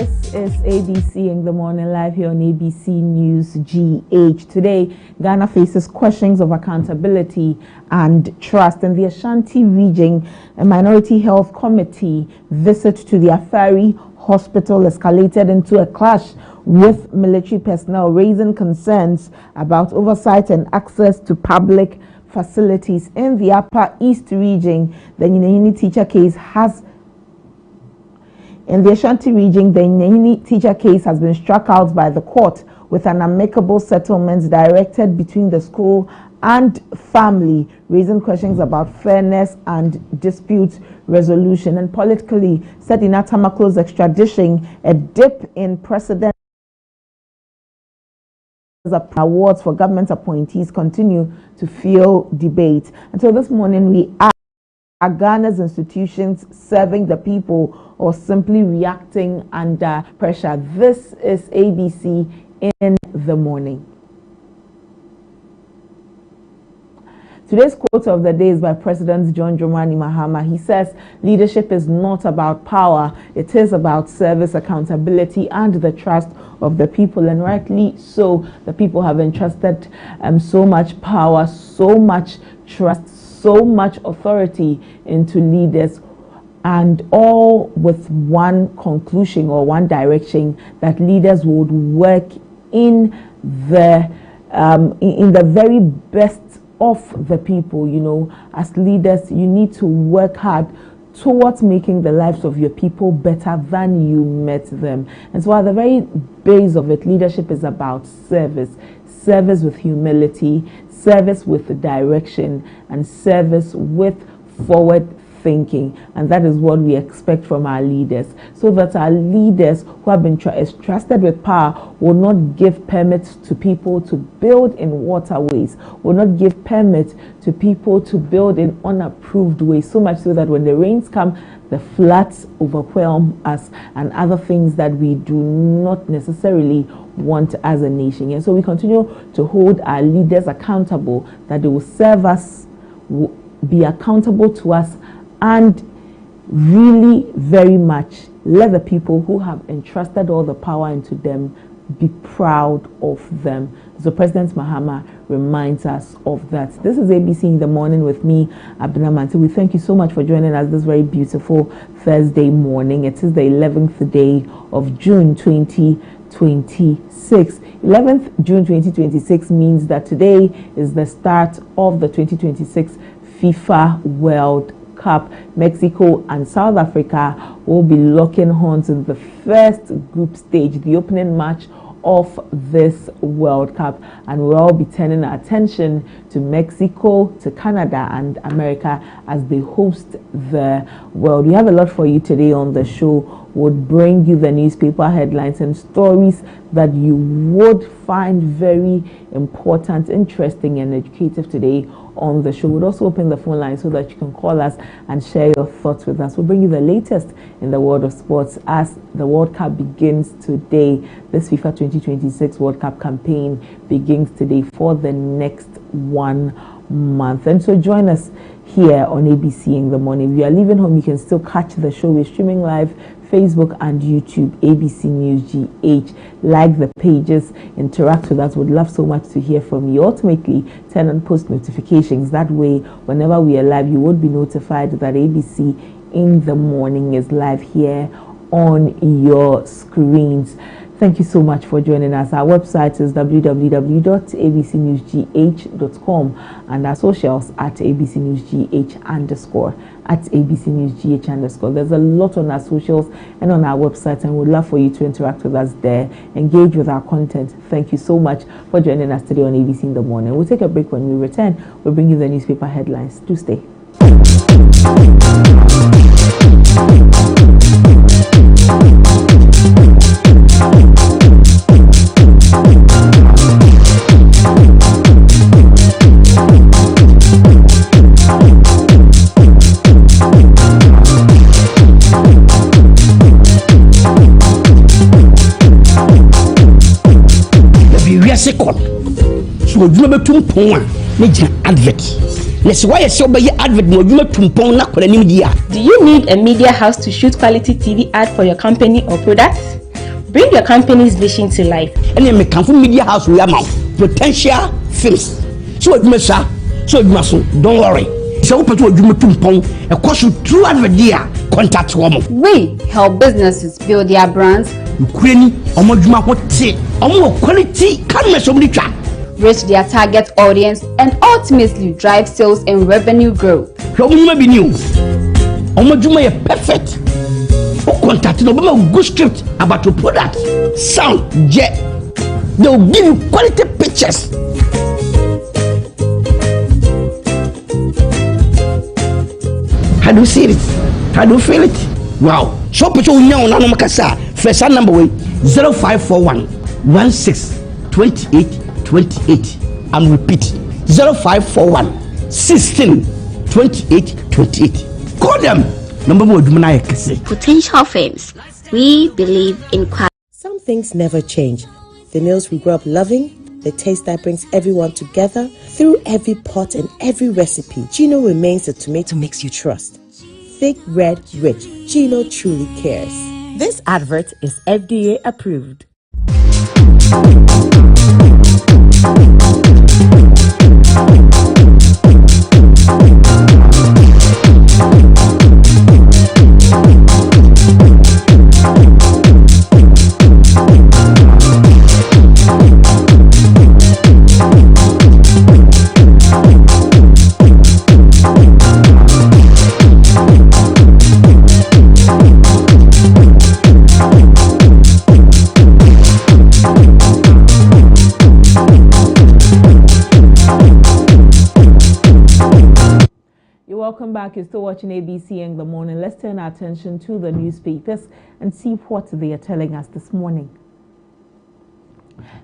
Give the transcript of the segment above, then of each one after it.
This is ABC in the morning, live here on ABC News GH. Today, Ghana faces questions of accountability and trust. In the Ashanti region, a Minority Health Committee visit to the Afari hospital escalated into a clash with military personnel, raising concerns about oversight and access to public facilities. In the Upper East region, the Nyinyi teacher case has In the Ashanti region, the Nyinyi teacher case has been struck out by the court with an amicable settlement directed between the school and family, raising questions about fairness and dispute resolution. And politically, Sedina Tamako's extradition, a dip in precedent awards for government appointees continue to fuel debate. And so this morning we are Ghana's institutions serving the people or simply reacting under pressure? This is ABC in the morning. Today's quote of the day is by President John Dramani Mahama. He says, leadership is not about power, it is about service, accountability, and the trust of the people. And rightly so, the people have entrusted so much power, so much trust, so much authority into leaders, and all with one conclusion or one direction, that leaders would work in the very best of the people. You know, as leaders, you need to work hard towards making the lives of your people better than you met them. And so at the very base of it, leadership is about service with humility, service with direction, and service with forward thinking. And that is what we expect from our leaders, so that our leaders who have been trusted with power will not give permits to people to build in waterways, will not give permits to people to build in unapproved ways, so much so that when the rains come, the floods overwhelm us and other things that we do not necessarily want as a nation. And so we continue to hold our leaders accountable, that they will serve us, be accountable to us, and really very much let the people who have entrusted all the power into them be proud of them. So President Mahama reminds us of that. This is ABC in the morning with me, ABENA MANTE. We thank you so much for joining us this very beautiful Thursday morning. It is the 11th day of June 2026. 11th June 2026 means that today is the start of the 2026 FIFA World Cup. Mexico and South Africa will be locking horns in the first group stage, the opening match of this World Cup, and we'll all be turning our attention to Mexico, to Canada, and America as they host the world. We have a lot for you today on the show. Would bring you the newspaper headlines and stories that you would find very important, interesting, and educative today on the show. We'll also open the phone line so that you can call us and share your thoughts with us. We'll bring you the latest in the world of sports as the World Cup begins today. This FIFA 2026 World Cup campaign begins today for the next 1 month. And so join us here on ABC in the morning. If you are leaving home, you can still catch the show. We're streaming live Facebook and YouTube, ABC News GH. Like the pages, interact with us. Would love so much to hear from you. Ultimately, turn on post notifications. That way, whenever we are live, you would be notified that ABC in the morning is live here on your screens. Thank you so much for joining us. Our website is www.abcnewsgh.com and our socials at abcnewsgh_, at abcnewsgh_. There's a lot on our socials and on our website, and we'd love for you to interact with us there, engage with our content. Thank you so much for joining us today on ABC in the morning. We'll take a break. When we return, we'll bring you the newspaper headlines. Do stay. So you be tumpon ne gina advert. Let's why so be advert no you tumpon na kwala nim dia. Do you need a media house to shoot quality TV ad for your company or product? Bring your company's vision to life. And then make media house we are potential films. So it must don't worry. So open to a Jumatumpong, a course through advertising contact woman. We help businesses build their brands. Ukraine, Omojuma, what say, quality, can somebody try. Reach their target audience and ultimately drive sales and revenue growth. So you may be new. Omojuma is perfect. Contact no good script about your product, sound, jet. They will give you quality pictures. How do you see it? How do you feel it? Wow. So put your name on Makasa. First number way 0541 16 28 28. And repeat 0541 16 28 28. Call them. Potential Films. We believe in quality. Some things never change. The meals we grew up loving, the taste that brings everyone together. Through every pot and every recipe, Gino remains the tomato mix you trust. Thick, red, rich. Gino truly cares. This advert is FDA approved. Welcome back. You're still watching ABC in the morning. Let's turn our attention to the newspapers and see what they are telling us this morning.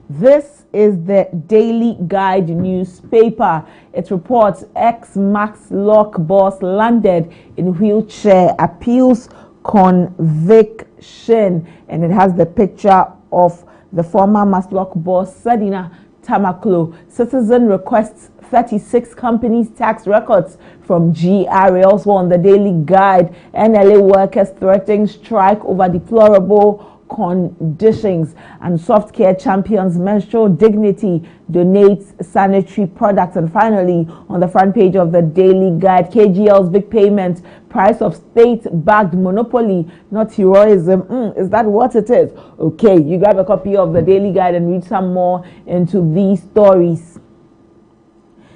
This is the Daily Guide newspaper. It reports ex-Max Lock boss landed in wheelchair, appeals conviction, and it has the picture of the former Max Lock boss Sadina Tamaklo. Citizen requests 36 companies' tax records from GRA. Also on the Daily Guide, NLA workers threatening strike over deplorable conditions, and soft care champions menstrual dignity donates sanitary products. And finally, on the front page of the Daily Guide, KGL's big payment, price of state-backed monopoly, not heroism. Is that what it is? Okay, you grab a copy of the Daily Guide and read some more into these stories.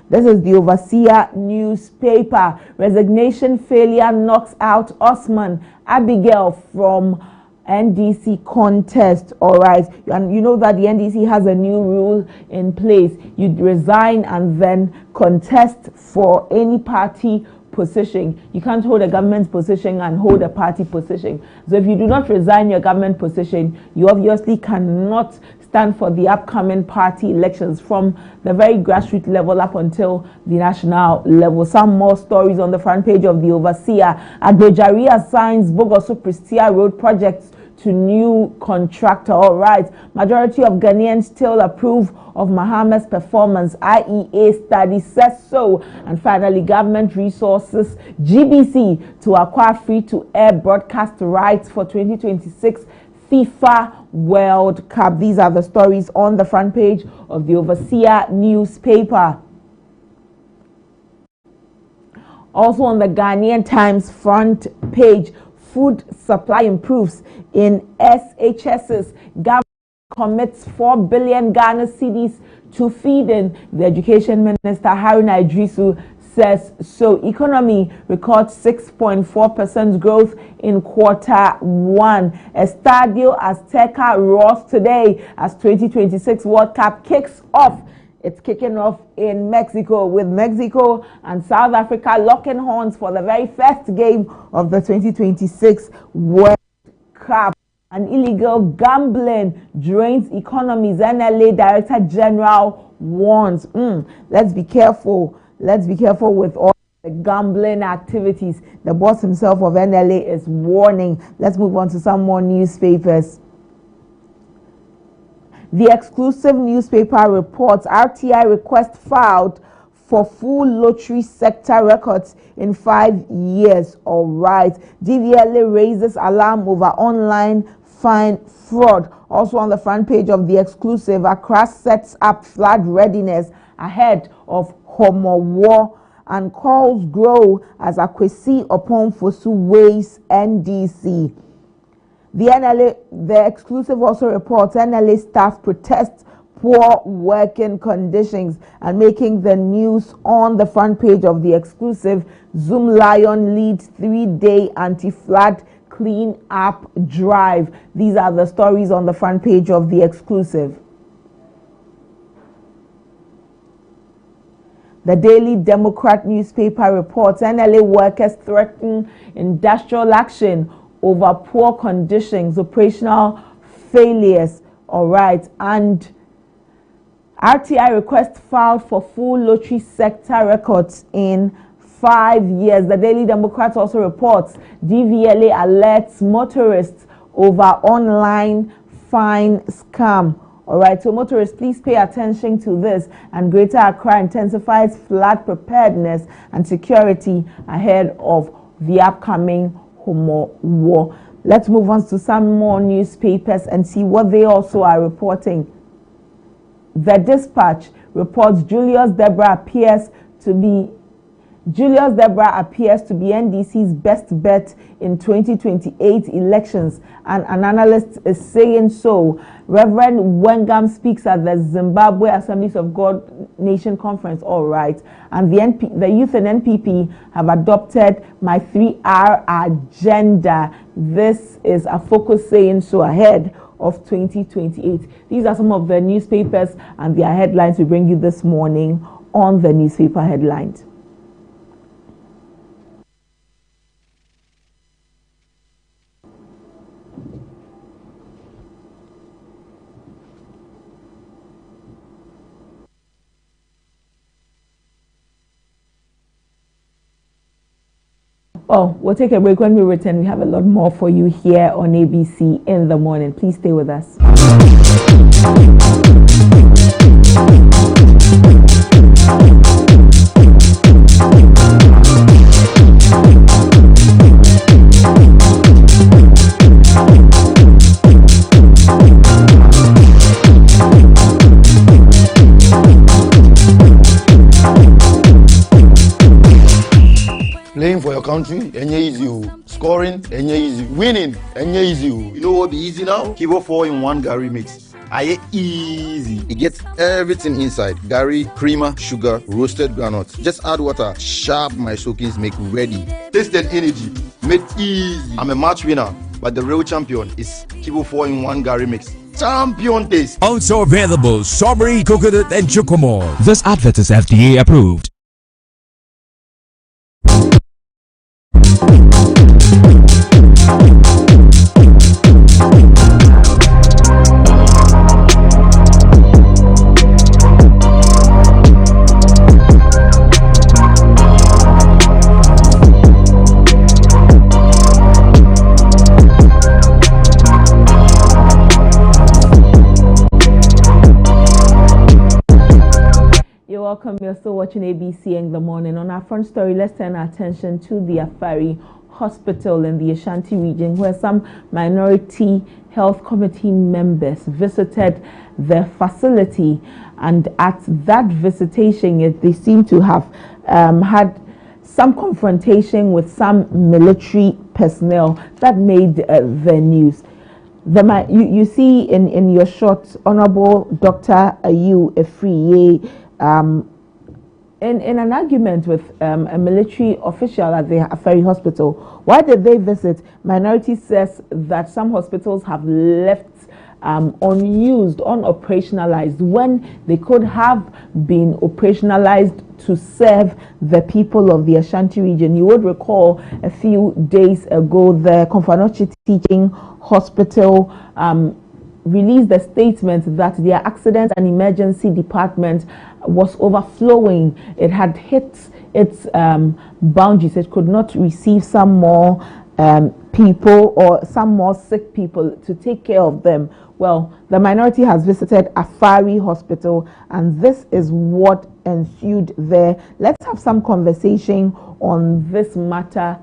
This is the Overseer newspaper. Resignation failure knocks out Osman Abigail from NDC contest. All right, and you know that the NDC has a new rule in place. You resign and then contest for any party position. You can't hold a government position and hold a party position. So if you do not resign your government position, you obviously cannot stand for the upcoming party elections from the very grassroots level up until the national level. Some more stories on the front page of the Overseer. Agbejari assigns Bogoso Prestia road projects to new contractor. All right, majority of Ghanaians still approve of Mahama's performance. IEA study says so. And finally, government resources GBC to acquire free-to-air broadcast rights for 2026 FIFA World Cup. These are the stories on the front page of the Overseer newspaper. Also on the Ghanaian Times front page, food supply improves in SHS's. Government commits 4 billion Ghana cedis to feeding. The Education Minister Haruna Idrisu says so. Economy records 6.4% growth in Q1. Estadio Azteca roars today as 2026 World Cup kicks off. It's kicking off in Mexico, with Mexico and South Africa locking horns for the very first game of the 2026 World Cup. And illegal gambling drains economies. NLA Director General warns. Let's be careful. Let's be careful with all the gambling activities. The boss himself of NLA is warning. Let's move on to some more newspapers. The exclusive newspaper reports RTI request filed for full lottery sector records in 5 years. All right. DVLA raises alarm over online find fraud. Also on the front page of The Exclusive, Accra sets up flood readiness ahead of Homo War, and calls grow as Akwesi upon Fosu weighs NDC. The Exclusive also reports NLA staff protest poor working conditions, and making the news on the front page of The Exclusive, Zoom Lion leads 3-day anti-flood clean up drive. These are the stories on the front page of The Exclusive. The Daily Democrat newspaper reports NLA workers threaten industrial action over poor conditions, operational failures. All right, and RTI request filed for full lottery sector records in 5 years. The Daily Democrat also reports DVLA alerts motorists over online fine scam. All right, so motorists, please pay attention to this. And Greater Accra intensifies flood preparedness and security ahead of the upcoming Homo War. Let's move on to some more newspapers and see what they also are reporting. The Dispatch reports Julius Deborah appears to be NDC's best bet in 2028 elections, and an analyst is saying so. Reverend Wengam speaks at the Zimbabwe Assemblies of God Nation Conference. All right, and the youth and NPP have adopted my 3R agenda. This is a focus saying so ahead of 2028. These are some of the newspapers and their headlines we bring you this morning on the newspaper headlines. Oh, we'll take a break. When we return, we have a lot more for you here on ABC in the morning. Please stay with us. Playing for your country, easy. Scoring, easy. Winning, easy. You know what be easy now? Kibo 4-in-1 Gary mix. Easy. It gets everything inside. Gary, creamer, sugar, roasted granules. Just add water. Sharp my soakings make ready. Taste and energy. Made easy. I'm a match winner, but the real champion is Kibo 4-in-1 Gary mix. Champion taste. Also available strawberry, coconut, and chocomore. This advert is FDA approved. Welcome, you're still watching ABC in the morning. On our front story, let's turn our attention to the Afari Hospital in the Ashanti region, where some minority health committee members visited the facility, and at that visitation they seem to have had some confrontation with some military personnel that made the news. You see in your shot, Honorable Dr. Ayu Efriye, in an argument with a military official at the Afari Hospital. Why did they visit? Minority says that some hospitals have left unused, unoperationalized, when they could have been operationalized to serve the people of the Ashanti region. You would recall a few days ago the Komfanochi Teaching Hospital released a statement that their accident and emergency department was overflowing. It had hit its boundaries. It could not receive some more people or some more sick people to take care of them. Well, the minority has visited Afari Hospital, and this is what ensued there. Let's have some conversation on this matter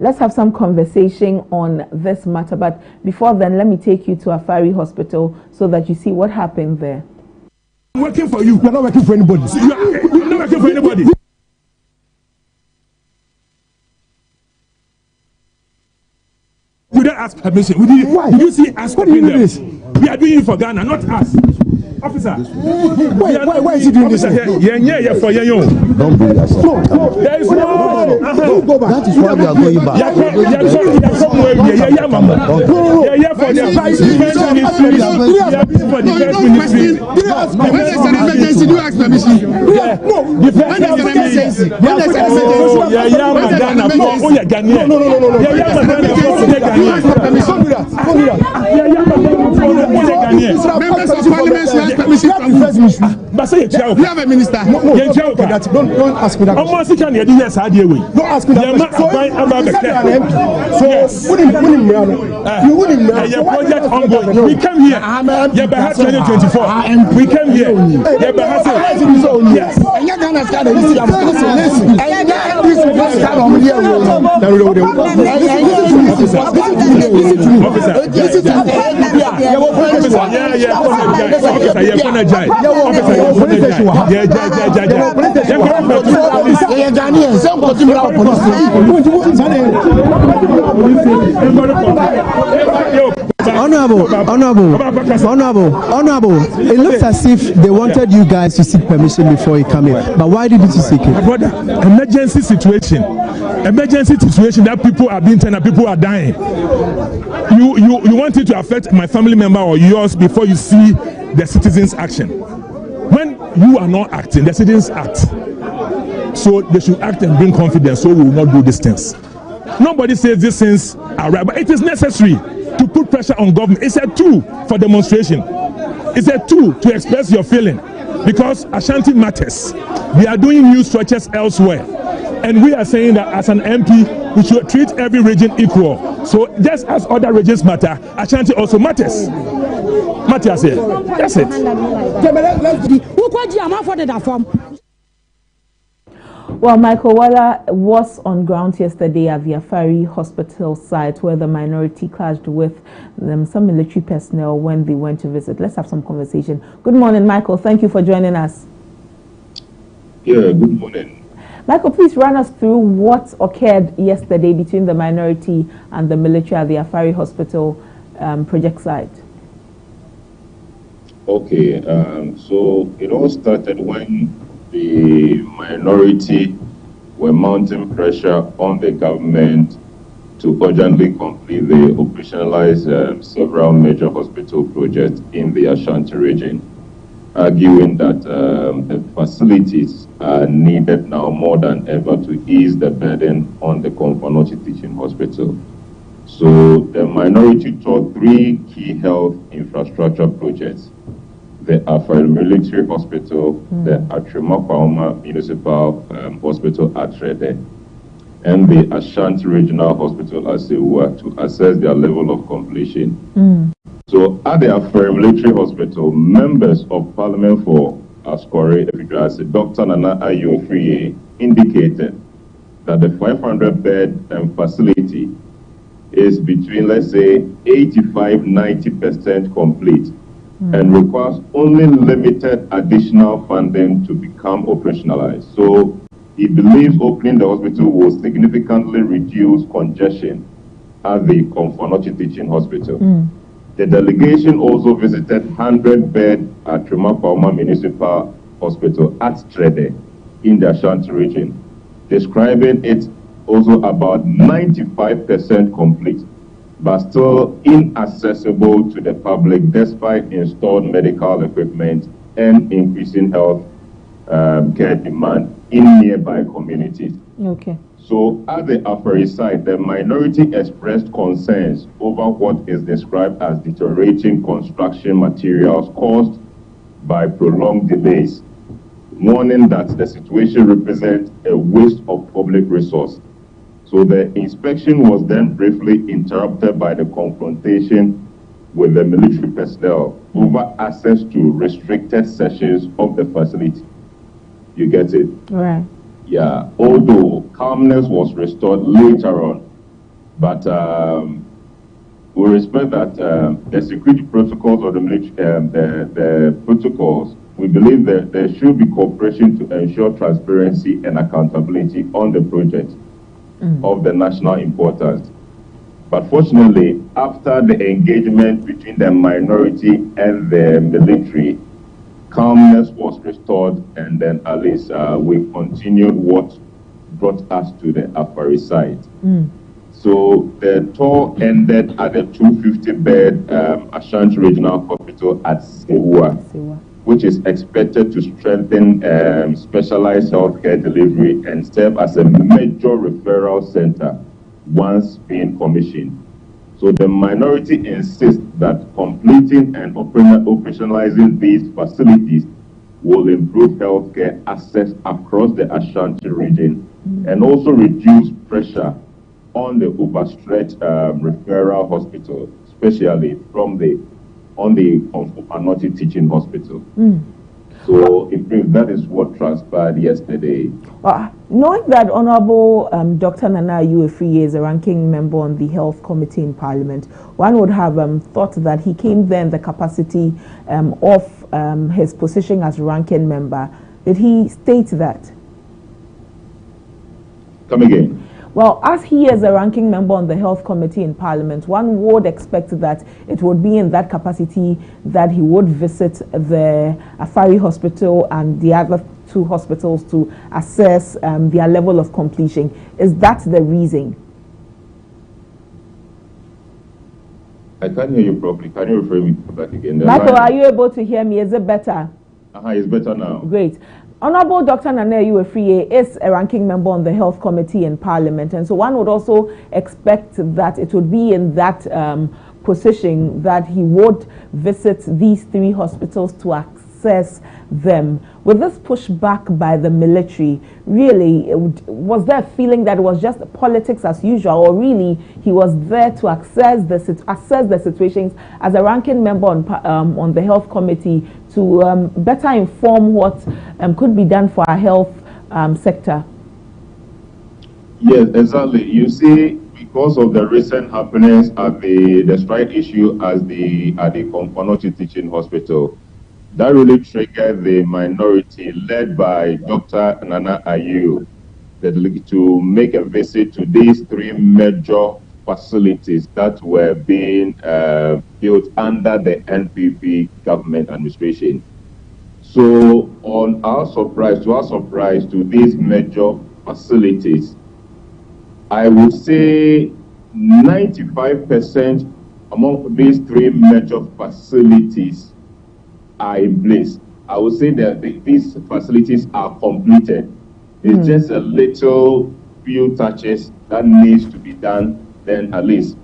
Let's have some conversation on this matter. But before then, let me take you to Afari Hospital so that you see what happened there. I'm working for you. You're not working for anybody. You're not working for anybody. We don't ask permission. We did. Why? Did you see us copying them? We are doing it for Ghana, not us. Officer, why is he doing this? Yeah, for your own. Don't bring us. No, there is no. Don't go back. That is why we are going back. Yeah, for the defense ministry. For defense ministry. When there's an emergency, do you ask permission? No. When there's an emergency. When there's an emergency. Members of parliament should ask permission from the first ministry. But say you have a minister. Don't ask me that. Don't ask me that. So project ongoing. We came here. Yebahas 2024. We came here. Yebahas. Yes. Honorable, it looks as if they wanted you guys to seek permission before you come in. But why did you seek it? Brother, emergency situation that people are being turned, people are dying. You want it to affect my family member or yours before you see the citizens' action. When you are not acting, the citizens act. So they should act and bring confidence, so we will not do these things. Nobody says these things are right, but it is necessary to put pressure on government. It's a tool for demonstration. It's a tool to express your feeling, because Ashanti matters. We are doing new structures elsewhere, and we are saying that as an MP, we should treat every region equal. So just as other regions matter, Ashanti also matters. Matters here. That's it. Well, Michael Waller was on ground yesterday at the Afari Hospital site where the minority clashed with some military personnel when they went to visit. Let's have some conversation. Good morning, Michael. Thank you for joining us. Yeah, good morning. Michael, please run us through what occurred yesterday between the minority and the military at the Afari Hospital project site. Okay, so it all started when the minority were mounting pressure on the government to urgently complete the operationalize several major hospital projects in the Ashanti region, arguing that the facilities are needed now more than ever to ease the burden on the Komfanochi Teaching Hospital. So the minority took 3 key health infrastructure projects: the Afari Military Hospital, the Atrema Municipal Hospital at Rede, and the Ashanti Regional Hospital as they were, to assess their level of completion. So at the Afari Military Hospital, members of Parliament for Ascori, Dr. Nana Ayo indicated that the 500-bed facility is between, let's say, 85–90% complete, and requires only limited additional funding to become operationalized. So he believes opening the hospital will significantly reduce congestion at the Komfanochi Teaching Hospital. The delegation also visited 100-bed at Atrema Municipal Hospital at Trede in the Ashanti region, describing it also about 95% complete, but still inaccessible to the public despite installed medical equipment and increasing health care demand in nearby communities. Okay. So at the Afari site, the minority expressed concerns over what is described as deteriorating construction materials caused by prolonged delays, warning that the situation represents a waste of public resource. So the inspection was then briefly interrupted by the confrontation with the military personnel over access to restricted sections of the facility. You get it? Right. Yeah, although calmness was restored later on But we respect that the security protocols or the protocols, we believe that there should be cooperation to ensure transparency and accountability on the project of the national importance. But fortunately, after the engagement between the minority and the military, calmness was restored, and then at least we continued what brought us to the Afari site. So the tour ended at the 250-bed Ashanti Regional Hospital at Sewa, which is expected to strengthen specialized healthcare delivery and serve as a major referral center once being commissioned. So the minority insists that completing and operationalizing these facilities will improve healthcare access across the Ashanti region and also reduce pressure on the overstretched referral hospital, especially on the Anoti Teaching Hospital. So in brief, that is what transpired yesterday. Knowing that Honorable Dr. Nana Ayuefriye is a ranking member on the Health Committee in Parliament, one would have thought that he came there in the capacity of his position as ranking member. Did he state that? Come again. Well, as he is a ranking member on the Health Committee in Parliament, one would expect that it would be in that capacity that he would visit the Afari Hospital and the other two hospitals to assess their level of completion. Is that the reason? I can't hear you properly. Can you refer me back again? Michael, are you able to hear me? Is it better? It's better now. Great. Honorable Dr. Nana Ayuefriye is a ranking member on the Health Committee in Parliament, and so one would also expect that it would be in that position that he would visit these three hospitals to access them. With this pushback by the military, really, was there a feeling that it was just politics as usual, or really he was there to assess the situations as a ranking member on the Health Committee to better inform what could be done for our health sector? Yes, exactly. You see, because of the recent happenings at the strike issue at the Anoti Teaching Hospital, that really triggered the minority led by Dr. Nana Ayu to make a visit to these three major facilities that were being built under the NPP government administration. So to our surprise, to these major facilities, I would say 95% among these three major facilities are in place. I would say that these facilities are completed. It's just a little few touches that needs to be done, then at least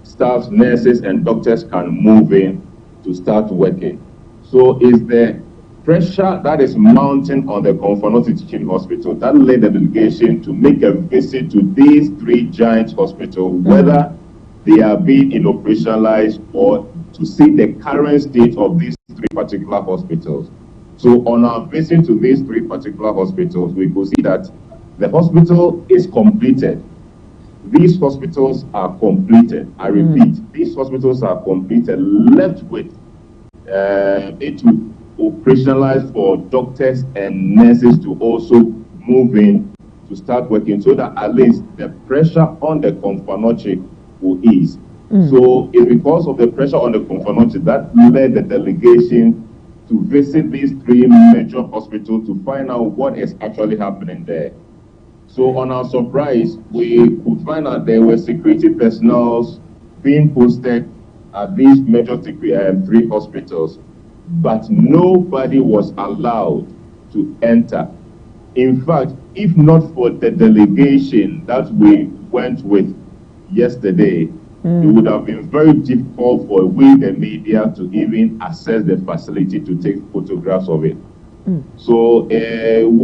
staff, nurses, and doctors can move in to start working. So is the pressure that is mounting on the Anoti Teaching Hospital that led the delegation to make a visit to these three giant hospitals, whether they are being operationalized or to see the current state of these three particular hospitals. So on our visit to these three particular hospitals, we could see that the hospital is completed. These hospitals are completed. I repeat, these hospitals are completed, left with it to operationalize for doctors and nurses to also move in to start working so that at least the pressure on the Anoti will ease. So it's because of the pressure on the Anoti that led the delegation to visit these three major hospitals to find out what is actually happening there. So on our surprise, we could find out there were security personnel being posted at these major three hospitals, but nobody was allowed to enter. In fact, if not for the delegation that we went with yesterday, it would have been very difficult for we, the media, to even access the facility to take photographs of it. So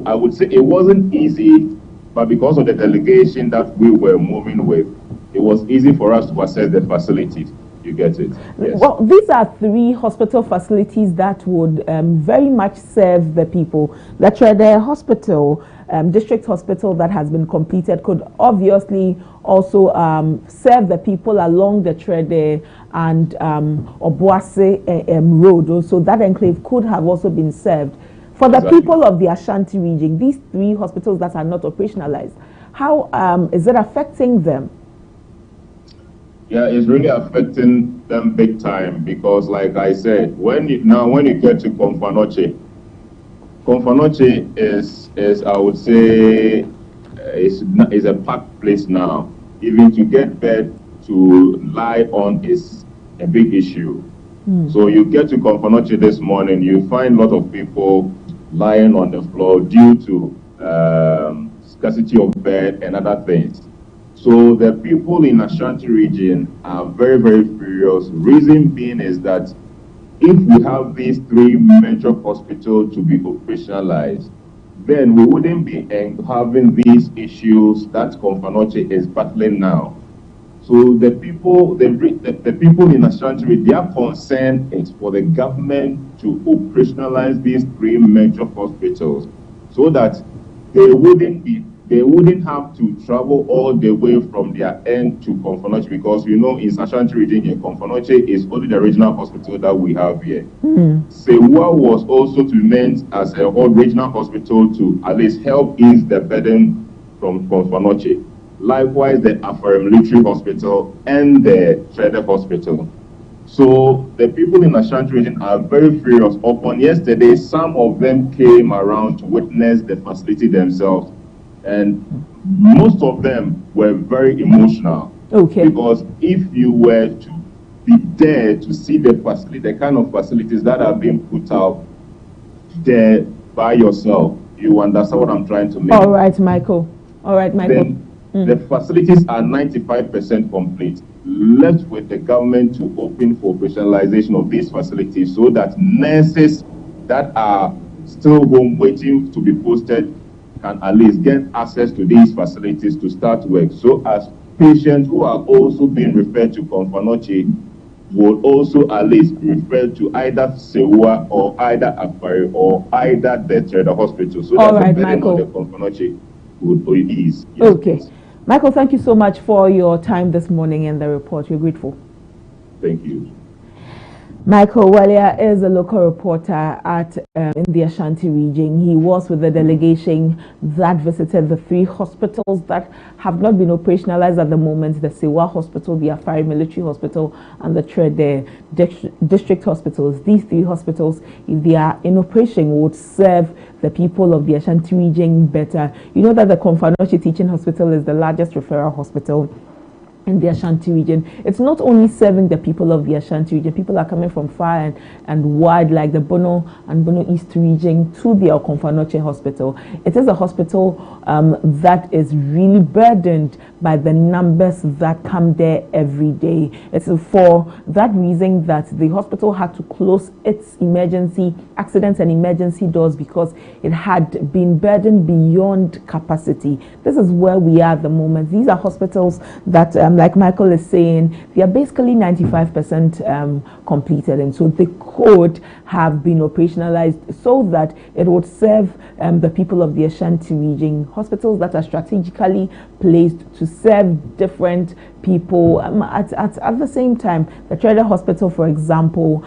I would say it wasn't easy, but because of the delegation that we were moving with, it was easy for us to access the facilities. You get it? Yes. Well, these are 3 hospital facilities that would very much serve the people. The Trede Hospital, district hospital that has been completed, could obviously also serve the people along the Trede and Obuasi road. Also, that enclave could have also been served. For the people of the Ashanti region, these 3 hospitals that are not operationalized, how is it affecting them? Yeah, it's really affecting them big time because, like I said, when you get to Komfanoche is I would say is a packed place now. Even to get bed to lie on is a big issue. So you get to Komfanoche this morning, you find a lot of people lying on the floor due to scarcity of bed and other things. So the people in Ashanti region are very, very furious. Reason being is that if we have these 3 major hospitals to be operationalized, then we wouldn't be having these issues that Komfanoche is battling now. So the people in Ashanti region, their concern is for the government to operationalize these 3 major hospitals so that they wouldn't have to travel all the way from their end to Komfanoche, because in Ashanti region here, Komfanoche is only the regional hospital that we have here. Sewa was also to meant as a whole regional hospital to at least help ease the burden from Komfanoche. Likewise, the Afari military hospital and the Trede hospital. So the people in Ashanti region are very furious. Upon yesterday, some of them came around to witness the facility themselves. And most of them were very emotional. Okay. Because if you were to be there to see the facility, the kind of facilities that are being put out there by yourself, you understand what I'm trying to make. All right, Michael. Then the facilities are 95% complete. Left with the government to open for operationalization of these facilities so that nurses that are still home waiting to be posted can at least get access to these facilities to start work, so as patients who are also being referred to Komfanoche will also at least be referred to either Sewa or either Afari or either the Trede hospital, so that the burden on the Komfanoche would ease. Yes, okay. Please. Michael, thank you so much for your time this morning and the report. We're grateful. Thank you. Michael Walia is a local reporter in the Ashanti region. He was with the delegation that visited the 3 hospitals that have not been operationalized at the moment: the Sewa Hospital, the Afari Military Hospital, and the Trede District Hospitals. These 3 hospitals, if they are in operation, would serve the people of the Ashanti region better. You know that the Komfanoche Teaching Hospital is the largest referral hospital in the Ashanti region. It's not only serving the people of the Ashanti region. People are coming from far and wide, like the Bono and Bono East region, to the Komfanoche Hospital. It is a hospital that is really burdened by the numbers that come there every day. It's for that reason that the hospital had to close its emergency accidents and emergency doors, because it had been burdened beyond capacity. This is where we are at the moment. These are hospitals that like Michael is saying, they are basically 95% completed, and so they could have been operationalized so that it would serve the people of the Ashanti region. Hospitals that are strategically placed to serve different people at the same time. The Trede Hospital, for example,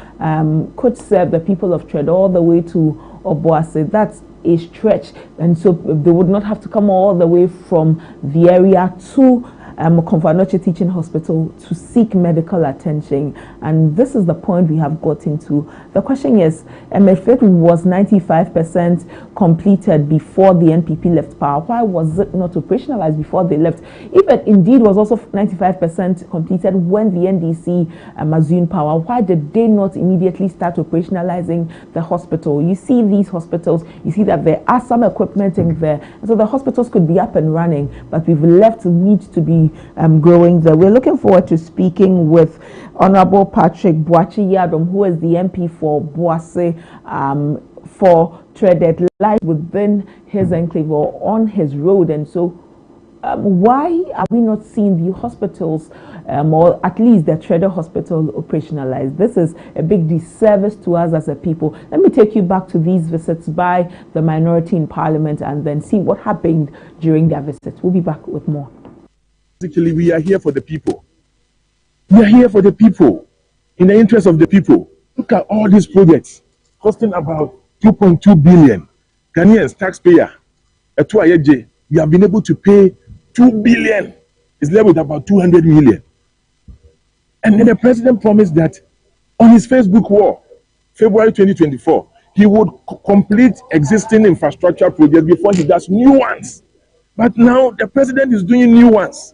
could serve the people of Trede all the way to Obuasi. That's a stretch, and so they would not have to come all the way from the area to Komfanoche Teaching Hospital to seek medical attention. And this is the point we have gotten to. The question is, if it was 95% completed before the NPP left power, why was it not operationalized before they left? If it indeed was also 95% completed when the NDC assumed power, why did they not immediately start operationalizing the hospital? You see these hospitals, you see that there are some equipment in there, and so the hospitals could be up and running, but we've left need to be growing there. We're looking forward to speaking with Honorable Patrick Boachi Yadom, who is the MP for Boase, for Trede, lies within his enclave or on his road, and so Why are we not seeing the hospitals, or at least the Trader Hospital, operationalized? This is a big disservice to us as a people. Let me take you back to these visits by the minority in Parliament and then see what happened during their visits. We'll be back with more. Basically, we are here for the people. We are here for the people, in the interest of the people. Look at all these projects costing about 2.2 billion. Ghanaians, taxpayer, we have been able to pay 2 billion. It's left with about 200 million. And then the president promised that on his Facebook wall, February 2024, he would complete existing infrastructure projects before he does new ones. But now the president is doing new ones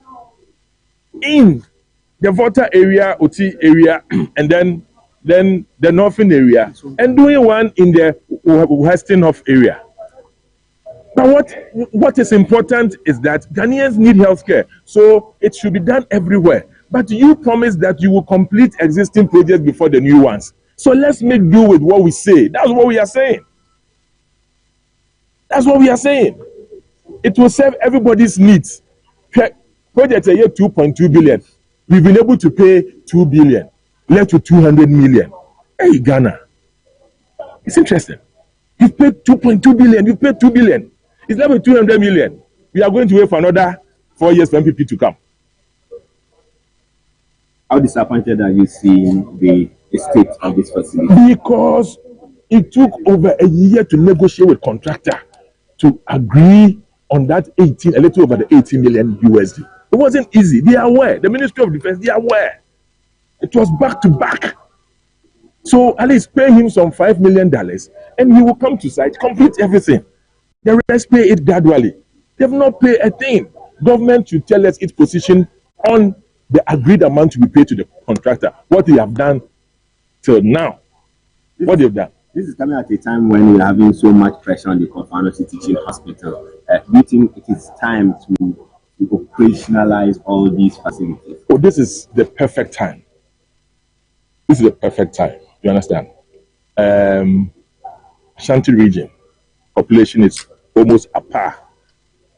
in the Volta area, Oti area, and then the northern area, and doing one in the western north area. But what is important is that Ghanaians need healthcare, so it should be done everywhere. But you promised that you will complete existing projects before the new ones. So let's make do with what we say. That's what we are saying. That's what we are saying. It will serve everybody's needs. Project a year 2.2 billion. We've been able to pay 2 billion, left to 200 million. Hey, Ghana. It's interesting. You've paid 2.2 billion, you've paid 2 billion. It's left with 200 million. We are going to wait for another 4 years for MPP to come. How disappointed are you seeing the state of this facility? Because it took over a year to negotiate with contractor to agree on that a little over the 18 million USD. It wasn't easy. They are aware. The Ministry of Defense, they are aware. It was back to back. So at least pay him some $5 million and he will come to site, complete everything. The rest pay it gradually. They've not paid a thing. Government should tell us its position on the agreed amount to be paid to the contractor. What they have done till now. What they've done. This is coming at a time when we're having so much pressure on the Kofanoti Teaching Hospital. Do you think it is time to operationalize all these facilities? Oh, this is the perfect time. This is the perfect time. You understand? Ashanti region population is almost a par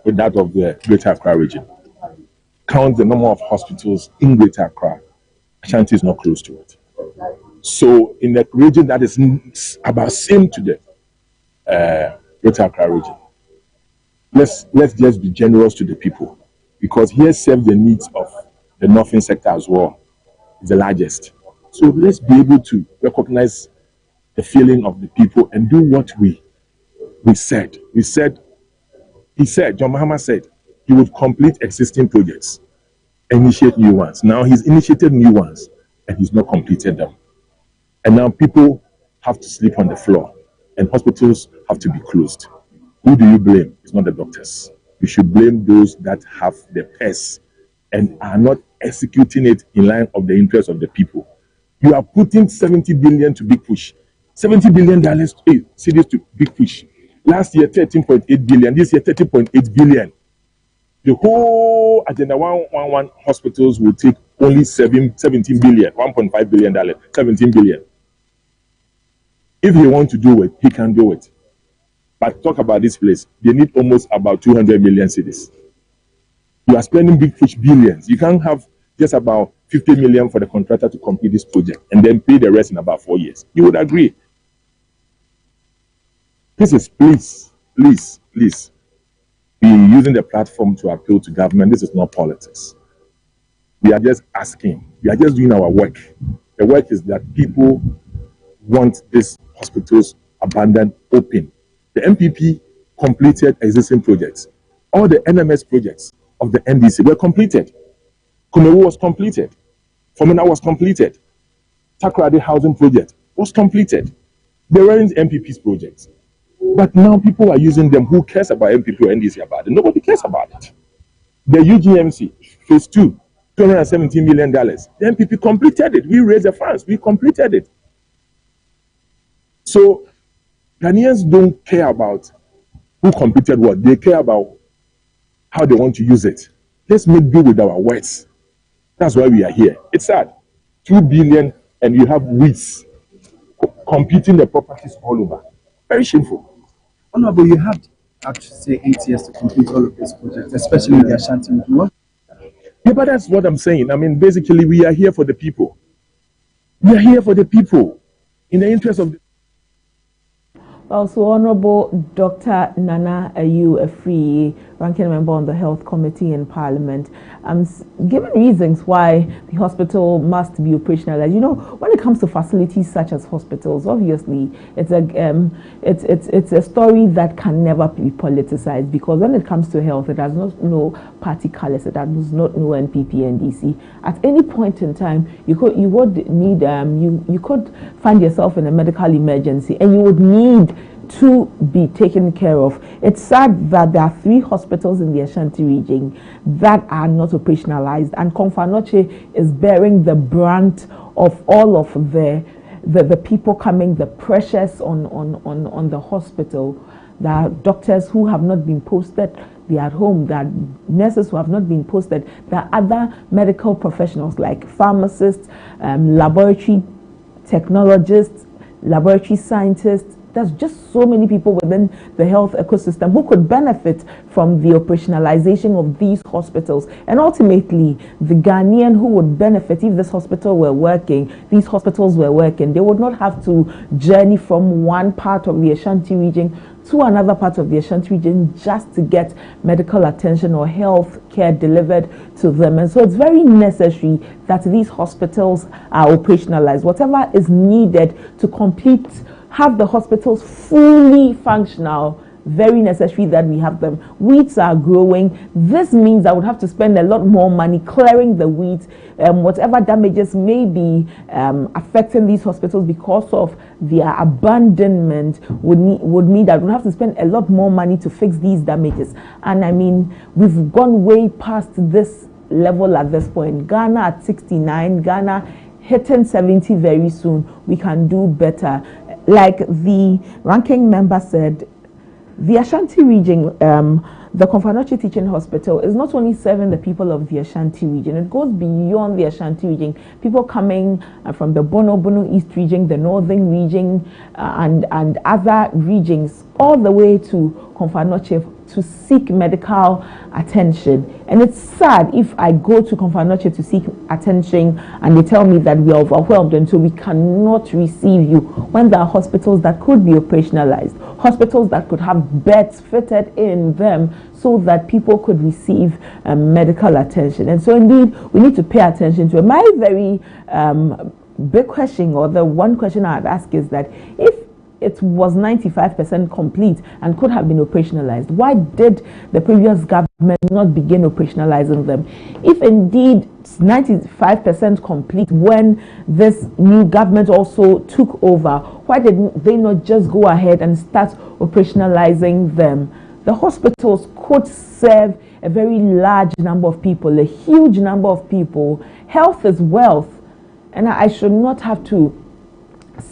with that of the Greater Accra region. Count the number of hospitals in Greater Accra. Ashanti is not close to it. So in the region that is about same to the Greater Accra region, let's just be generous to the people, because here serve the needs of the northern sector as well. It's the largest. So let's be able to recognize the feeling of the people and do what we said. He said, John Mahama said, he would complete existing projects, initiate new ones. Now he's initiated new ones and he's not completed them. And now people have to sleep on the floor and hospitals have to be closed. Who do you blame? It's not the doctors. You should blame those that have the purse and are not executing it in line of the interest of the people. You are putting 70 billion to big push. $70 billion cities to big push. Last year, 13.8 billion. This year, 30.8 billion. The whole Agenda 111 hospitals will take only 17 billion, $1.5 billion, 17 billion. If he wants to do it, he can do it. But talk about this place. They need almost about 200 million cities. You are spending big push billions. You can't have just about 50 million for the contractor to complete this project and then pay the rest in about 4 years. You would agree. This is, please be using the platform to appeal to government. This is not politics. We are just asking. We are just doing our work. The work is that people want these hospitals abandoned, open. The MPP completed existing projects. All the NMS projects of the NDC were completed. Kumewu was completed. Fomena was completed. Takrady housing project was completed. They weren't MPP's projects. But now people are using them. Who cares about MPP or NDC about it? Nobody cares about it. The UGMC, phase 2, $217 million. The MPP completed it. We raised the funds. We completed it. So Ghanaians don't care about who completed what. They care about how they want to use it. Let's make do with our words. That's why we are here. It's sad. 2 billion and you have weeds competing the properties all over. Very shameful. Honorable, you had up to say 8 years to complete all of these projects, especially in the Ashanti region. Yeah, but that's what I'm saying. I mean, basically, we are here for the people. We are here for the people, in the interest of the... Also, Honorable Dr. Nana Ayu Afari, ranking member on the Health Committee in Parliament, given reasons why the hospital must be operationalized. You know, when it comes to facilities such as hospitals, obviously it's a story that can never be politicized, because when it comes to health, it does not know party colors, it does not know NPP, NDC. At any point in time, you could find yourself in a medical emergency, and you would need to be taken care of. It's sad that there are 3 hospitals in the Ashanti region that are not operationalized, and Komfanoche is bearing the brunt of all of the people coming, the pressures on the hospital. There are doctors who have not been posted, they are at home. There are nurses who have not been posted. There are other medical professionals like pharmacists, laboratory technologists, laboratory scientists. There's just so many people within the health ecosystem who could benefit from the operationalization of these hospitals. And ultimately, the Ghanaian who would benefit if this hospital were working, these hospitals were working, they would not have to journey from one part of the Ashanti region to another part of the Ashanti region just to get medical attention or health care delivered to them. And so it's very necessary that these hospitals are operationalized. Whatever is needed to have the hospitals fully functional, very necessary that we have them. Weeds are growing. This means I would have to spend a lot more money clearing the weeds. Whatever damages may be affecting these hospitals because of their abandonment would mean that we'll have to spend a lot more money to fix these damages. And I mean, we've gone way past this level at this point. Ghana at 69, Ghana hitting 70 very soon. We can do better. Like the ranking member said, the Ashanti region, the Komfanoche Teaching Hospital is not only serving the people of the Ashanti region, it goes beyond the Ashanti region. People coming from the Bono East region, the Northern region, and other regions, all the way to Komfanoche to seek medical attention. And it's sad if I go to Komfanoche to seek attention and they tell me that we are overwhelmed and so we cannot receive you, when there are hospitals that could be operationalized, hospitals that could have beds fitted in them so that people could receive medical attention. And so indeed, we need to pay attention to it. My very big question, or the one question I'd ask, is that if it was 95% complete and could have been operationalized, why did the previous government not begin operationalizing them? If indeed it's 95% complete when this new government also took over, why didn't they not just go ahead and start operationalizing them? The hospitals could serve a very large number of people, a huge number of people. Health is wealth, and I should not have to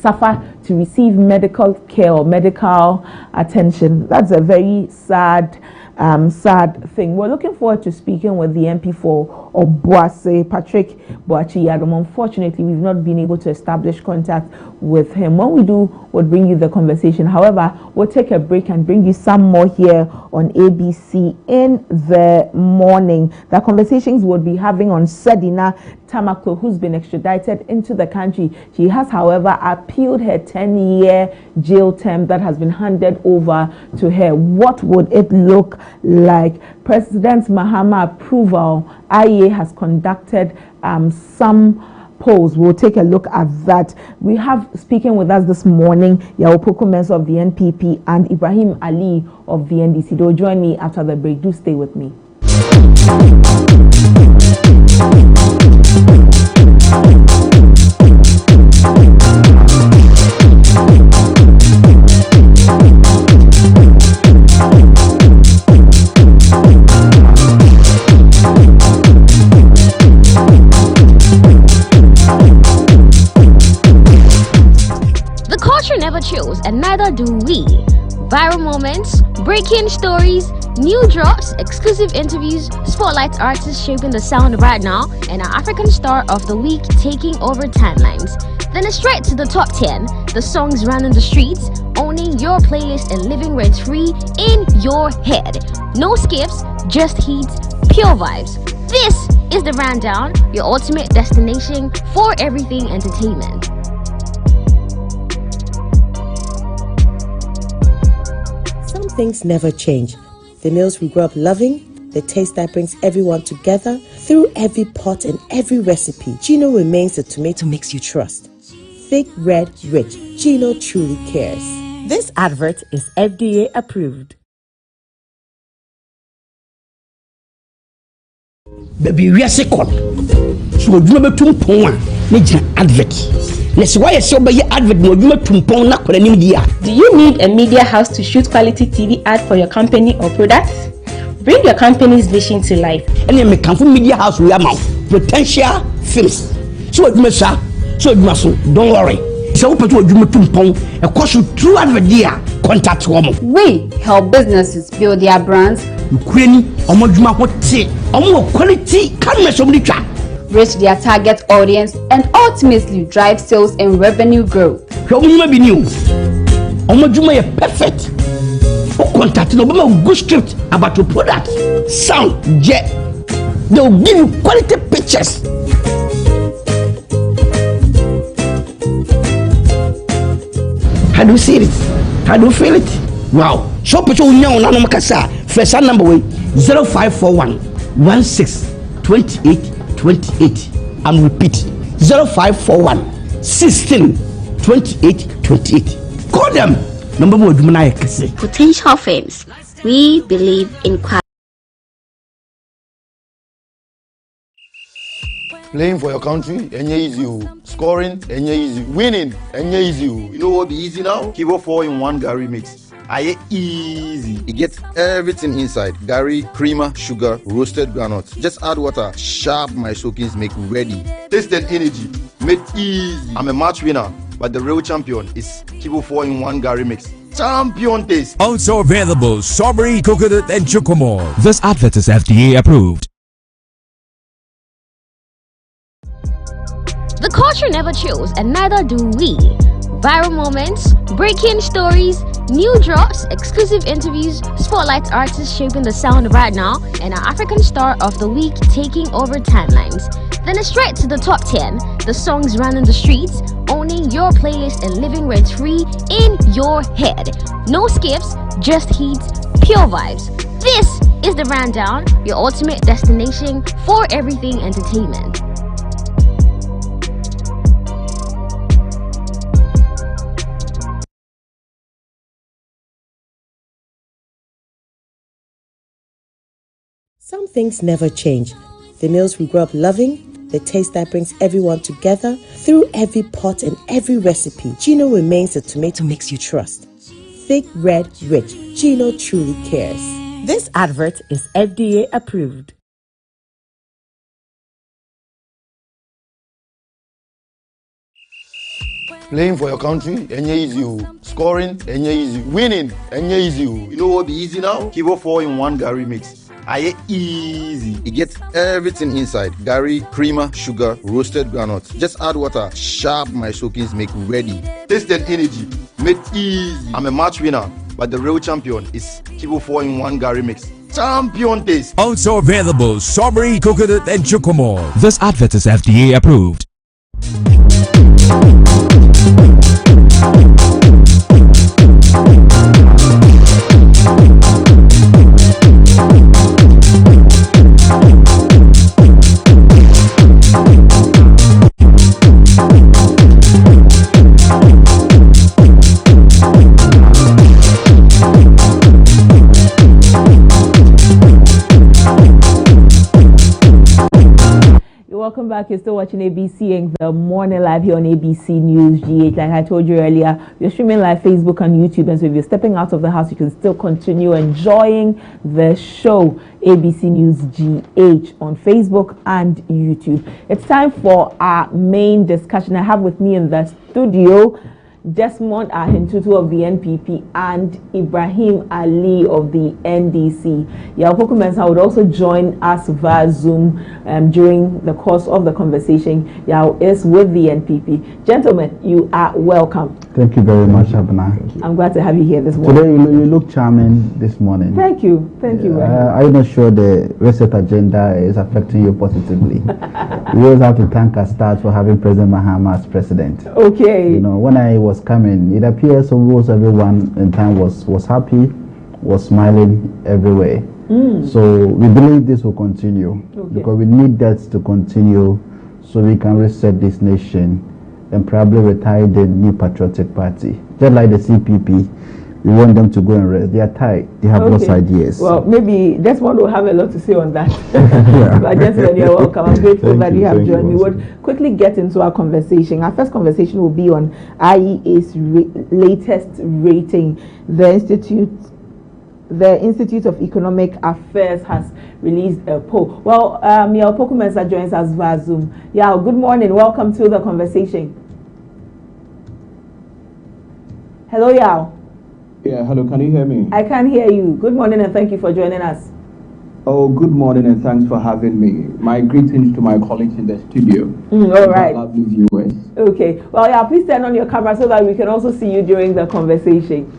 suffer to receive medical care or medical attention. That's a very sad thing. We're looking forward to speaking with the MP for Obuase, Patrick Boachi-Yadom. Unfortunately, we've not been able to establish contact with him. When we do, we'll bring you the conversation. However, we'll take a break and bring you some more here on ABC in the morning. The conversations we'll be having on Sedina Tamaklo, who's been extradited into the country. She has, however, appealed her 10-year jail term that has been handed over to her. What would it look like? President Mahama approval. IEA has conducted some polls. We'll take a look at that. We have speaking with us this morning Yaopoko Mensa of the NPP and Ibrahim Ali of the NDC. They'll join me after the break. Do stay with me. Never chills, and neither do we. Viral moments, breaking stories, new drops, exclusive interviews, spotlight artists shaping the sound right now, and our African star of the week taking over timelines. Then it's straight to the top 10, the songs running the streets, owning your playlist and living rent-free in your head. No skips, just heat, pure vibes. This is the Rundown, your ultimate destination for everything entertainment. Some things never change. The meals we grew up loving, the taste that brings everyone together through every pot and every recipe. Gino remains the tomato mix you trust. Thick, red, rich. Gino truly cares. This advert is FDA approved. Baby, we are second. So you may tum pon major advert. Let's why I saw by your advert no you may tum pon na kwala media. Do you need a media house to shoot quality TV ad for your company or products? Bring your company's vision to life. And you may come from media house we are now potential films. So you may say, so you must don't worry. So what you may tum pon a course you through advert there contact woman. We help businesses build their brands. Ukraine omoduma hote omo quality can somebody try reach their target audience and ultimately drive sales and revenue growth. Omoduma be new omoduma is perfect. O contact no be good script about your product sound jet. They will give you quality pictures. How do you see it? How do you feel it? Wow. So put you now on Makasa. First number way 0541 16 28 28. I'm repeat 0541 16 28 28. Call them. Number one Potential Films. We believe in quality. Playing for your country, easy. Scoring, easy. Winning, easy. You know what be easy now? Kibo 4-in-1 Gary mix. Easy. It gets everything inside. Gary, creamer, sugar, roasted groundnuts. Just add water. Sharp my soakings make ready. Taste and energy. Made easy. I'm a match winner, but the real champion is Kibo 4-in-1 Gary mix. Champion taste. Also available strawberry, coconut, and chocomore. This advert is FDA approved. The culture never chills, and neither do we. Viral moments, breaking stories, new drops, exclusive interviews, spotlight artists shaping the sound right now, and our African star of the week taking over timelines. Then it's straight to the top 10, the songs running the streets, owning your playlist and living rent-free in your head. No skips, just heat, pure vibes. This is the Rundown, your ultimate destination for everything entertainment. Some things never change. The meals we grew up loving, the taste that brings everyone together through every pot and every recipe. Gino remains the tomato mix you trust. Thick, red, rich. Gino truly cares. This advert is FDA approved. Playing for your country, easy. Scoring, easy. Winning, easy. You know what be easy now? Kibo 4-in-1 Gary mix. Easy. It gets everything inside. Gary, creamer, sugar, roasted groundnuts. Just add water. Sharp my soakings make ready. Taste and energy. Made easy. I'm a match winner, but the real champion is Kibo 4-in-1 Gary mix. Champion taste. Also available strawberry, coconut, and chocomore. This advert is FDA approved. Welcome back. You're still watching ABC in the morning live here on ABC News GH. Like I told you earlier, we're streaming live Facebook and YouTube, and so if you're stepping out of the house, you can still continue enjoying the show ABC News GH on Facebook and YouTube. It's time for our main discussion. I have with me in the studio Desmond Ahintutu of the NPP and Ibrahim Ali of the NDC. Yaoko Mensa would also join us via Zoom during the course of the conversation. Yao is with the NPP. Gentlemen, you are welcome. Thank you very much, Abena. I'm glad to have you here this morning. Today you look charming this morning. Thank you. Thank you. I'm not sure the reset agenda is affecting you positively. We always have to thank our stars for having President Mahama as president. Okay. You know, when I was coming, it appears almost everyone in town was happy, was smiling everywhere. So we believe this will continue because we need that to continue so we can reset this nation and probably retire the New Patriotic Party. Just like the CPP, we want them to go and rest. They are tired. They have lost ideas. Well, maybe Desmond will have a lot to say on that. But gentlemen, you're welcome. I'm grateful that you have joined me. We'll quickly get into our conversation. Our first conversation will be on IEA's latest rating. The Institute of Economic Affairs has released a poll. Well, Yao Pokumensa joins us via Zoom. Yao, good morning. Welcome to the conversation. Hello, Yao. Yeah, hello. Can you hear me? I can hear you. Good morning and thank you for joining us. Oh, good morning and thanks for having me. My greetings to my colleagues in the studio. All right. Lovely viewers. Okay. Well, yeah, please turn on your camera so that we can also see you during the conversation.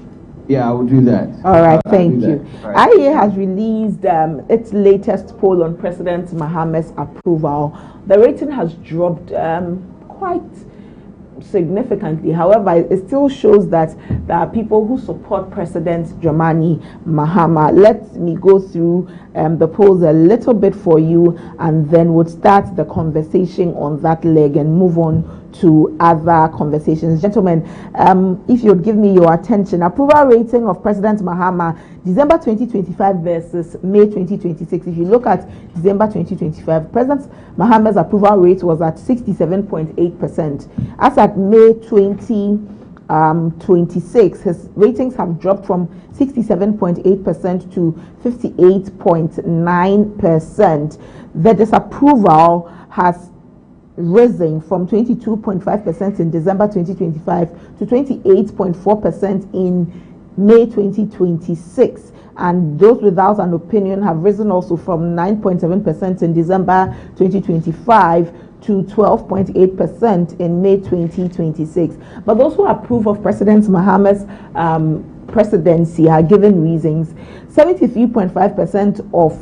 Yeah, I will do that. All right, thank you. IEA has released its latest poll on President Mahama's approval. The rating has dropped quite significantly. However, it still shows that there are people who support President Dramani Mahama. Let me go through the polls a little bit for you, and then we'll start the conversation on that leg and move on to other conversations. Gentlemen, if you'd give me your attention, approval rating of President Mahama, December 2025 versus May 2026. If you look at December 2025, President Mahama's approval rate was at 67.8%. As at May 2026, his ratings have dropped from 67.8% to 58.9%. The disapproval has risen from 22.5% in December 2025 to 28.4% in May 2026, and those without an opinion have risen also from 9.7% in December 2025 to 12.8% in May 2026. But those who approve of President Mahama's presidency are given reasons. 73.5% of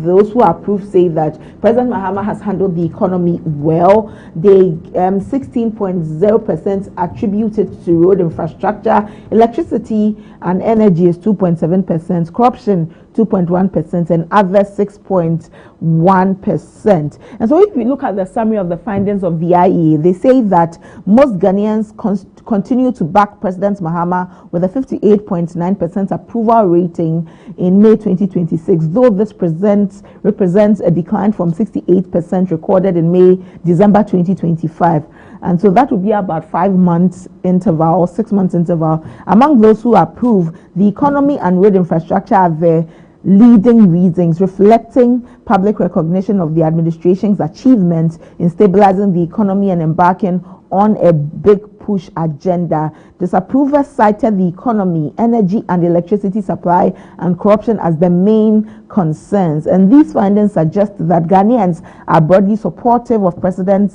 those who approve say that President Mahama has handled the economy well. They 16.0% attribute it to road infrastructure. Electricity and energy is 2.7%. Corruption 2.1%, and others 6.1%. And so if we look at the summary of the findings of the IEA, they say that most Ghanaians continue to back President Mahama with a 58.9% approval rating in May 2026, though this represents a decline from 68% recorded in December 2025. And so that would be about 5 months interval, 6 months interval. Among those who approve, the economy and road infrastructure are the leading reasons, reflecting public recognition of the administration's achievements in stabilizing the economy and embarking on a big push agenda. Disapprovers cited the economy, energy and electricity supply, and corruption as the main concerns. And these findings suggest that Ghanaians are broadly supportive of President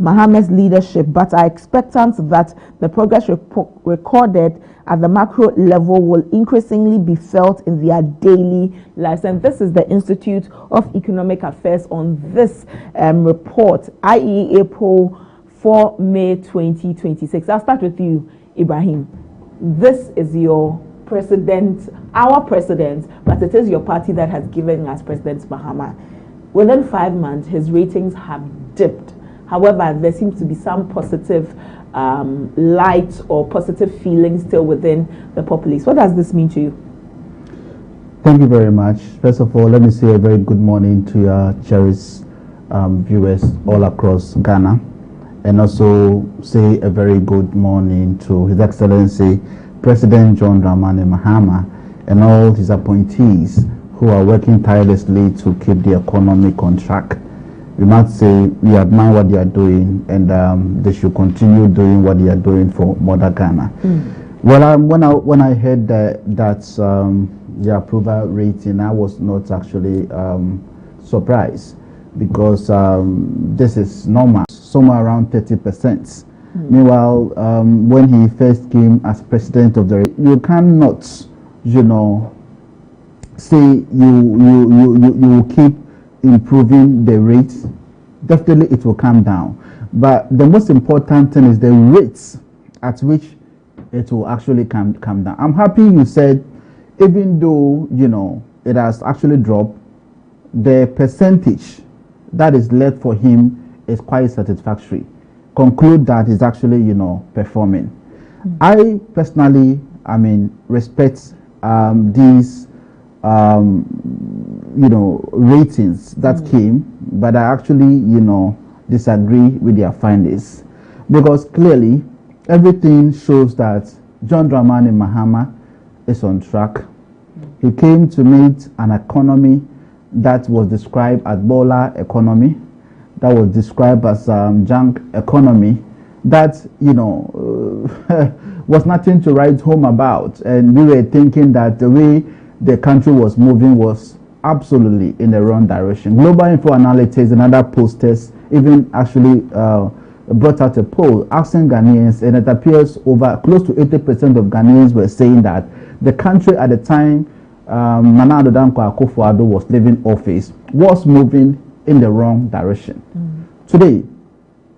Mahama's leadership, but are expectant that the progress recorded at the macro level will increasingly be felt in their daily lives. And this is the Institute of Economic Affairs on this report, IEA poll for May 2026. I'll start with you, Ibrahim. This is your president, our president, but it is your party that has given us President Mahama. Within 5 months, his ratings have dipped. However, there seems to be some positive light or positive feelings still within the populace. What does this mean to you? Thank you very much. First of all, let me say a very good morning to your cherished viewers all across Ghana, and also say a very good morning to His Excellency President John Dramani Mahama and all his appointees who are working tirelessly to keep the economy on track. We must say we admire what they are doing, and they should continue doing what they are doing for Mother Ghana. Well, when I heard that the approval rating, I was not actually surprised, because this is normal, somewhere around 30%. Meanwhile, when he first came as president of the, you cannot, say you will keep improving the rates. Definitely, it will come down. But the most important thing is the rates at which it will actually come down. I'm happy you said, even though it has actually dropped, the percentage that is left for him is quite satisfactory. Conclude that he's actually performing. I personally, respect these ratings that came, but I actually disagree with their findings, because clearly everything shows that John Dramani Mahama is on track. He came to meet an economy that was described as Bola economy, that was described as junk economy, that was nothing to write home about, and we were thinking that the way the country was moving was absolutely in the wrong direction. Global Info Analytics and other posters even actually brought out a poll asking Ghanaians, and it appears over close to 80% of Ghanaians were saying that the country at the time Nana Addo Dankwa Akufo-Addo was leaving office was moving in the wrong direction. Today,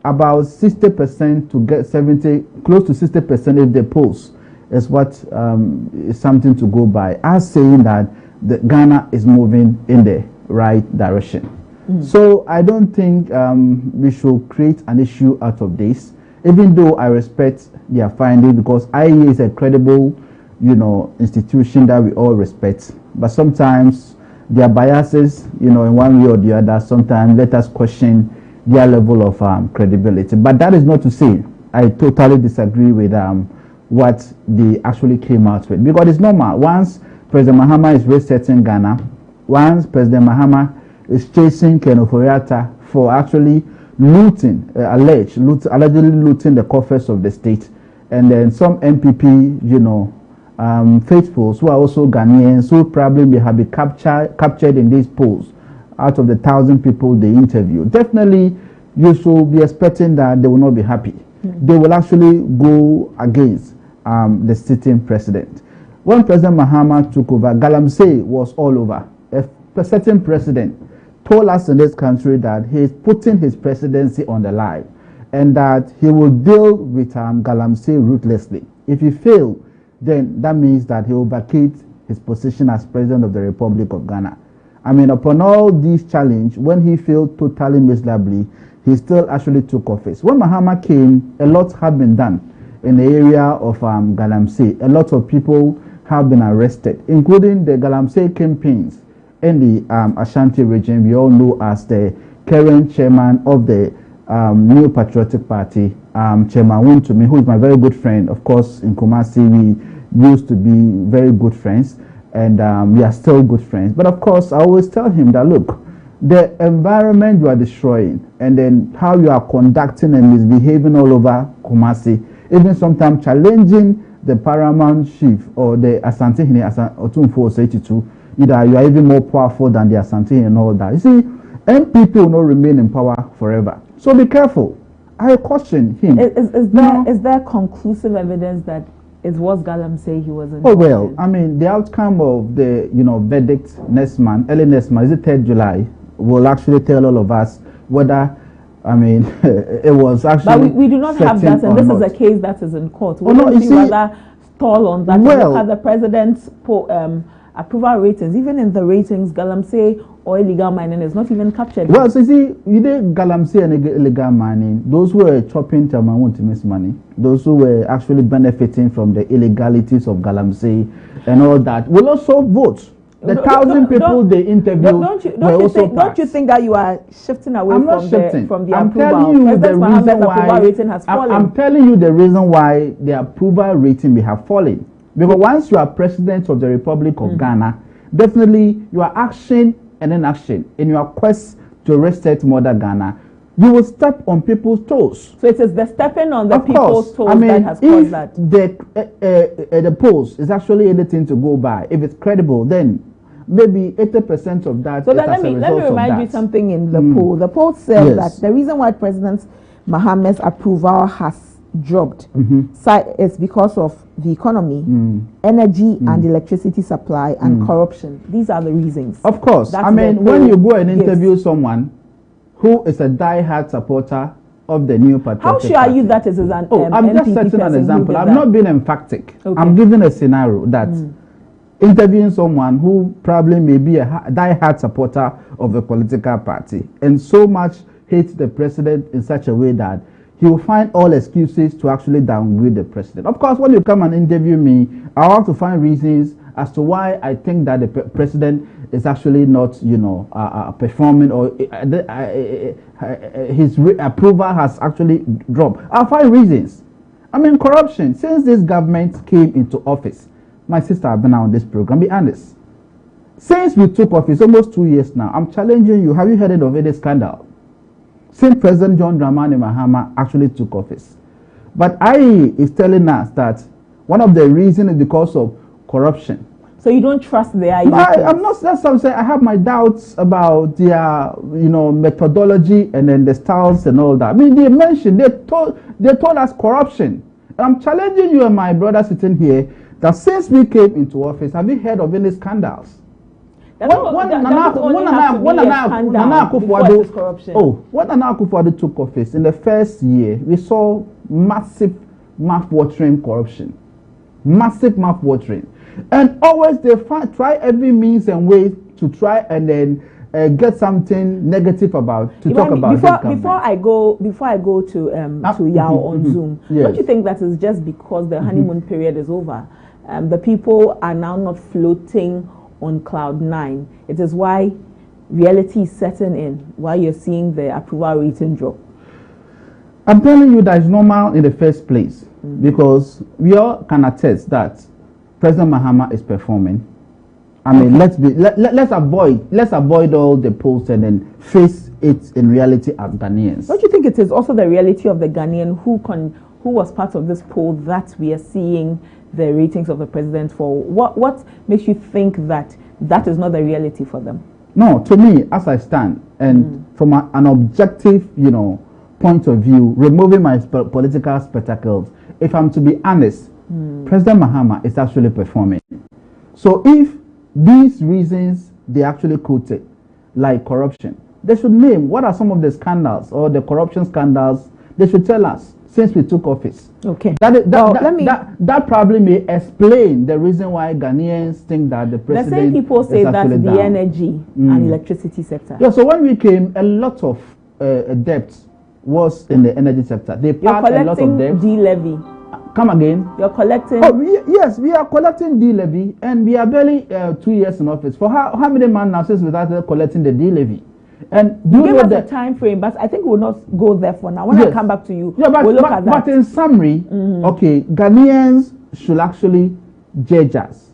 about 60% to get 70, close to 60% of the polls is what is something to go by, as saying that the Ghana is moving in the right direction. So I don't think we should create an issue out of this, even though I respect their finding, because IEA is a credible institution that we all respect. But sometimes their biases, in one way or the other, sometimes let us question their level of credibility. But that is not to say I totally disagree with what they actually came out with, because it's normal. Once President Mahama is resetting Ghana, once President Mahama is chasing Ken Ofori-Atta for actually allegedly looting the coffers of the state, and then some MPP, faithfuls who are also Ghanaians who probably may have been captured in these polls out of the 1,000 people they interviewed. Definitely, you should be expecting that they will not be happy. They will actually go against the sitting president. When President Mahama took over, Galamsey was all over. A certain president told us in this country that he is putting his presidency on the line, and that he will deal with Galamsey ruthlessly. If he fails, then that means that he will vacate his position as president of the Republic of Ghana. Upon all these challenges, when he failed totally miserably, he still actually took office. When Mahama came, a lot had been done in the area of Galamsey. A lot of people have been arrested, including the Galamsey campaigns in the Ashanti region. We all know as the current chairman of the New Patriotic Party, Chairman Wontumi, who is my very good friend. Of course, in Kumasi, we used to be very good friends, and we are still good friends. But of course, I always tell him that, look, the environment you are destroying, and then how you are conducting and misbehaving all over Kumasi, even sometimes challenging the paramount chief or the Asantehene, Otumfuo Osei-Tutu, either you are even more powerful than the Asantehene and all that. You see, MPP will not remain in power forever. So be careful. I caution him. Is there conclusive evidence that it was Galamsey he was involved? Oh well, the outcome of the verdict early next month, is it 3rd July, will actually tell all of us whether it was actually. But we do not have that, and this is a case that is in court. We rather stall on that. Well, look at the president's approval ratings. Even in the ratings, Galamsey or illegal mining is not even captured. Well, so you see, you did Galamsey and illegal mining. Those who were chopping Chairman Wontimi's money, those who were actually benefiting from the illegalities of Galamsey and all that, will also vote. The 1,000 people they interviewed Don't you think that you are shifting away from the I'm approval? telling you the reason why approval rating has fallen. I'm telling you the reason why the approval rating may have fallen. Because once you are president of the Republic of Ghana, definitely you are action and inaction in your quest to reset Mother Ghana. You will step on people's toes. So it is the stepping on the people's toes that has caused that. The polls is actually anything to go by. If it's credible, then maybe 80% of that. So let me remind you something in the poll. The poll said that the reason why President Mahama's approval has dropped. It's because of the economy, energy and electricity supply, and corruption. These are the reasons. Of course. I mean, when you go and interview someone who is a die-hard supporter of the New Patriotic How sure are you that is an I'm just setting an example. I'm not being emphatic. I'm giving a scenario that interviewing someone who probably may be a die-hard supporter of a political party and so much hates the president in such a way that he will find all excuses to actually downgrade the president. Of course, when you come and interview me, I want to find reasons as to why I think that the president is actually not, performing, or his approval has actually dropped. I'll find reasons. I mean, corruption. Since this government came into office, my sister has been on this program, be honest. Since we took office, almost 2 years now, I'm challenging you. Have you heard of any scandal? Since President John Dramani Mahama actually took office. But IE is telling us that one of the reasons is because of corruption. So you don't trust the IE? I'm not. That's what I'm saying. I have my doubts about their, methodology and then the styles and all that. I mean, they mentioned, they told us corruption. And I'm challenging you and my brother sitting here that since we came into office, have you heard of any scandals? When Nana Akufo-Addo took office, in the first year, we saw massive mouth-watering corruption. Massive mouth-watering. And always they try every means and way to try and then get something negative about, talk about. Before I go to Yao on Zoom, don't you think that is just because the honeymoon period is over? The people are now not floating on cloud 9. It is why reality is setting in, why you're seeing the approval rating drop. I'm telling you that is normal in the first place, because we all can attest that President Mahama is performing. I mean, let's avoid all the polls and then face it in reality as Ghanaians. Don't you think it is also the reality of the Ghanaian who was part of this poll that we are seeing the ratings of the president for? What makes you think that is not the reality for them? No, to me, as I stand, and from an objective, point of view, removing my political spectacles, if I'm to be honest, President Mahama is actually performing. So if these reasons they actually quoted, like corruption, they should name what are some of the scandals or the corruption scandals. They should tell us since we took office. Okay. That probably may explain the reason why Ghanaians think that the president. The same people say that the down. Energy and electricity sector. Yeah. So when we came, a lot of debt was in the energy sector. They passed a lot of debt. D-levy. Come again. You're collecting. Yes, we are collecting D-levy, and we are barely 2 years in office. For how many months now since we started collecting the D-levy? And you give us the time frame, but I think we'll not go there for now. When I come back to you, we'll look at that. But in summary, okay, Ghanaians should actually judge us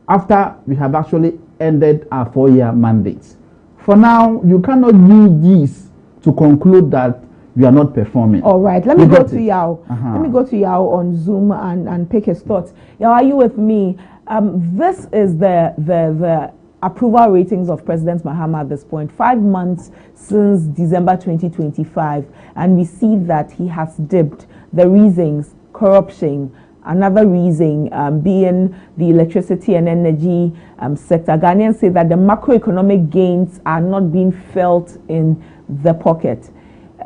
after we have actually ended our 4-year mandate. For now, you cannot use these to conclude that we are not performing. All right, let me go to Yao. Let me go to Yao on Zoom and pick his thoughts. Yao, are you with me? This is the approval ratings of President Mahama at this point, 5 months since December 2025, and we see that he has dipped. The reasons: corruption, another reason being the electricity and energy sector. Ghanaians say that the macroeconomic gains are not being felt in the pocket.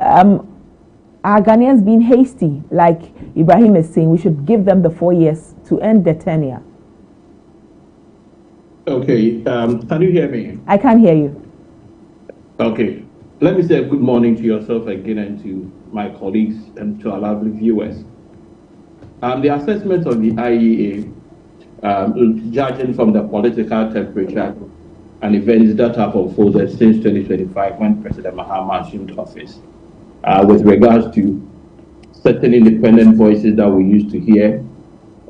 Are Ghanaians being hasty? Like Ibrahim is saying, we should give them the 4 years to end their tenure. Okay, can you hear me? I can hear you. Okay, let me say good morning to yourself again and to my colleagues and to our lovely viewers. The assessment of the IEA, judging from the political temperature and events that have unfolded since 2025 when President Mahama assumed office, with regards to certain independent voices that we used to hear,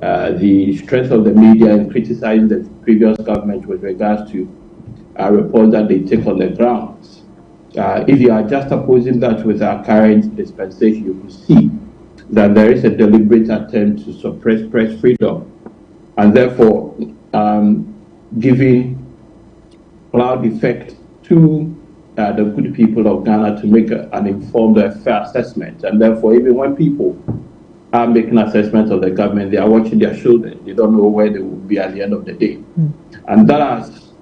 the strength of the media in criticizing the previous government with regards to reports that they take on the grounds. If you are just opposing that with our current dispensation, you will see that there is a deliberate attempt to suppress press freedom, and therefore giving cloud effect to the good people of Ghana to make an informed and fair assessment. And therefore, even when people are making assessments of the government, they are watching their shoulders. They don't know where they will be at the end of the day. And that has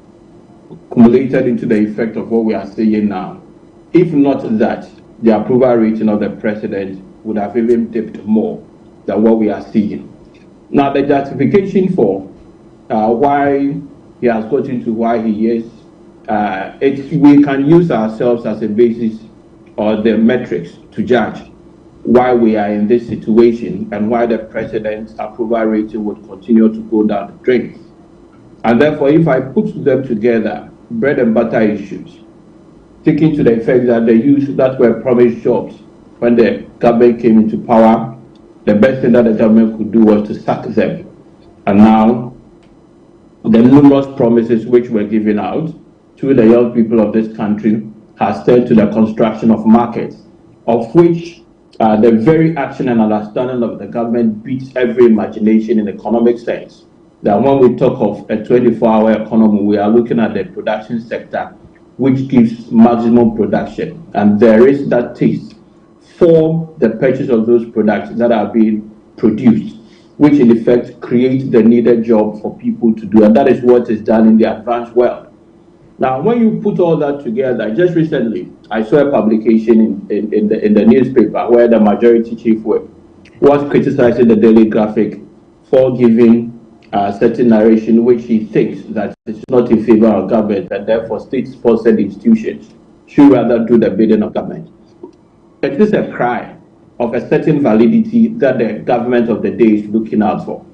accumulated into the effect of what we are seeing now. If not that, the approval rating of the president would have even dipped more than what we are seeing. Now, the justification for why he has gotten to why he is, we can use ourselves as a basis or the metrics to judge why we are in this situation and why the president's approval rating would continue to go down the drain. And therefore, if I put them together, bread and butter issues, taking to the effect that the youth that were promised jobs when the government came into power, the best thing that the government could do was to sack them. And now, the numerous promises which were given out to the young people of this country has turned to the construction of markets, of which the very action and understanding of the government beats every imagination in economic sense. That when we talk of a 24-hour economy, we are looking at the production sector, which gives maximum production. And there is that taste for the purchase of those products that are being produced, which in effect create the needed job for people to do. And that is what is done in the advanced world. Now, when you put all that together, just recently, I saw a publication in the newspaper where the majority chief was criticizing the Daily Graphic for giving a certain narration which he thinks that is not in favor of government, and therefore state-sponsored institutions should rather do the bidding of government. It is a cry of a certain validity that the government of the day is looking out for.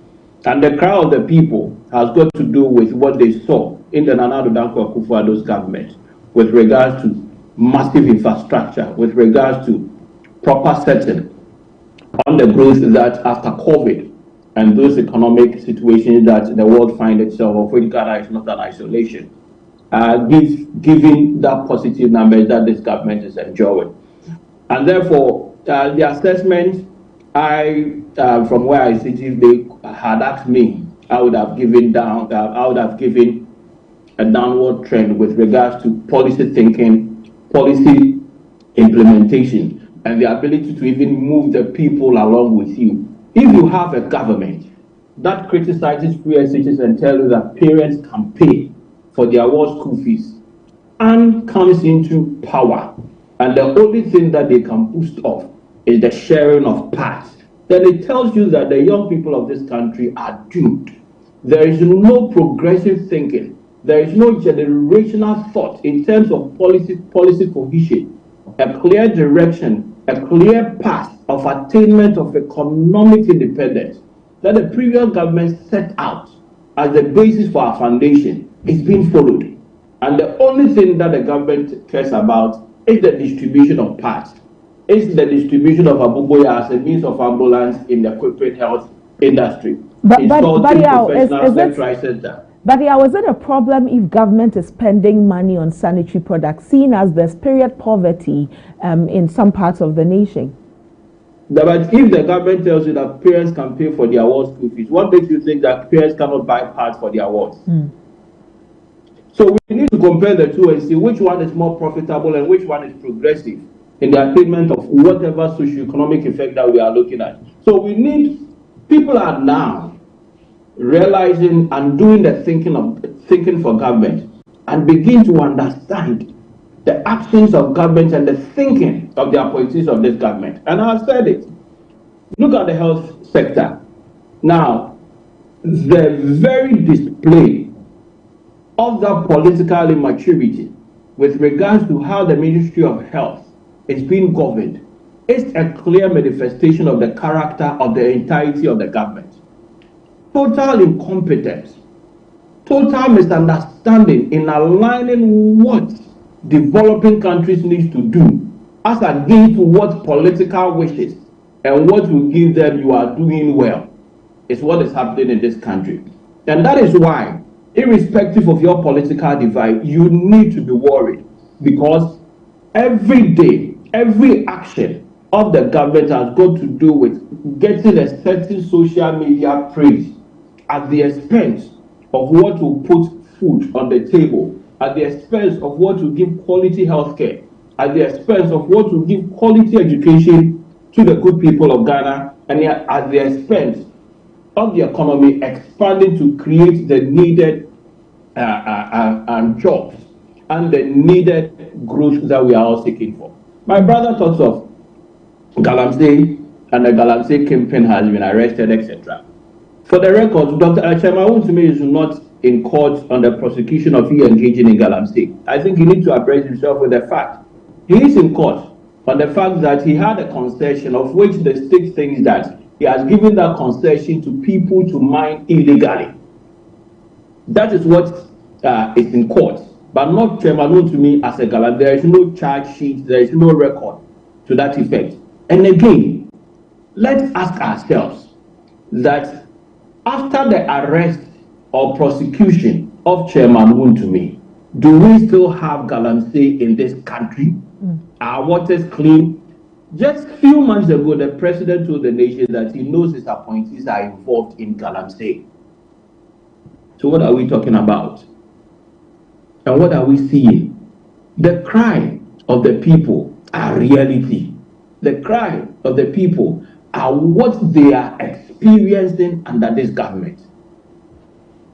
And the cry of the people has got to do with what they saw in the Nana Addo Dankwa Akufo-Addo's government with regards to massive infrastructure, with regards to proper setting on the growth that after COVID and those economic situations that the world finds itself, of which Ghana is not an isolation, giving that positive number that this government is enjoying. And therefore, the assessment, from where I sit, if they had asked me, I would have given a downward trend with regards to policy thinking, policy implementation, and the ability to even move the people along with you. If you have a government that criticizes free SHS and tells you that parents can pay for their award school fees and comes into power, and the only thing that they can boost off is the sharing of parts, then it tells you that the young people of this country are doomed. There is no progressive thinking. There is no generational thought in terms of policy cohesion, a clear direction, a clear path of attainment of economic independence that the previous government set out as the basis for our foundation is being followed. And the only thing that the government cares about is the distribution of parts. It's the distribution of Abuboya as a means of ambulance in the corporate health industry. But is it a problem if government is spending money on sanitary products, seen as there's period poverty in some parts of the nation? But if the government tells you that parents can pay for their award school fees, what makes you think that parents cannot buy parts for their awards? So we need to compare the two and see which one is more profitable and which one is progressive in the attainment of whatever socioeconomic effect that we are looking at. So we need, people are now realizing and doing the thinking for government and begin to understand the actions of government and the thinking of the appointees of this government. And I've said it. Look at the health sector. Now, the very display of that political immaturity with regards to how the Ministry of Health is being governed is a clear manifestation of the character of the entirety of the government. Total incompetence, total misunderstanding in aligning what developing countries need to do as against what political wishes and what will give them you are doing well is what is happening in this country. And that is why, irrespective of your political divide, you need to be worried, because every day, every action of the government has got to do with getting a certain social media praise at the expense of what will put food on the table, at the expense of what will give quality healthcare, at the expense of what will give quality education to the good people of Ghana and at the expense of the economy expanding to create the needed jobs and the needed growth that we are all seeking for. My brother talks of Galamsey, and the Galamsey kingpin has been arrested, etc. For the record, Dr. Achema to me is not in court on the prosecution of he engaging in Galamsey. I think he needs to appraise himself with the fact. He is in court on the fact that he had a concession of which the state thinks that he has given that concession to people to mine illegally. That is what is in court, but not known to me as a Galamsey. There is no charge sheet, there is no record to that effect. And again, let's ask ourselves that after the arrest or prosecution of Chairman Wontumi, do we still have Galamsey in this country? Our waters clean? Just a few months ago, the president told the nation that he knows his appointees are involved in Galamsey. So what are we talking about? And what are we seeing? The cry of the people are reality. The cry of the people are what they are experiencing under this government.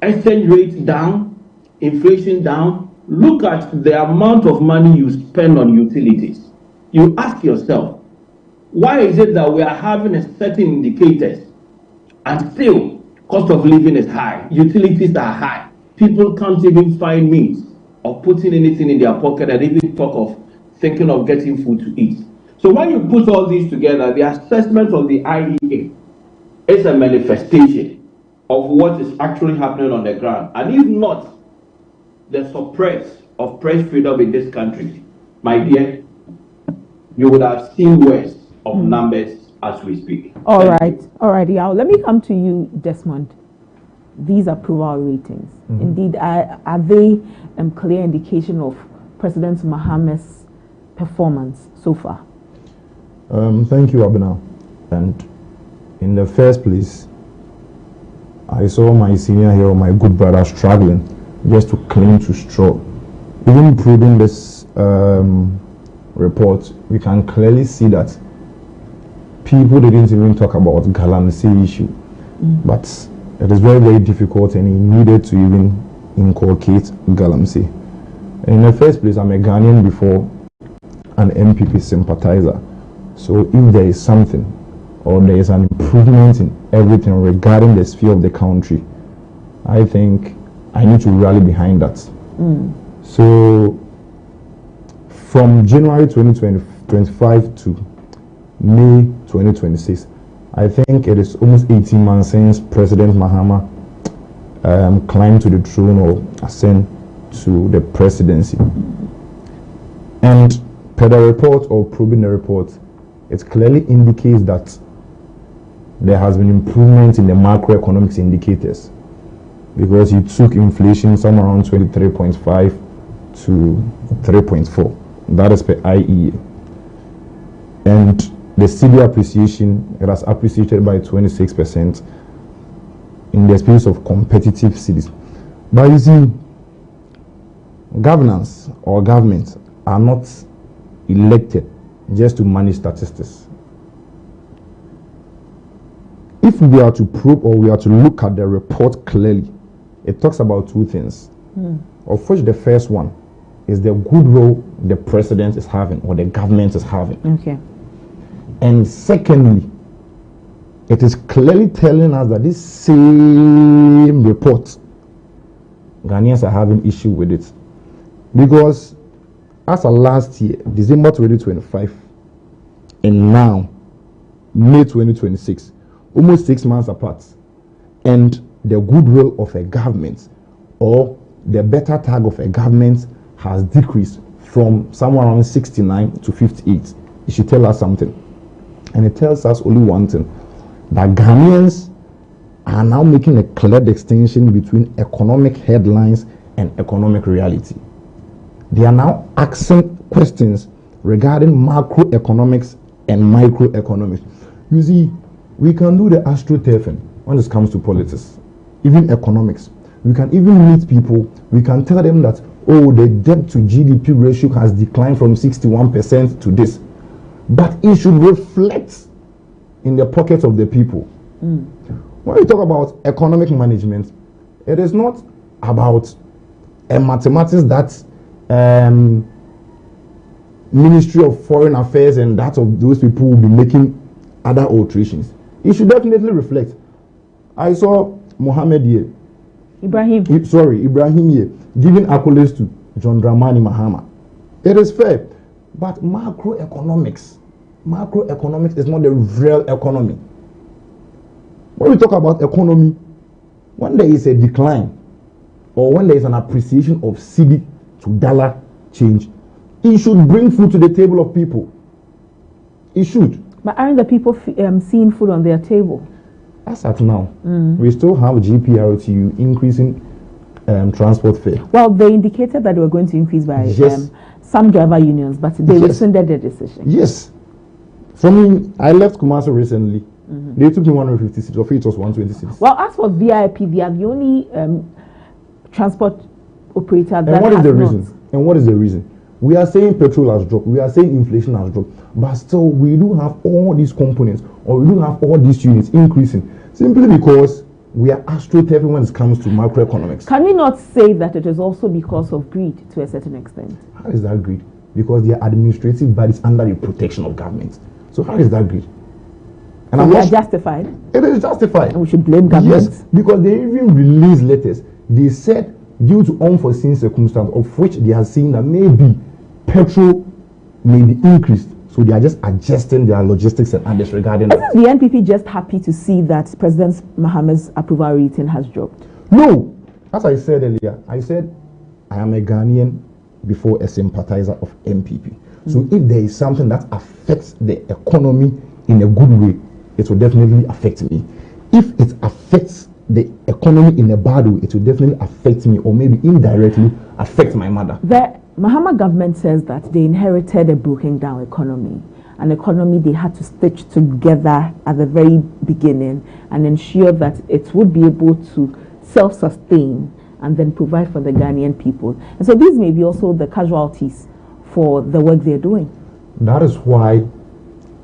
Exchange rate down, inflation down. Look at the amount of money you spend on utilities. You ask yourself, why is it that we are having a certain indicators and still cost of living is high, utilities are high, people can't even find means of putting anything in their pocket and even talk of thinking of getting food to eat. So when you put all these together, the assessment of the IEA is a manifestation of what is actually happening on the ground. And if not the suppress of press freedom in this country, my dear, you would have seen worse of numbers as we speak. All right, yeah. Let me come to you, Desmond. These approval ratings, indeed, are they a clear indication of President Mahama's performance so far? Thank you, ABENA. And in the first place, I saw my senior hero, my good brother, struggling just to cling to straw. Even proving this report, we can clearly see that people didn't even talk about Galamsey issue. But it is very, very difficult, and he needed to even inculcate Galamsey. And in the first place, I'm a Ghanaian before an MPP sympathizer. So if there is something, or there is an improvement in everything regarding the sphere of the country, I think I need to rally behind that. So from January 2025 to May 2026, I think it is almost 18 months since President Mahama climbed to the throne or ascend to the presidency. And per the report, or probing the report, it clearly indicates that there has been improvement in the macroeconomics indicators, because he took inflation somewhere around 23.5 to 3.4. That is per IEA. And the cedi appreciation, it has appreciated by 26% in the space of competitive cities. But you see, governance or government are not elected just to manage statistics. If we are to probe, or we are to look at the report clearly, it talks about two things, of which the first one is the goodwill the president is having, or the government is having. Okay. And secondly, it is clearly telling us that this same report, Ghanaians are having issue with it. Because as of last year, December 2025, and now, May 2026, almost 6 months apart, and the goodwill of a government, or the better tag of a government, has decreased from somewhere around 69 to 58. It should tell us something. And it tells us only one thing, that Ghanaians are now making a clear distinction between economic headlines and economic reality. They are now asking questions regarding macroeconomics and microeconomics. You see, we can do the astroturfing when it comes to politics, even economics. We can even meet people, we can tell them that, oh, the debt to GDP ratio has declined from 61% to this. But it should reflect in the pockets of the people. When we talk about economic management, it is not about mathematics that Ministry of Foreign Affairs and that of those people will be making other alterations. It should definitely reflect. I saw Ibrahim here giving accolades to John Dramani Mahama. It is fair, but macroeconomics is not the real economy. When we talk about economy, when there is a decline or when there is an appreciation of cedi to dollar change, it should bring food to the table of people. It should. But aren't the people seeing food on their table? As at now, we still have GPRTU increasing transport fare. Well, they indicated that they were going to increase by some driver unions, but they rescinded their decision. Yes. For me, I left Kumasi recently. They took me 156, or it was 126. Well, as for VIP, they are the only transport operator that And what is has the not. reason? And what is the reason? We are saying petrol has dropped, we are saying inflation has dropped, but still we do have all these components, or we do have all these units increasing, simply because we are astroturfing when it comes to macroeconomics. Can we not say that it is also because of greed to a certain extent? How is that greed? Because they are administrative bodies under the protection of government. So how is that greed? And So they are justified? It is justified. And we should blame government? Yes, because they even released letters. They said due to unforeseen circumstances, of which they are seeing that maybe petrol may be increased. So they are just adjusting their logistics and others regarding that. Isn't the NPP just happy to see that President Mahama's approval rating has dropped? No. As I said earlier, I said I am a Ghanaian before a sympathizer of NPP. So if there is something that affects the economy in a good way, it will definitely affect me. If it affects the economy in a bad way, it will definitely affect me, or maybe indirectly affect my mother. The Mahama government says that they inherited a broken down economy, an economy they had to stitch together at the very beginning and ensure that it would be able to self-sustain and then provide for the Ghanaian people. And so these may be also the casualties for the work they're doing. That is why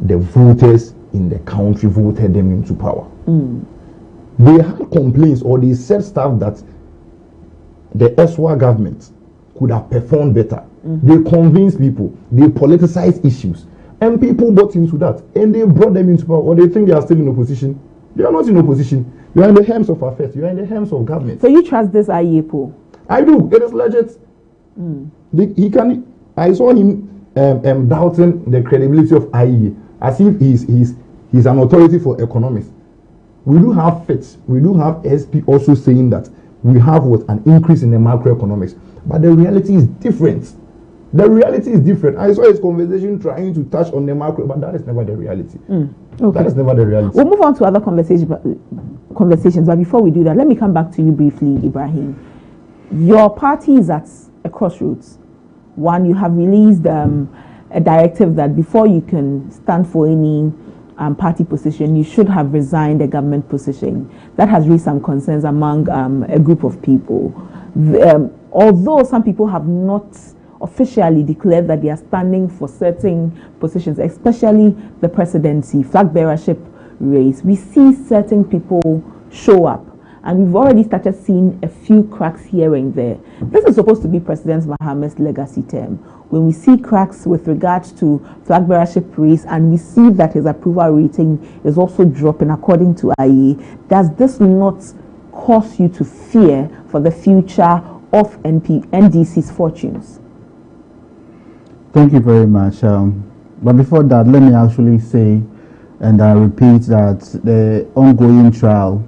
the voters in the country voted them into power. They had complaints, or they said stuff that the SWA government could have performed better. They convinced people, they politicized issues, and people bought into that, and they brought them into power. Or they think they are still in opposition. They are not in opposition. You are in the hands of affairs. You are in the hands of government. So you trust this IEA poll? I do. It is legit. He can. I saw him doubting the credibility of IEA as if he's an authority for economics. We do have FITS. We do have SP also saying that we have an increase in the macroeconomics, but the reality is different. The reality is different. I saw his conversation trying to touch on the macro, but that is never the reality. Okay. That is never the reality. We'll move on to other conversations, but before we do that, let me come back to you briefly, Ibrahim. Your party is at a crossroads. One, you have released a directive that before you can stand for any party position, you should have resigned a government position. That has raised some concerns among a group of people. Although some people have not officially declared that they are standing for certain positions, especially the presidency, flag bearership race, we see certain people show up. And we've already started seeing a few cracks here and there. This is supposed to be President Mahama's legacy term. When we see cracks with regards to flag bearership race, and we see that his approval rating is also dropping according to IEA, does this not cause you to fear for the future of NDC's fortunes? Thank you very much. But before that, let me actually say, and I repeat, that the ongoing trial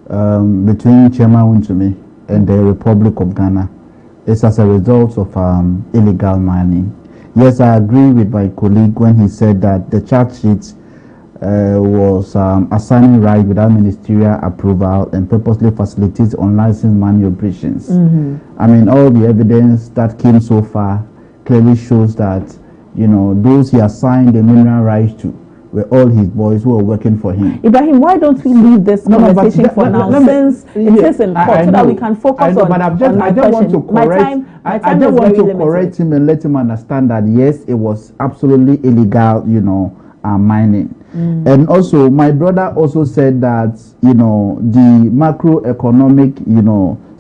between Chairman Wontumi and the Republic of Ghana is as a result of illegal mining. Yes, I agree with my colleague when he said that the charge sheet was assigning right without ministerial approval and purposely facilitates unlicensed mining operations. I mean, all the evidence that came so far clearly shows that, you know, those he assigned the mineral rights to were all his boys who were working for him. Ibrahim, why don't we leave this conversation for now, since it is in court, so that we can focus on but I just want to correct. I just want to correct him and let him understand that yes, it was absolutely illegal, you know, mining. And also, my brother also said that, the macroeconomic,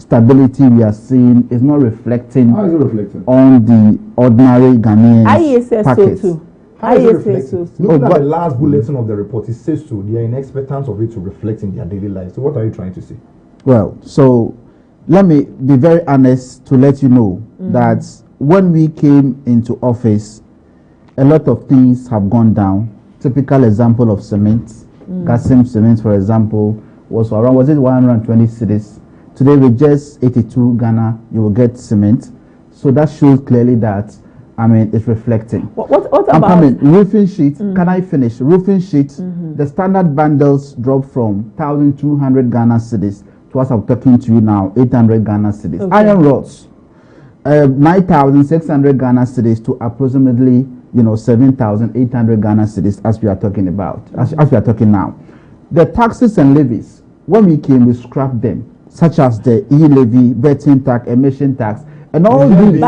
stability we are seeing is not reflecting, How is it reflecting on the ordinary Ghanaians. I say so too. How is it reflecting? Looking at the last bulletin of the report, it says so. They are in expectance of it to reflect in their daily lives. So what are you trying to say? Well, so let me be very honest to let you know that when we came into office, a lot of things have gone down. Typical example of cement, Gasim cement, for example, was around 120 cities. Today with just 82 Ghana, you will get cement. So that shows clearly that, it's reflecting. What about? I'm coming. Roofing sheets. Can I finish? Roofing sheets. The standard bundles dropped from 1,200 Ghana cedis to us. I'm talking to you now, 800 Ghana cedis. Okay. Iron rods, 9,600 Ghana cedis to approximately 7,800 Ghana cedis as we are talking about. As we are talking now, the taxes and levies. When we came, we scrapped them, such as the e-levy, betting tax, emission tax. And all these,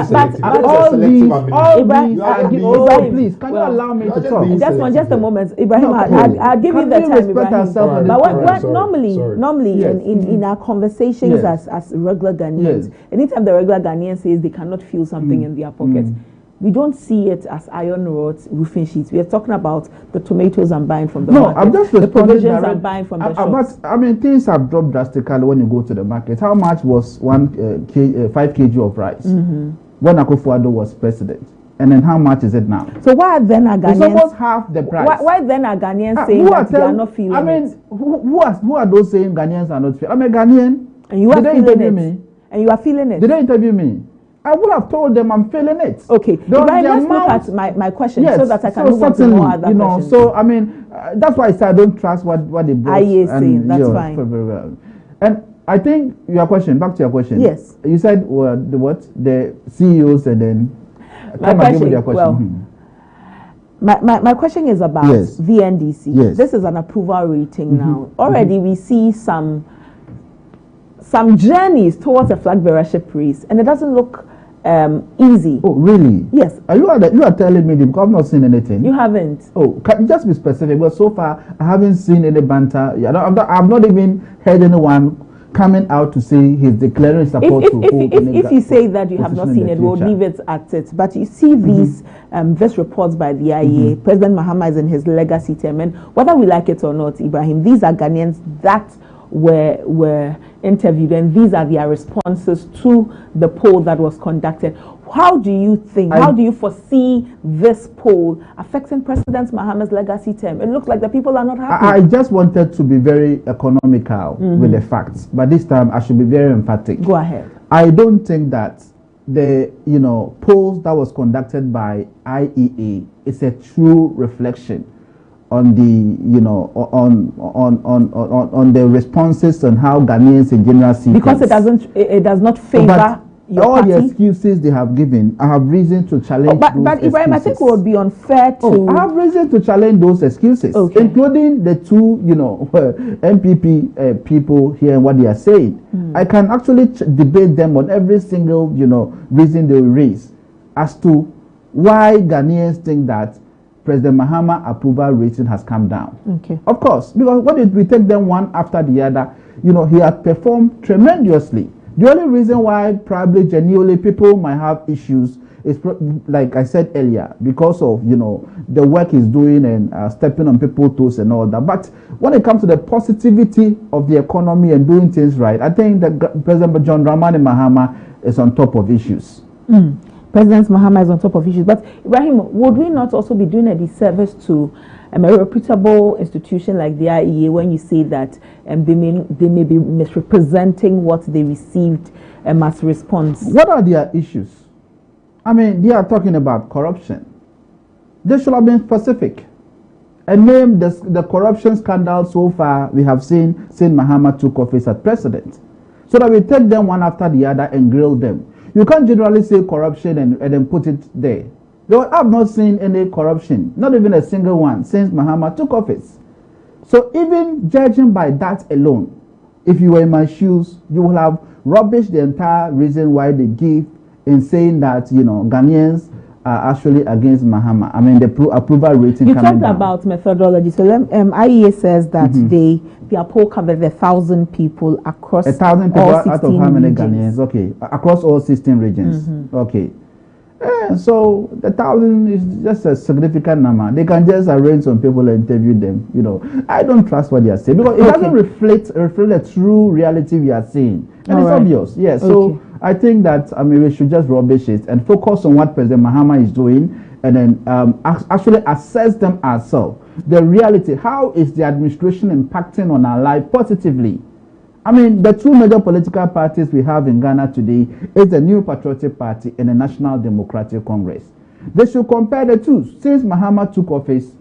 please, can you allow me to talk? Just a moment, Ibrahim. I'll give you the time, Ibrahim. But normally, in our conversations as regular Ghanaians, anytime the regular Ghanaian says they cannot feel something in their pockets, we don't see it as iron rods, roofing sheets. We are talking about the tomatoes I'm buying from the market. I'm just the provisions I'm buying from the shops. But things have dropped drastically when you go to the market. How much was 5 kg of rice when Akufo-Addo was president? And then how much is it now? So why then are Ghanaians? It's almost half the price. Why then are Ghanaians saying that they are not feeling it? Who are those saying Ghanaians are not feeling it? I'm a Ghanaian. And you are feeling it. And you are feeling it. Did they interview me? I would have told them I'm feeling it. Okay, Ibrahim, let's look at my question so that I can move on to more other questions. So that's why I said I don't trust what they brought. That's fine. And I think your question, back to your question. Yes. You said the CEOs and then my question. My question is about VNDC. Yes. This is an approval rating now. Already we see some journeys towards a flag bearership race, and it doesn't look easy. Oh, really? Yes. You are telling me because I've not seen anything. You haven't. Oh, can you just be specific? But so far, I haven't seen any banter. I've not even heard anyone coming out to say he's declaring support to hold. If you say that you have not seen it, we'll leave it at it. But you see these this reports by the IEA. President Mahama is in his legacy term, and whether we like it or not, Ibrahim, these are Ghanaians that were interviewed, and these are their responses to the poll that was conducted. How do you think, how do you foresee this poll affecting President Mahama's legacy term? It looks like the people are not happy. I just wanted to be very economical with the facts, but this time I should be very emphatic. Go ahead. I don't think that the polls that was conducted by IEA is a true reflection on the on the responses on how Ghanaians in general see because things. it does not favor your all party. the excuses they have given, I have reason to challenge but Ibrahim, I think it would be unfair to I have reason to challenge those excuses, including the two MPP people here and what they are saying. I can actually debate them on every single reason they will raise as to why Ghanaians think that President Mahama approval rating has come down. Okay. Of course, because what if we take them one after the other, he has performed tremendously. The only reason why probably genuinely people might have issues is, like I said earlier, because of the work he's doing and stepping on people's toes and all that. But when it comes to the positivity of the economy and doing things right, I think that President John Dramani Mahama is on top of issues. President Mahama is on top of issues. But Ibrahim, would we not also be doing a disservice to a reputable institution like the IEA when you say that they may be misrepresenting what they received as response? What are their issues? They are talking about corruption. They should have been specific and name the corruption scandal so far we have seen since Mahama took office as president, so that we take them one after the other and grill them. You can't generally say corruption and then put it there. I have not seen any corruption, not even a single one, since Mahama took office. So even judging by that alone, if you were in my shoes, you will have rubbished the entire reason why they give in saying that Ghanaians are actually against Mahama? I mean, the approval rating. You talked about methodology. So IEA says that their poll covered 1,000 people across 1,000 people out of how many Ghanaians? Okay, across all 16 regions. Okay. So the 1,000 is just a significant number. They can just arrange some people and interview them. You know, I don't trust what they are saying because it doesn't reflect the true reality we are seeing, and it's obvious. Yes. So I think that we should just rubbish it and focus on what President Mahama is doing, and then actually assess them ourselves. The reality, how is the administration impacting on our life positively? I mean, the two major political parties we have in Ghana today is the New Patriotic Party and the National Democratic Congress. They should compare the two. Since Mahama took office,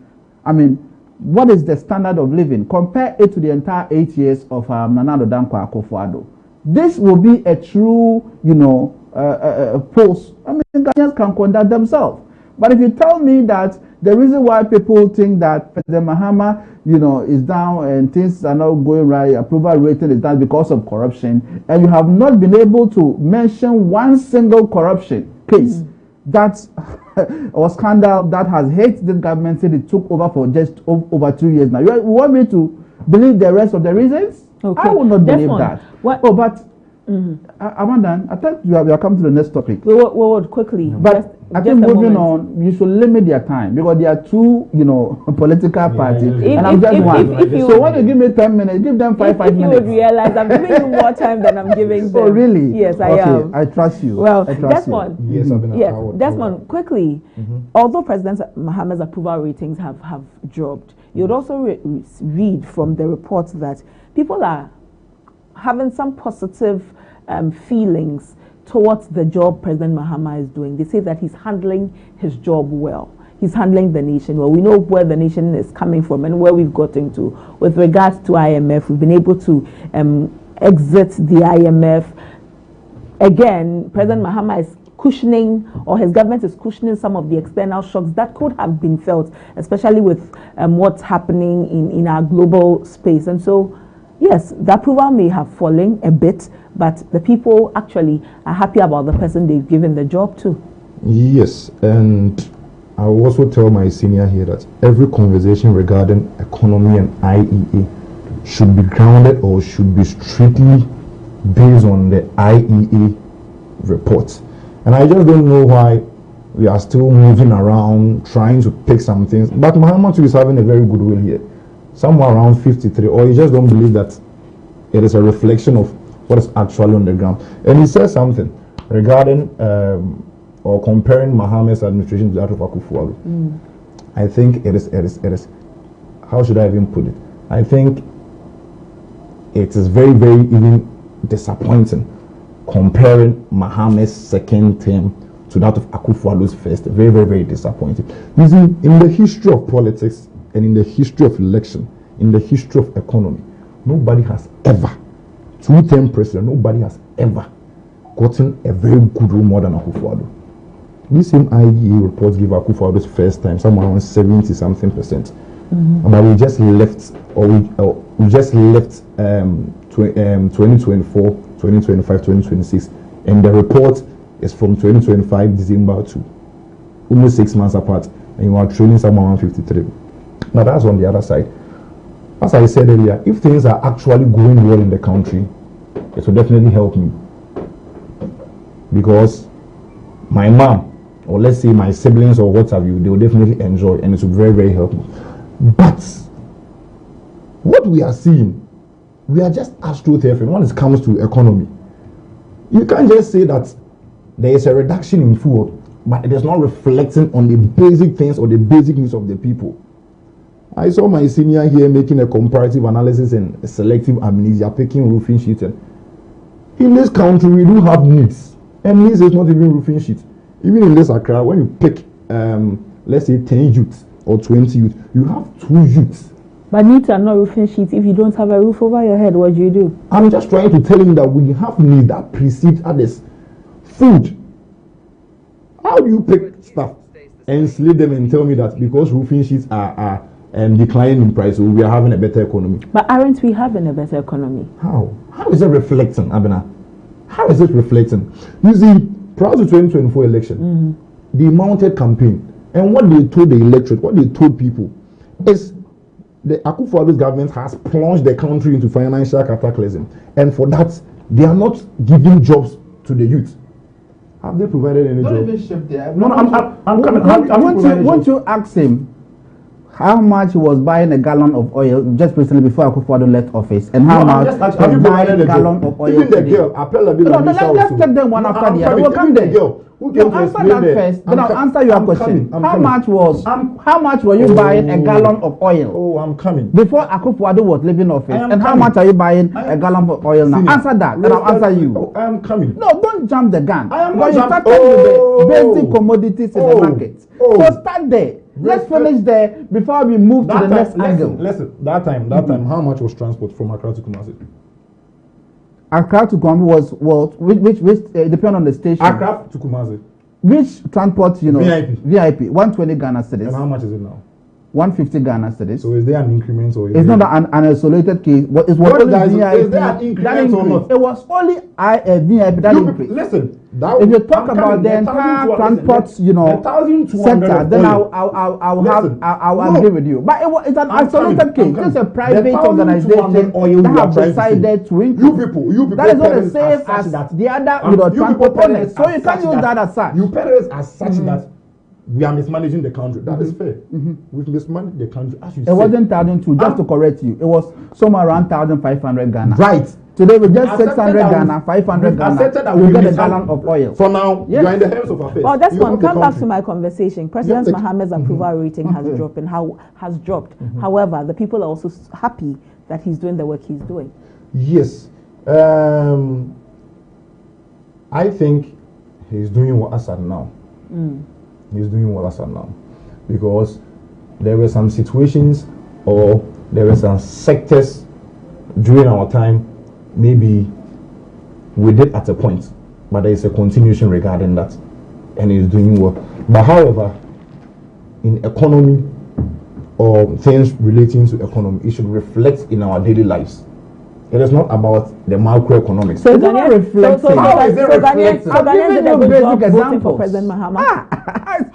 I mean, what is the standard of living? Compare it to the entire 8 years of Nana Addo Dankwa Akufo-Addo. This will be a true, post. I mean, Ghanaians can conduct themselves. But if you tell me that the reason why people think that President Mahama, is down and things are not going right, approval rating is down because of corruption, and you have not been able to mention one single corruption case or scandal that has hit the government since it took over for just over 2 years now. You want me to believe the rest of the reasons? Okay. I will not believe that. Amanda, I think you are coming to the next topic. Well, quickly. But I think moving on, you should limit their time because there are two, political parties, and I'm just one. So when you give me 10 minutes, give them 5 minutes. You would realize I'm giving you more time than I'm giving them. Oh, really? Yes, I am. I trust you. Well, Desmond. Yes, Desmond, quickly. Although President Mahama's approval ratings have dropped, you would also read from the reports that people are having some positive feelings towards the job President Mahama is doing. They say that he's handling his job well. He's handling the nation well. We know where the nation is coming from and where we've gotten to. With regards to IMF, we've been able to exit the IMF. Again, President Mahama is cushioning, or his government is cushioning some of the external shocks that could have been felt, especially with what's happening in our global space. And so, yes, the approval may have fallen a bit, but the people actually are happy about the person they've given the job to. Yes, and I will also tell my senior here that every conversation regarding economy and IEA should be grounded or should be strictly based on the IEA report. And I just don't know why we are still moving around trying to pick some things. But Mahama too is having a very good will here. Somewhere around 53, or you just don't believe that it is a reflection of what is actually on the ground. And he says something regarding or comparing Mahama's administration to that of Akufo-Addo. I think it is, how should I even put it? I think it is very, very even disappointing comparing Mahama's second term to that of Akufo-Addo's first. Very, very, very disappointing. You see, in the history of politics, and in the history of election, in the history of economy, nobody has ever, two-term president, nobody has ever gotten a very good role more than Akufo-Addo. This same IEA reports give Akufo-Addo's first time somewhere around 70-something%. But we just left, we just left 2024, 2025, 2026, and the report is from 2025 December to almost 6 months apart, and you are trailing somewhere around 53. But that's on the other side. As I said earlier, if things are actually going well in the country, it will definitely help me. Because my mom, or let's say my siblings or what have you, they will definitely enjoy, and it will very, very help me. But what we are seeing, we are just astroturfing when it comes to economy. You can't just say that there is a reduction in food, but it is not reflecting on the basic things or the basic needs of the people. I saw my senior here making a comparative analysis and selective amnesia, picking roofing sheets. In this country, we do have needs, and needs is not even roofing sheets. Even in this Accra, when you pick, let's say 10 youths or 20 youths, you have 2 youths. But needs are not roofing sheets. If you don't have a roof over your head, what do you do? I'm just trying to tell you that we have needs that precedes others. Food. How do you pick stuff and slate them and tell me that because roofing sheets are declining in price, so we are having a better economy? But aren't we having a better economy? How? How is it reflecting, Abena? How is it reflecting? You see, prior to 2024 election, they mounted campaign, and what they told the electorate, what they told people, is the Akufo-Addo's government has plunged the country into financial cataclysm, and for that, they are not giving jobs to the youth. Have they provided any jobs? No, I'm coming. Won't you ask him how much he was buying a gallon of oil just recently before Akufo-Addo left office, and how much he was buying a gallon of oil? Even the girl, let's take them one after the other. We'll come there. You answer that first, then I'll answer your question. How much were you buying a gallon of oil? Oh, I'm coming. Before Akufo-Addo was leaving office, and how much are you buying a gallon of oil now? Answer that, and I'll answer you. I am coming. No, don't jump the gun. Because you started with the basic commodities in the market. So start there. Let's finish there before we move to the next angle. Listen, that time, how much was transport from Accra to Kumasi? Accra to Kumasi was which depend on the station. Accra to Kumasi. Which transport, VIP 120 Ghana cedis. And how much is it now? 150 Ghana cedis. So is there an increment or? It's not an isolated case. It was only VIP. Is there an increment or not? It was only VIP that increase. Listen. If you talk about the entire transport, sector, then I'll agree with you. But it's an isolated case. It's a private organization that have decided to increase. You people. That is not the same as the other, transport owners. So you can't use that as such. You parents as such that we are mismanaging the country. That is fair. We've mismanaged the country. As you said. It wasn't 1,200, just to correct you. It was somewhere around 1,500 Ghana. Right. Today we just 600 Ghana, 500 Ghana. We get a gallon of oil. For now, you are in the hands of affairs. Well, that's one. Come back to my conversation. President Mahamad's approval rating has dropped and has dropped. However, the people are also happy that he's doing the work he's doing. Yes, I think he's doing what Assad now. He's doing what Assad now, because there were some situations or there were some sectors during our time. Maybe we did at a point, but there is a continuation regarding that, and he's doing well. But however, in economy or things relating to economy, it should reflect in our daily lives. It is not about the macroeconomics. So it's not reflecting. How is it reflecting? So Ghanaians did a good job voting for President Mahama.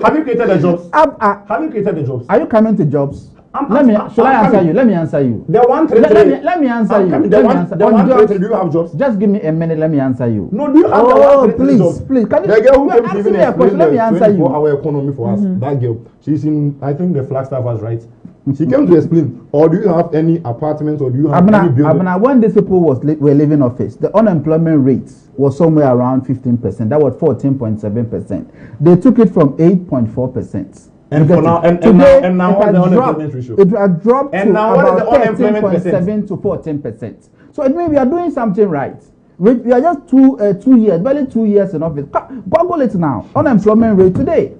Have you created the jobs? Have you created the jobs? Are you coming to jobs? Should I answer you? Let me answer you. The one let me answer you. Do you have jobs? Just give me a minute. Let me answer you. No, do you have the please. Can you? The girl who came ask to even me a question. Let me answer you. Our economy for us. That girl, she's in. I think the Flagstaff was right. She came to explain. Or do you have any apartments, or do you have any building? When these people were leaving office, the unemployment rate was somewhere around 15%. That was 14.7%. They took it from 8.4%. And for now, and now what is the unemployment ratio? It has dropped and to now what about is the unemployment 13.7 to 14%. So it means we are doing something right. We are just 2 years, barely 2 years in office. Google it now. Unemployment rate today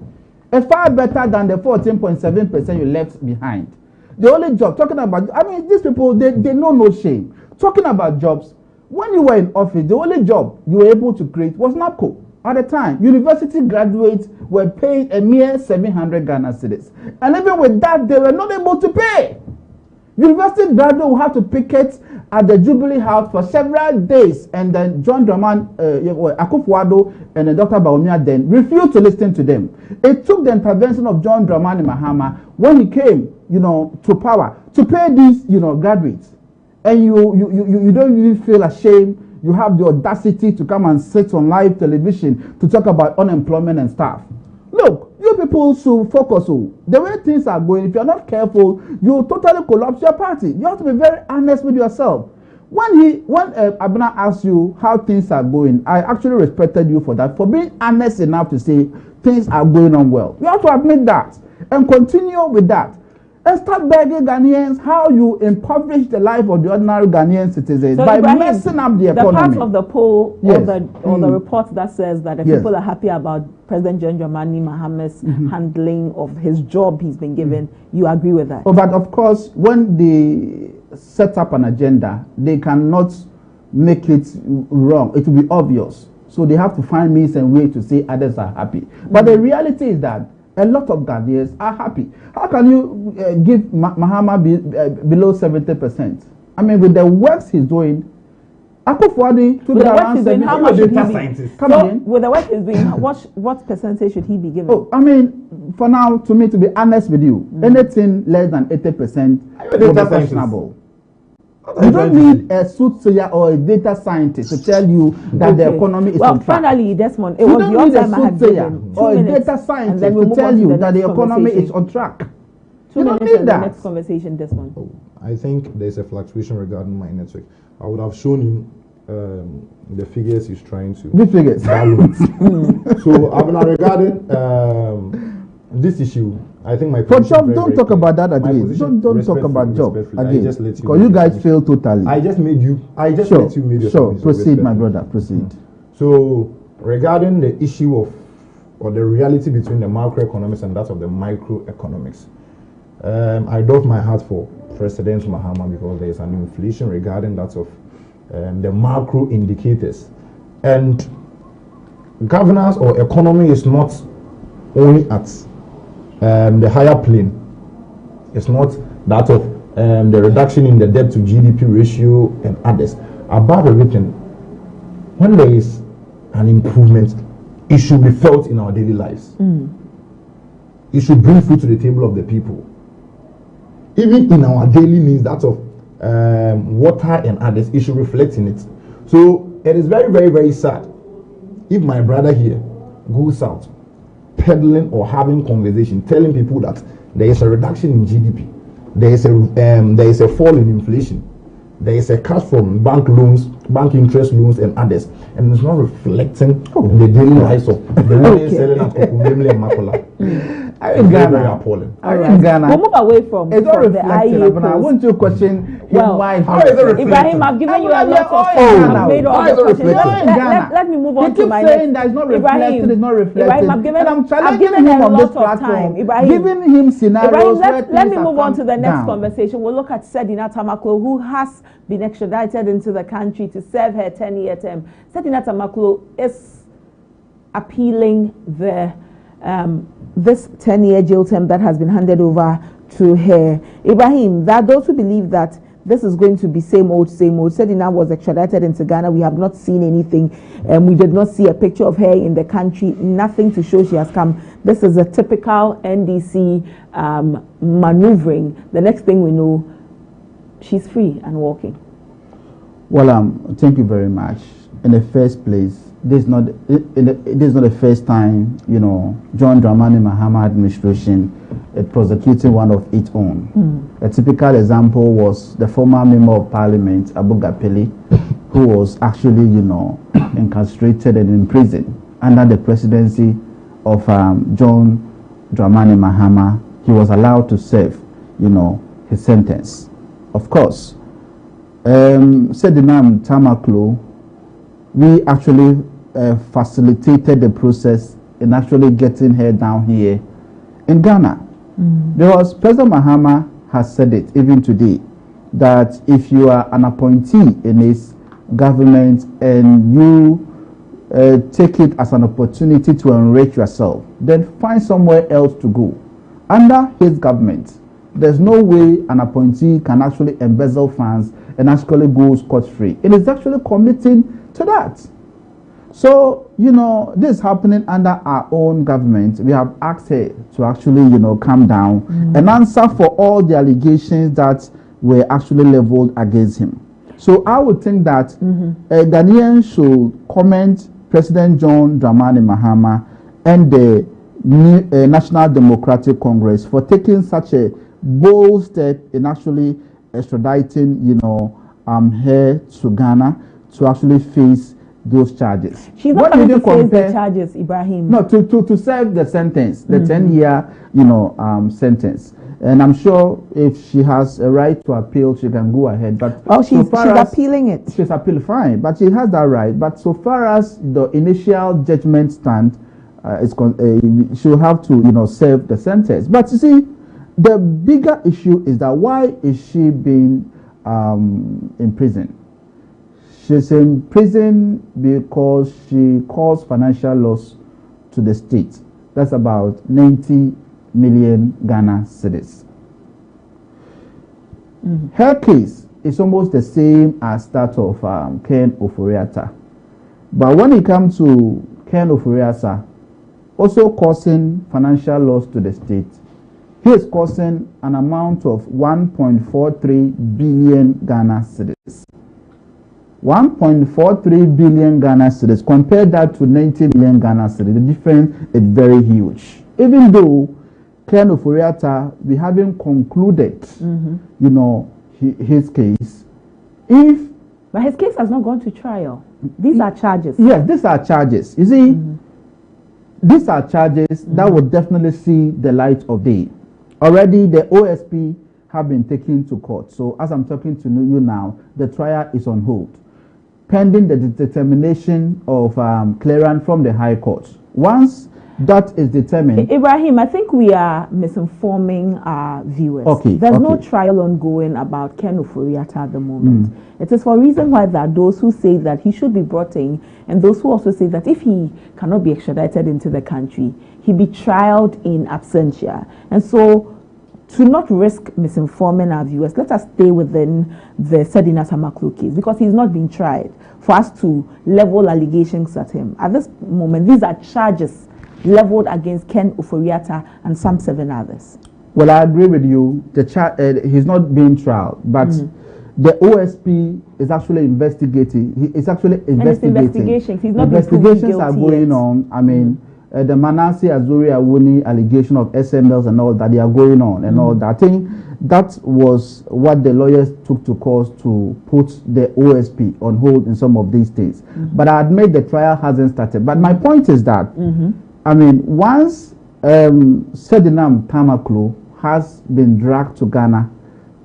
is far better than the 14.7% you left behind. The only job talking about, these people they know no shame. Talking about jobs, when you were in office, the only job you were able to create was NAPCO. At the time, university graduates were paid a mere 700 Ghana cedis. And even with that, they were not able to pay. University graduates will have to picket at the Jubilee House for several days. And then John Dramani, Akufo-Addo, and then Dr. Bawumia then refused to listen to them. It took the intervention of John Dramani Mahama when he came, to power to pay these, graduates. And you don't even feel ashamed. You have the audacity to come and sit on live television to talk about unemployment and stuff. Look, you people should focus. The way things are going, if you're not careful, you totally collapse your party. You have to be very honest with yourself. When ABENA asked you how things are going, I actually respected you for that, for being honest enough to say things are going on well. You have to admit that and continue with that. And start begging Ghanaians how you impoverish the life of the ordinary Ghanaian citizens by messing up the economy. The part of the poll or the report that says that the people are happy about President John Dramani Mahama's handling of his job he's been given, you agree with that? But of course, when they set up an agenda, they cannot make it wrong. It will be obvious. So they have to find means and ways to say others are happy. But the reality is that a lot of Ghanaians are happy. How can you give Mahama below 70%? With the works he's doing, Akufo-Addo to with be the work around he's doing, how 70. much should he Data be? scientist. So, with the work he's doing, what percentage should he be given? Oh, I mean, for now, to me, to be honest with you, anything less than 80% will be questionable. You don't need a soothsayer or a data scientist to tell you that the economy is on track. Finally, Desmond, it you was don't your need time I a had soothsayer given. or a 2 minutes, data scientist and then to tell you that the economy is on track. 2 You don't minutes need and that. the next conversation, Desmond. I think there's a fluctuation regarding my network. I would have shown him the figures he's trying to. Which figures? So, regarding this issue, I think my For position job, very, don't very talk clear. about that My again. position, Don't talk about job I just again. let Because you guys fail totally. I just made you. I just Sure, let you make your sure. submission Proceed, my respectfully. brother. Proceed. So, regarding the issue of or the reality between the macroeconomics and that of the microeconomics, I doff my hat for President Mahama because there is an inflation regarding that of the macro indicators, and governance or economy is not only at the higher plane. It's not that of the reduction in the debt to GDP ratio and others. Above everything, when there is an improvement, it should be felt in our daily lives. It should bring food to the table of the people. Even in our daily needs, that of water and others, it should reflect in it. So it is very, very, very sad if my brother here goes out peddling or having conversation, telling people that there is a reduction in GDP, there is a fall in inflation, there is a cut from bank loans, bank interest loans and others, and it's not reflecting in the daily lives of the women selling at Kokumemle and Makola. In very, Ghana, very appalling. In Ghana, we'll move away from it's not the reflecting. IEA But I post. want to question him why. How is it reflecting? Ibrahim, I've given you a lot of time. I've made all the questions. Let me move on to my next. He keeps saying that it's not reflecting. It's not reflecting. Ibrahim, I'm challenging given him a on this lot of platform, time. Ibrahim, giving him scenarios. Ibrahim, let me where move on to the next down. conversation. We'll look at Sedina Tamaklo, who has been extradited into the country to serve her 10-year term. Sedina Tamaklo is appealing the this 10-year jail term that has been handed over to her. Ibrahim, there are those who believe that this is going to be same old, same old. Sedina was extradited into Ghana. We have not seen anything. We did not see a picture of her in the country. Nothing to show she has come. This is a typical NDC maneuvering. The next thing we know, she's free and walking. Well, thank you very much. In the first place, this is not the first time, John Dramani Mahama administration prosecuting one of its own. A typical example was the former member of parliament, Abu Gapeli, who was actually, incarcerated and imprisoned under the presidency of John Dramani Mahama. He was allowed to serve, his sentence. Of course, Sedina Tamaklo, we actually facilitated the process in actually getting her down here in Ghana. Because President Mahama has said it even today, that if you are an appointee in his government and you take it as an opportunity to enrich yourself, then find somewhere else to go. Under his government, there's no way an appointee can actually embezzle funds and actually go scot-free. It is actually committing to that. So, this is happening under our own government. We have asked her to actually, calm down and answer for all the allegations that were actually leveled against him. So I would think that Ghanaians should comment President John Dramani Mahama and the National Democratic Congress for taking such a bold step in actually extraditing, her to Ghana to actually face those charges. She's not going to face the charges, Ibrahim. No, to serve the sentence, the 10-year, sentence. And I'm sure if she has a right to appeal, she can go ahead. But she's appealing it. She's appealing, fine. But she has that right. But so far as the initial judgment stand, she'll have to, serve the sentence. But you see, the bigger issue is that why is she being in prison? She's in prison because she caused financial loss to the state. That's about 90 million Ghana cedis. Her case it's almost the same as that of Ken Ofori-Atta. But when it comes to Ken Ofori-Atta, also causing financial loss to the state, he is causing an amount of 1.43 billion Ghana cedis. 1.43 billion Ghana cedis. Compare that to 90 million Ghana cedis. The difference is very huge. Even though Ken Ofori-Atta, we haven't concluded, you know, his case. But his case has not gone to trial. These are charges. Yes, these are charges. You see, these are charges that will definitely see the light of day. Already the OSP have been taken to court. So as I'm talking to you now, the trial is on hold, pending the determination of clearance from the High Court. Once that is determined... Ibrahim, I think we are misinforming our viewers. There's no trial ongoing about Ken Ofori-Atta at the moment. It is for a reason why there are those who say that he should be brought in, and those who also say that if he cannot be extradited into the country, he be trialed in absentia. And so, to not risk misinforming our viewers, let us stay within the Sedina Tamaklo case, because he's not been tried, for us to level allegations at him. At this moment, these are charges leveled against Ken Ofori-Atta and some 7 others. Well, I agree with you. He's not being tried, but the OSP is actually investigating. He is actually investigating. Investigations. He's not investigations are going on. I mean, the Manasseh Azuri Awuni allegation of SMLs and all that, they are going on and all that. I think that was what the lawyers took to court to put the OSP on hold in some of these states. But I admit the trial hasn't started. But my point is that, I mean, once Sedinam Tamaklo has been dragged to Ghana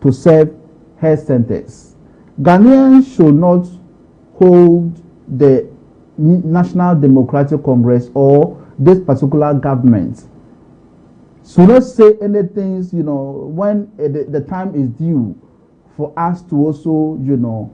to serve her sentence, Ghanaians should not hold the National Democratic Congress or this particular government. So not say anything, you know, when the time is due for us to also, you know,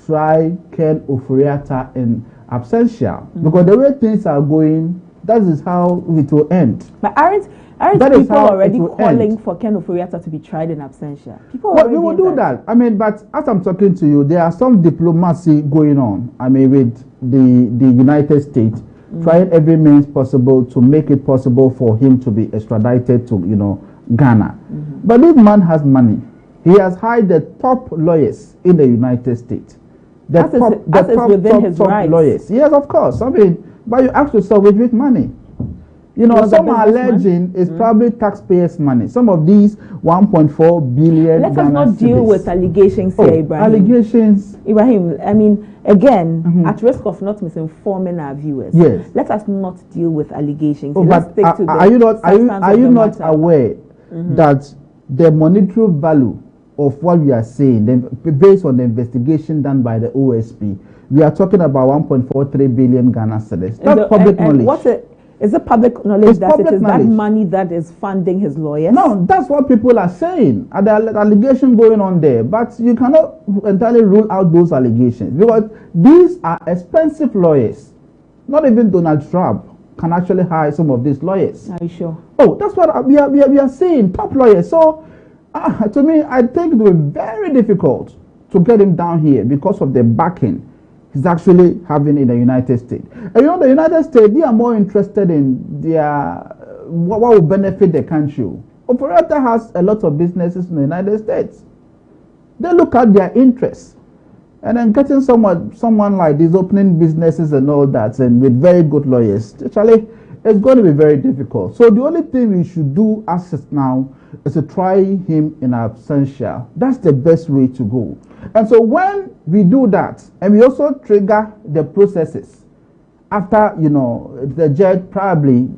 try Ken Ofori-Atta in absentia. Because the way things are going, that is how it will end. But aren't people already calling for Ken Ofori-Atta to be tried in absentia? Well, we will do that. I mean, but as I'm talking to you, there are some diplomacy going on. I mean, with the United States, trying every means possible to make it possible for him to be extradited to, you know, Ghana. But this man has money. He has hired the top lawyers in the United States. The top lawyers. Yes, of course. I mean, but you ask yourself, with which money? You know, some are alleging it's probably taxpayers' money. Some of these 1.4 billion. Let us not deal with allegations here, Ibrahim. Allegations. Ibrahim, I mean, again, at risk of not misinforming our viewers, let us not deal with allegations. But are you not aware that the monetary value of what we are saying, based on the investigation done by the OSP, we are talking about 1.43 billion Ghana cedis. That's public knowledge. Is it public knowledge that it is that money that is funding his lawyers? No, that's what people are saying. There are allegations going on there. But you cannot entirely rule out those allegations, because these are expensive lawyers. Not even Donald Trump can actually hire some of these lawyers. Are you sure? Oh, that's what we are saying, top lawyers. So, to me, I think it will be very difficult to get him down here because of the backing he's actually having in the United States. And you know, the United States, they are more interested in their what will benefit the country. Ofori-Atta has a lot of businesses in the United States. They look at their interests. And then getting someone like this opening businesses and all that, and with very good lawyers, actually, it's going to be very difficult. So the only thing we should do as of now is to try him in absentia. That's the best way to go. And so when we do that, and we also trigger the processes after, you know, the judge probably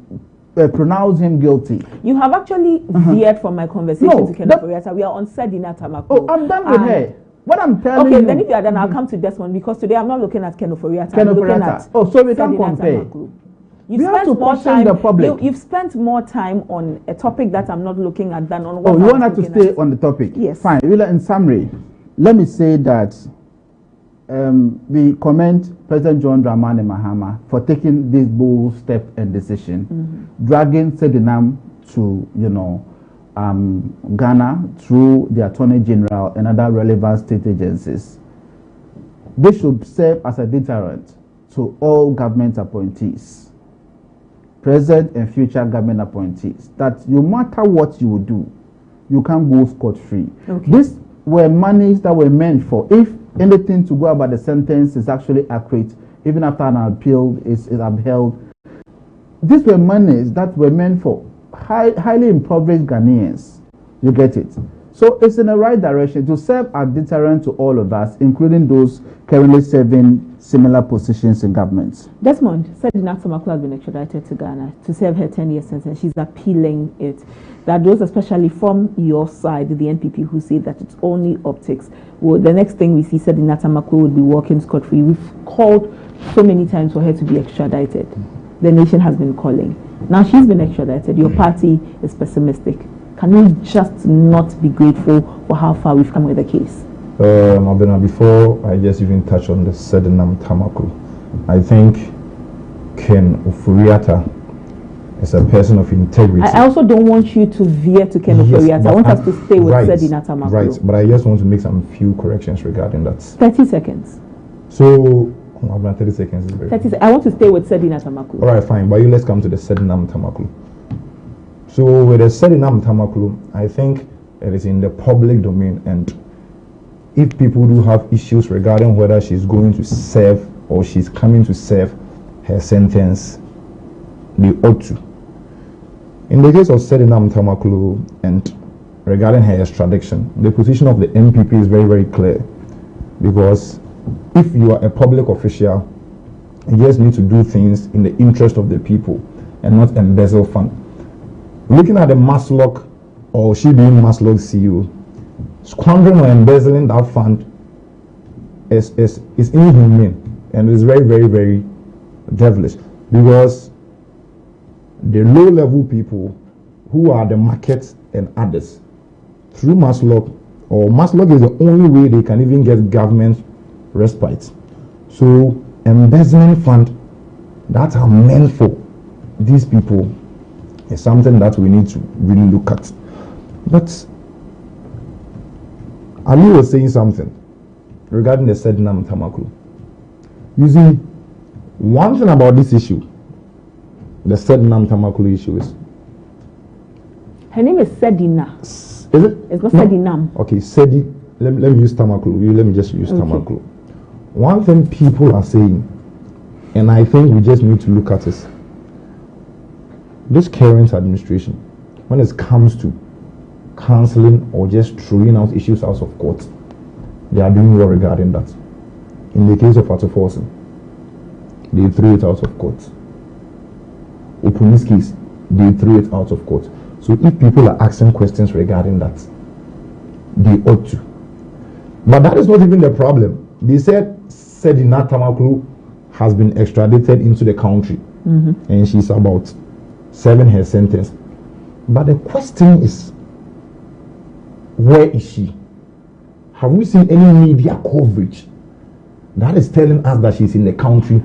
pronounce him guilty. You have actually veered from my conversation to Ken Ofori-Atta. We are on Sedina Tamaklo. Oh, I'm done with her. What I'm telling you. Okay, then if you are done, I'll come to this one, because today I'm not looking at Ken Ofori-Atta. I'm looking at so we can compare. You've spent more time on a topic that I'm not looking at than on what you want us to stay on the topic? Yes. Fine. In summary, let me say that we commend President John Dramani Mahama for taking this bold step and decision, dragging Sedinam to, you know, Ghana through the Attorney General and other relevant state agencies. This should serve as a deterrent to all government appointees, present and future government appointees, that no matter what you will do, you can't go scot-free. Okay. These were monies that were meant for, if anything to go about the sentence is actually accurate, even after an appeal is upheld, these were monies that were meant for highly impoverished Ghanaians. You get it? So it's in the right direction to serve as deterrent to all of us, including those currently serving similar positions in government. Desmond said Nata Makulu has been extradited to Ghana to serve her 10-year sentence. She's appealing it. That those, especially from your side, the NPP, who say that it's only optics. Well, the next thing we see said Nata Makulu would be walking scot-free. We've called so many times for her to be extradited. The nation has been calling. Now she's been extradited. Your party is pessimistic. Can we just not be grateful for how far we've come with the case? Abena, before I just even touch on the Sedinam Tamakulu, I think Ken Ofuriata is a person of integrity. I also don't want you to veer to Ken Ofuriata. I want us to stay with Sedina Tamakulu. Right, but I just want to make some few corrections regarding that. 30 seconds. So, 30 seconds is very 30 I want to stay with Sedina Tamakulu. All right, fine, but let's come to the Sedinam Tamakulu. So with the Sedinam Tamakulu, I think it is in the public domain, and if people do have issues regarding whether she's going to serve or she's coming to serve her sentence, they ought to. In the case of Sedinam Tamakulu and regarding her extradition, the position of the MPP is very, very clear, because if you are a public official, you just need to do things in the interest of the people and not embezzle funds. Looking at the Maslock, or she being Maslock's CEO, squandering or embezzling that fund is inhumane, and is very, very, very devilish, because the low-level people who are the markets and others, through Maslock, or Maslock is the only way they can even get government respite. So embezzling fund that are meant for these people is something that we need to really look at. But Ali was saying something regarding the Sedinam Tamakulu. You see, one thing about this issue, the Sedinam Tamakulu issue, is her name is Sedina. Is it? It's not Sedinam. Okay, Sedi. Let me use Tamakulu. Let me just use Tamakulu. One thing people are saying, and I think we just need to look at is this current administration, when it comes to cancelling or just throwing out issues out of court, they are doing well regarding that. In the case of Atuforsen, they threw it out of court. In this case, they threw it out of court. So if people are asking questions regarding that, they ought to. But that is not even the problem. They said Sedina Tamakulu has been extradited into the country, and she's about serving her sentence. But the question is, where is she? Have we seen any media coverage that is telling us that she's in the country?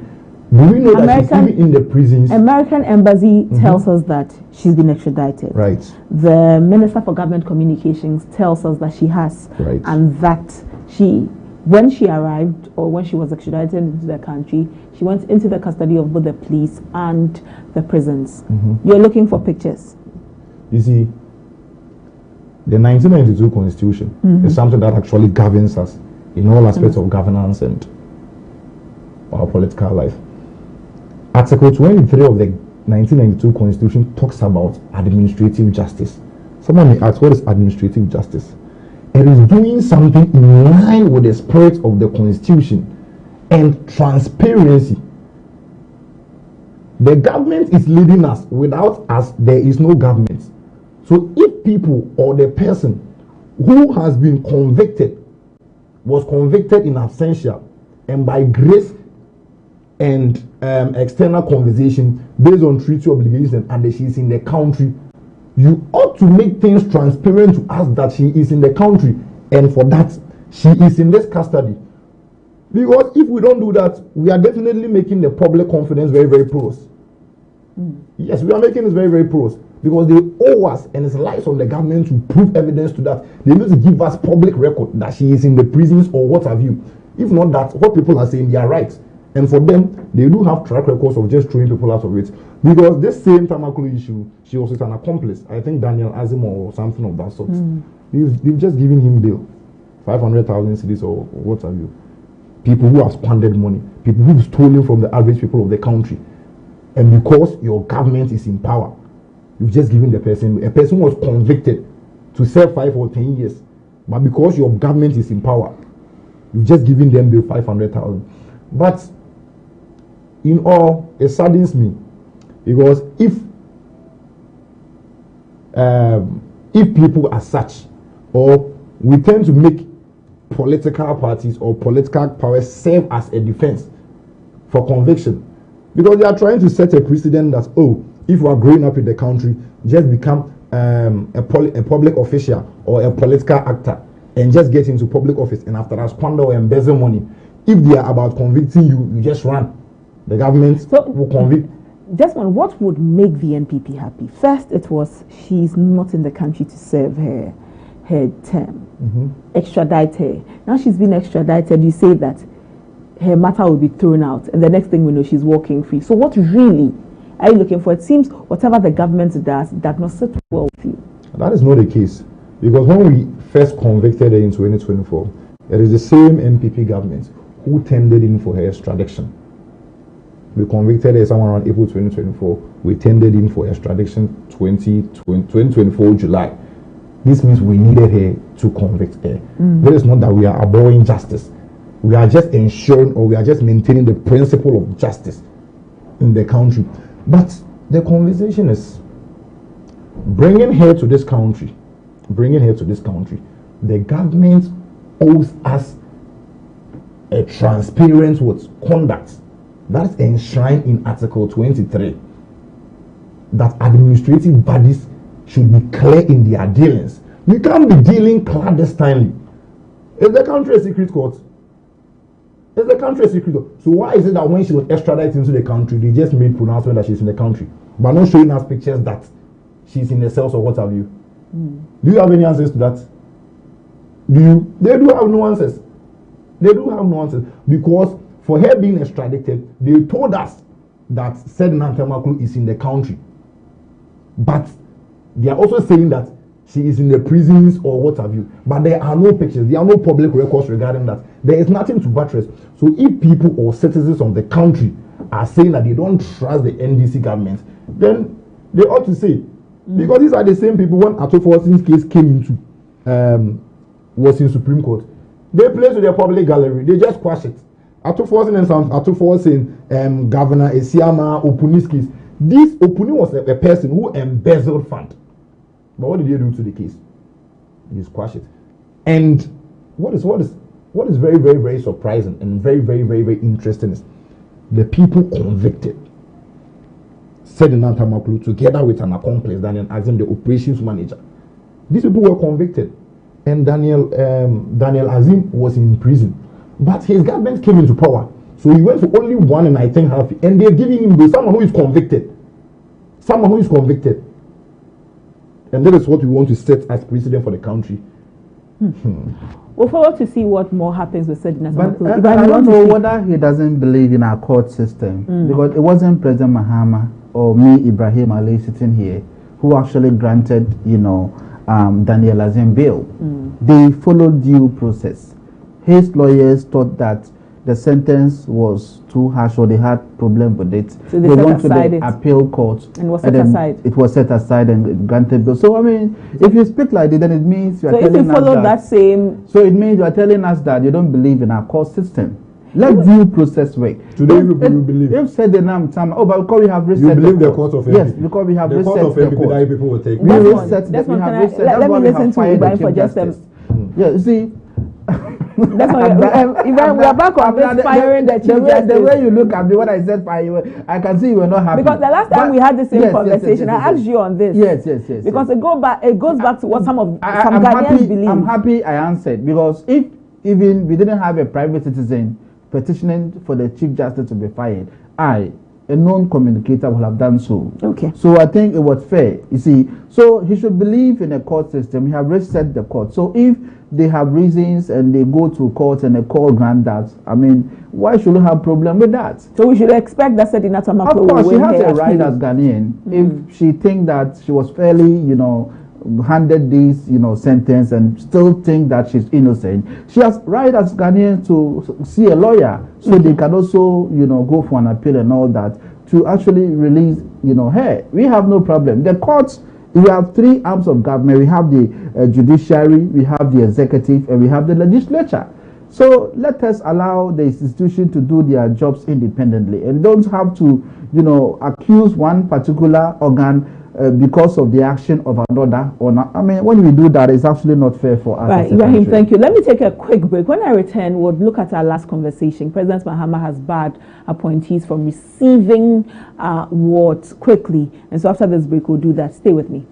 Do we know that she's even in the prisons? American Embassy tells us that she's been extradited. Right. The Minister for Government Communications tells us that she has. Right. And that she, when she arrived or when she was extradited into the country, she went into the custody of both the police and the prisons. You're looking for pictures. You see, the 1992 Constitution is something that actually governs us in all aspects of governance and our political life. Article 23 of the 1992 Constitution talks about administrative justice. Someone may ask, what is administrative justice? It is doing something in line with the spirit of the Constitution and transparency. The government is leading us. Without us, there is no government. So if people or the person who has been convicted was convicted in absentia and by grace and external conversation based on treaty obligations and she's in the country, you ought to make things transparent to us that she is in the country, and for that she is in this custody. Because if we don't do that, we are definitely making the public confidence very, very porous. Yes, we are making it very, very porous. because they owe us, and it's lies on the government to prove evidence to that. They need to give us public record that she is in the prisons or what have you. If not that, what people are saying, they are right. And for them, they do have track records of just throwing people out of it. Because this same Tamakulu issue, she was an accomplice. I think Daniel Azim or something of that sort. They've just given him bail, 500,000 cedis or what have you. People who have squandered money, people who have stolen from the average people of the country. And because your government is in power, you've just given the person, a person who was convicted to serve 5 or 10 years. But because your government is in power, you've just given them the 500,000. But in all, it saddens me, because if people are such, or we tend to make political parties or political powers serve as a defense for conviction, because they are trying to set a precedent that, oh, if you are growing up in the country, just become a public official or a political actor and just get into public office, and after that squander or embezzle money. If they are about convicting you, you just run. The government will convict. Just one, what would make the NPP happy? First, it was she's not in the country to serve her term. Extradite her. Now she's been extradited. You say that her matter will be thrown out, and the next thing we know, she's walking free. So what really are you looking for? It seems whatever the government does not sit well with you. That is not the case, because when we first convicted her in 2024, it is the same NPP government who tendered in for her extradition. We convicted her somewhere around April 2024. We tendered in for extradition 2024 July. This means we needed her to convict her. It is not that we are abhorring justice. We are just ensuring, or we are just maintaining the principle of justice in the country. But the conversation is bringing her to this country. The government owes us a transparent conduct that's enshrined in Article 23, that administrative bodies should be clear in their dealings. You can't be dealing clandestinely. Is the country a secret court? So why is it that when she was extradited into the country, they just made pronouncement that she's in the country, but not showing us pictures that she's in the cells or what have you? Do you have any answers to that? They do have no answers. Because for her being extradited, they told us that said Nantamaklu is in the country. But they are also saying that she is in the prisons or what have you. But there are no pictures, there are no public records regarding that. There is nothing to buttress. So if people or citizens of the country are saying that they don't trust the NDC government, then they ought to say, because these are the same people when Atoforsin's case came into was in Supreme Court. They placed to their public gallery. They just quash it. Atoforsin and some Atoforsin, Governor Esiama Opuni's case. This Opuni was a person who embezzled fund. But what did they do to the case? They just quash it. And what is very, very, very surprising and very, very, very, very interesting is the people convicted said in Nantamaklu together with an accomplice, Daniel Azim, the operations manager. These people were convicted. And Daniel Azim was in prison, but his government came into power, so he went for only 1 and I think half, and they're giving him someone who is convicted, and that is what we want to set as precedent for the country. We'll forward to see what more happens with Sedina. But I don't know whether he doesn't believe in our court system, because it wasn't President Mahama or me, Ibrahim Ali, sitting here who actually granted, Daniel Azim bail. They followed due process. His lawyers thought that the sentence was too harsh, or they had problem with it. So they went to the appeal court, and was set aside. It was set aside and granted bail. So I mean, if you speak like that, then it means you are telling us that. So if you follow that same, so it means you are telling us that you don't believe in our court system. Let due process work. Today you believe. If said the name time, but because we have reset you believe the court of NPP. Yes, because we have reset the court. That people will take. We reset. Let me listen to Ibrahim for just a. Yeah, you see. That's why we are back on this firing the chief justice. The way you look at me when I said fire, I can see you were not happy. Because the last time we had the same conversation, I asked you on this. Yes. Because it goes back to what some Ghanaians believe. I'm happy I answered, because if even we didn't have a private citizen petitioning for the chief justice to be fired, I, a known communicator would have done so. Okay. So I think it was fair. You see, so he should believe in a court system. He have reset the court. So if they have reasons and they go to court and the court grant that, I mean, why should we have problem with that? So we should expect that Sedina Tamaklo will win. Of course, she has a right appeal. as Ghanaian. If she think that she was fairly, handed this, sentence and still think that she's innocent, she has right as Ghanaian to see a lawyer so they can also, go for an appeal and all that to actually release, her. We have no problem. The courts, we have three arms of government. We have the judiciary, we have the executive, and we have the legislature. So let us allow the institution to do their jobs independently and don't have to, accuse one particular organ because of the action of another or not. I mean, when we do that, it's absolutely not fair for us. Right, Ibrahim, thank you. Let me take a quick break. When I return, we'll look at our last conversation. President Mahama has barred appointees from receiving awards quickly. And so after this break, we'll do that. Stay with me.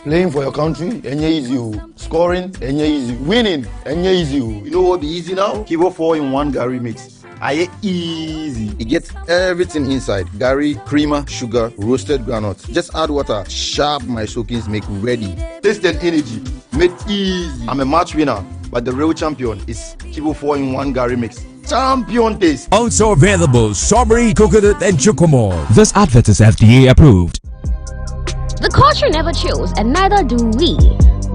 Playing for your country, easy. Scoring, easy. Winning, easy. You know what be easy now? Kibo 4-in-1 Gary mix. Easy. It gets everything inside. Gary, creamer, sugar, roasted groundnuts. Just add water. Sharp my soakings make ready. Taste and energy. Made easy. I'm a match winner, but the real champion is Kibo 4-in-1 Gary mix. Champion taste. Also available strawberry, coconut, and chocomore. This advert is FDA approved. The culture never chills, and neither do we.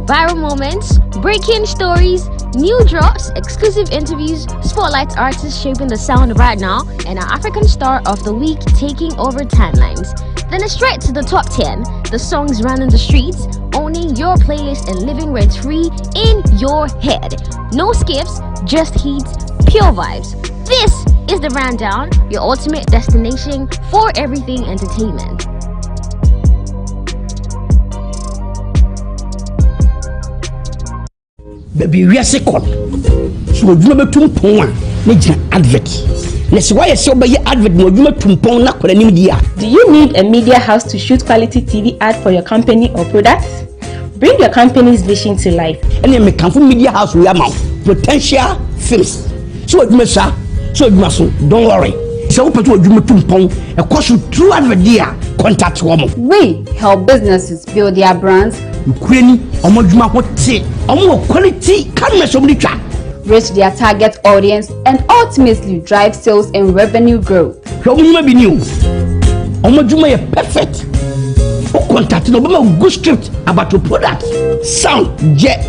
Viral moments, breaking stories, new drops, exclusive interviews, spotlight artists shaping the sound right now, and our African star of the week taking over timelines. Then it's straight to the top 10, the songs running the streets, owning your playlist and living rent-free in your head. No skips, just hits, pure vibes. This is the Rundown, your ultimate destination for everything entertainment. Baby, we are second. So you never too poor. Need an advert. Let's why I saw by your advert. No, you never too poor. Not for any media. Do you need a media house to shoot quality TV ad for your company or products? Bring your company's vision to life. And then make from media house we are now potential films. So you must don't worry. So what you do too poor? A course you through advert there. Contact woman. We help businesses build their brands. Quality reach their target audience and ultimately drive sales and revenue growth. Perfect. Contact good script about your product, sound, jet.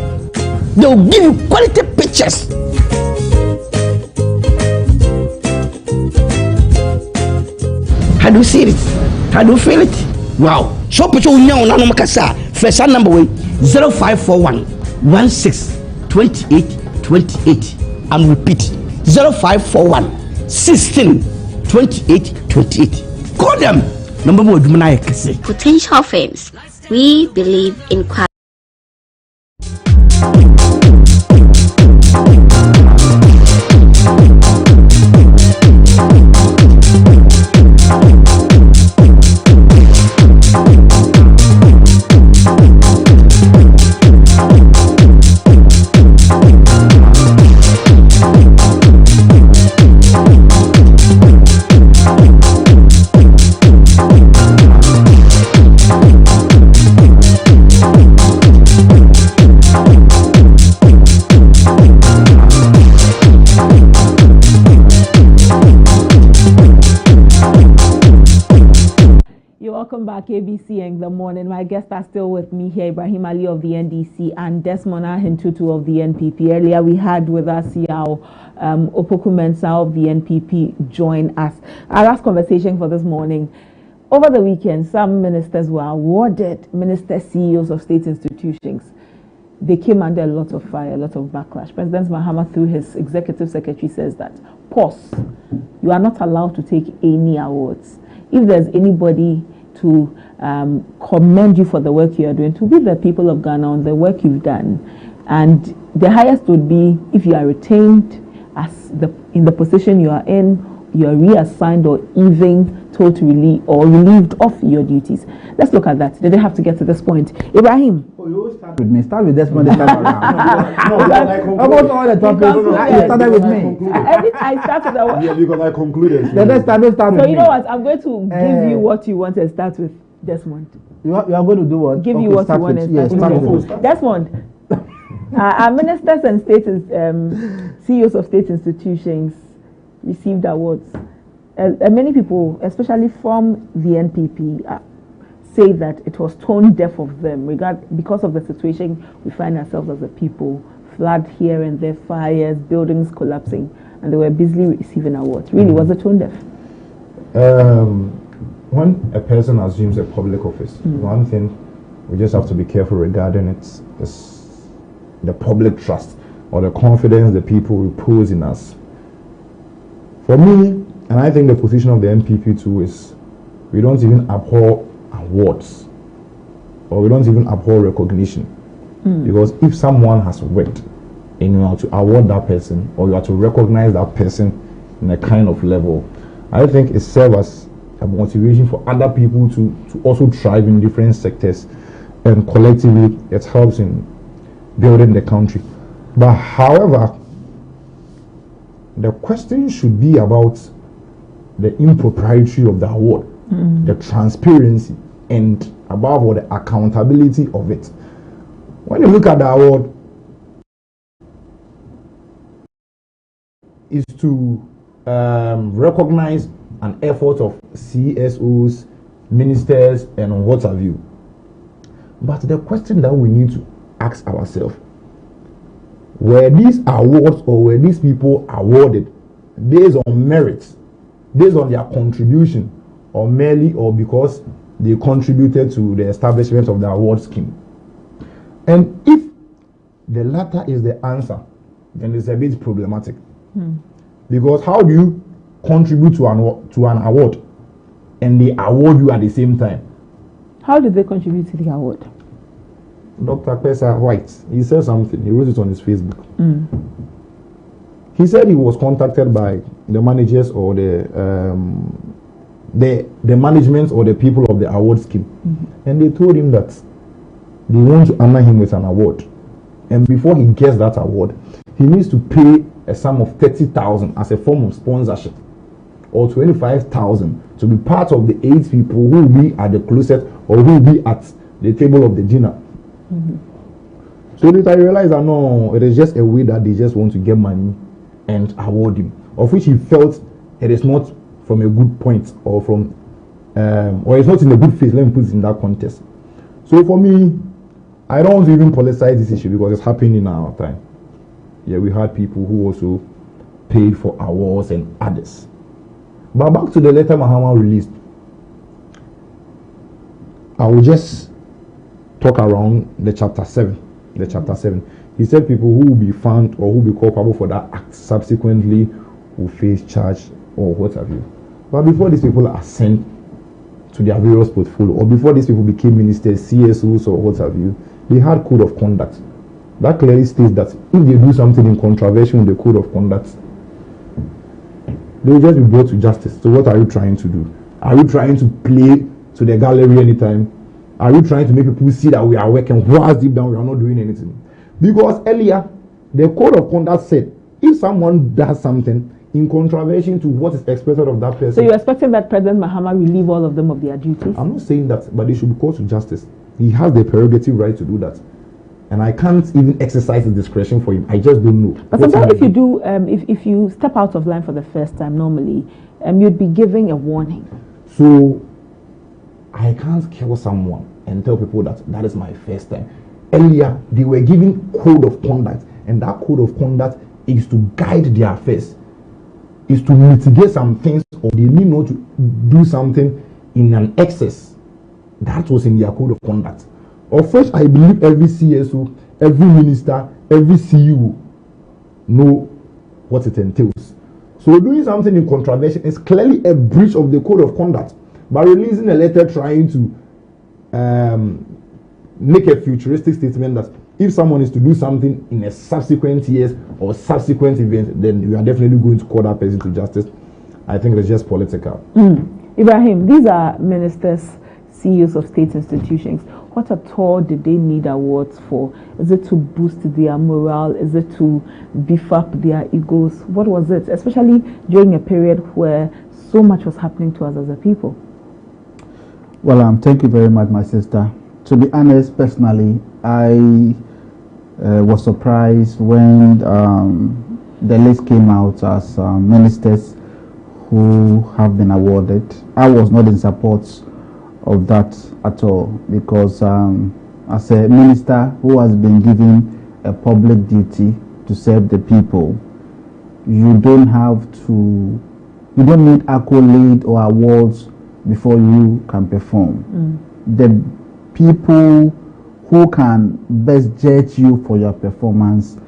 They will give you quality pictures. How do you see it? How do you feel it? Wow. So picture now na makasa. First number way 0541 16 28 28. And repeat 0541 16 28 28. Call them. Number one Potential Films. We believe in quality. Welcome back, ABC in the morning. My guests are still with me here, Ibrahim Ali of the NDC and Desmond Ahintutu of the NPP. Earlier we had with us Yao Opoku Mensah of the NPP join us. Our last conversation for this morning. Over the weekend, some ministers were awarded minister CEOs of state institutions. They came under a lot of fire, a lot of backlash. President Mahama, through his executive secretary, says that, pause, you are not allowed to take any awards. if there's anybody to commend you for the work you are doing, to be the people of Ghana on the work you've done. And the highest would be if you are retained in the position you are in, you are reassigned or even told to relieved of your duties. Let's look at that. Did they have to get to this point? Ibrahim. Oh, you start with me. Start with this one. Almost all the topics. You started with me. I started the one. Yeah, because I concluded. Let's start with so you know what? I'm going to give you what you want and start with Desmond. You are going to do what? Give you what you want and start with Desmond. Our ministers and CEOs of state institutions received awards. Many people, especially from the NPP, say that it was tone deaf of them because of the situation we find ourselves as a people. Flood here and there, fires, buildings collapsing, and they were busily receiving awards. Really, was it tone deaf? When a person assumes a public office, one thing we just have to be careful regarding it is the public trust or the confidence the people repose in us. For me, and I think the position of the NPP too is we don't even abhor awards or we don't even abhor recognition. Because if someone has worked and you are to award that person or you are to recognize that person in a kind of level, I think it serves as a motivation for other people to also thrive in different sectors, and collectively it helps in building the country. But however, the question should be about the impropriety of the award, the transparency, and above all, the accountability of it. When you look at the award, is to recognize an effort of CSOs, ministers, and what have you. But the question that we need to ask ourselves, were these awards or were these people awarded based on merits, based on their contribution, or merely or because they contributed to the establishment of the award scheme? And if the latter is the answer, then it's a bit problematic. Because how do you contribute to an award and they award you at the same time? How did they contribute to the award? Dr. Pesa White, he said something. He wrote it on his Facebook. He said he was contacted by the managers or the management or the people of the award scheme, and they told him that they want to honor him with an award, and before he gets that award, he needs to pay a sum of 30,000 as a form of sponsorship, or 25,000 to be part of the 8 people who will be at the closet or who will be at the table of the dinner. So later I realized that no, it is just a way that they just want to get money and award him, of which he felt it is not from a good point or from or it's not in a good faith. Let me put it in that context. So for me, I don't want to even politicize this issue because it's happening in our time. Yeah, we had people who also paid for awards and others. But back to the letter Mahama released, I will just talk around the chapter 7. The chapter 7. He said people who will be found or who will be culpable for that act subsequently will face charge or what have you. But before these people are sent to their various portfolio, or before these people became ministers, CSOs or what have you, they had code of conduct. That clearly states that if they do something in contravention with the code of conduct, they will just be brought to justice. So what are you trying to do? Are you trying to play to the gallery anytime? Are you trying to make people see that we are working whilst deep down we are not doing anything? Because earlier, the code of conduct said, if someone does something in contravention to what is expected of that person. So you're expecting that President Mahama relieve all of them of their duties? I'm not saying that, but they should be called to justice. He has the prerogative right to do that. And I can't even exercise the discretion for him. I just don't know. But sometimes if you do, if you step out of line for the first time, normally, you'd be giving a warning. So, I can't kill someone and tell people that that is my first time. Earlier, they were given code of conduct, and that code of conduct is to guide their affairs, is to mitigate some things, or they need not to do something in an excess. That was in their code of conduct. Of which I believe every CSO, every minister, every CEO know what it entails. So doing something in contravention is clearly a breach of the code of conduct. But releasing a letter trying to make a futuristic statement that if someone is to do something in a subsequent years or subsequent event, then we are definitely going to call that person to justice. I think it's just political. Ibrahim, these are ministers, CEOs of state institutions. What at all did they need awards for? Is it to boost their morale? Is it to beef up their egos? What was it? Especially during a period where so much was happening to us as a people. Well, thank you very much, my sister. To be honest, personally, I was surprised when the list came out as ministers who have been awarded. I was not in support of that at all, because as a minister who has been given a public duty to serve the people, you don't need accolade or awards before you can perform. The people who can best judge you for your performance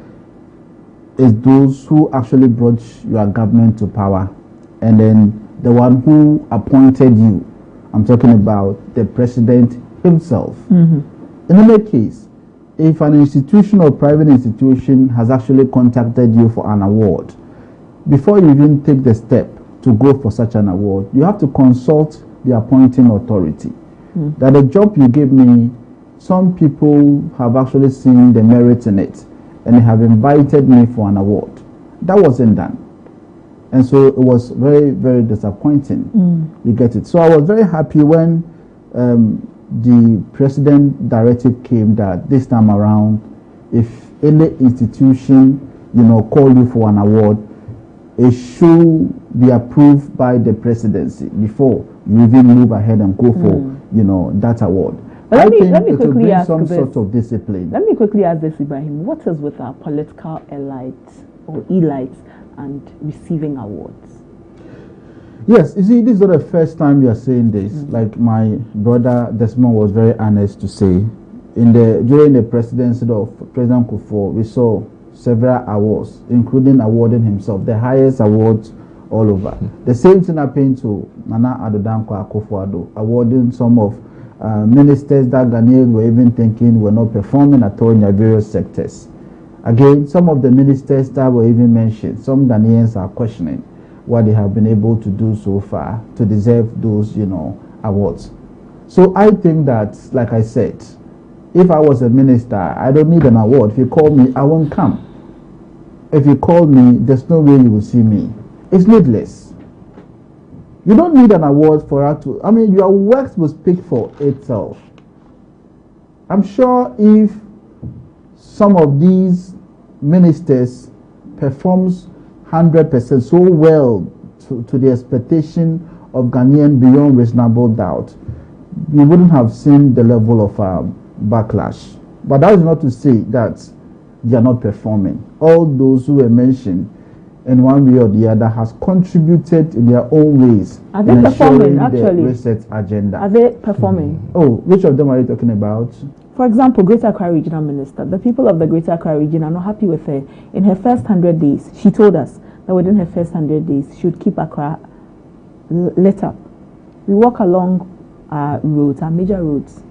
is those who actually brought your government to power, and then the one who appointed you. I'm talking about the president himself. In any case, if an institution or private institution has actually contacted you for an award, before you even take the step to go for such an award, you have to consult the appointing authority. That the job you gave me, some people have actually seen the merit in it, and they have invited me for an award. That wasn't done. And so it was very, very disappointing. You get it. So I was very happy when the president directive came that this time around, if any institution, call you for an award, it should be approved by the presidency before you even move ahead and go for, that award. But let me quickly ask some this. sort of discipline. Let me quickly ask this, Ibrahim. What is with our political elites or elites and receiving awards? Yes, you see, this is not the first time we are saying this. Like my brother Desmond was very honest to say, during the presidency of President Kufuor, we saw several awards, including awarding himself the highest awards all over. The same thing happened to Nana Addo Dankwa Akufo-Addo, awarding some of ministers that Ghanaians were even thinking were not performing at all in their various sectors. Again, some of the ministers that were even mentioned, some Ghanaians are questioning what they have been able to do so far to deserve those, awards. So I think that, like I said, if I was a minister, I don't need an award. If you call me, I won't come. If you call me, there's no way you will see me. It's needless. You don't need an award for that to, your work will speak for itself. I'm sure if some of these ministers performs 100% so well to the expectation of Ghanaian beyond reasonable doubt, we wouldn't have seen the level of backlash. But that is not to say that they are not performing. All those who were mentioned in one way or the other has contributed in their own ways. Are they performing actually? The reset agenda. Are they performing? Oh, which of them are you talking about? For example, Greater Accra Regional Minister. The people of the Greater Accra region are not happy with her. In her first 100 days, she told us that within her first 100 days, she would keep Accra lit up. We walk along our roads, our major roads.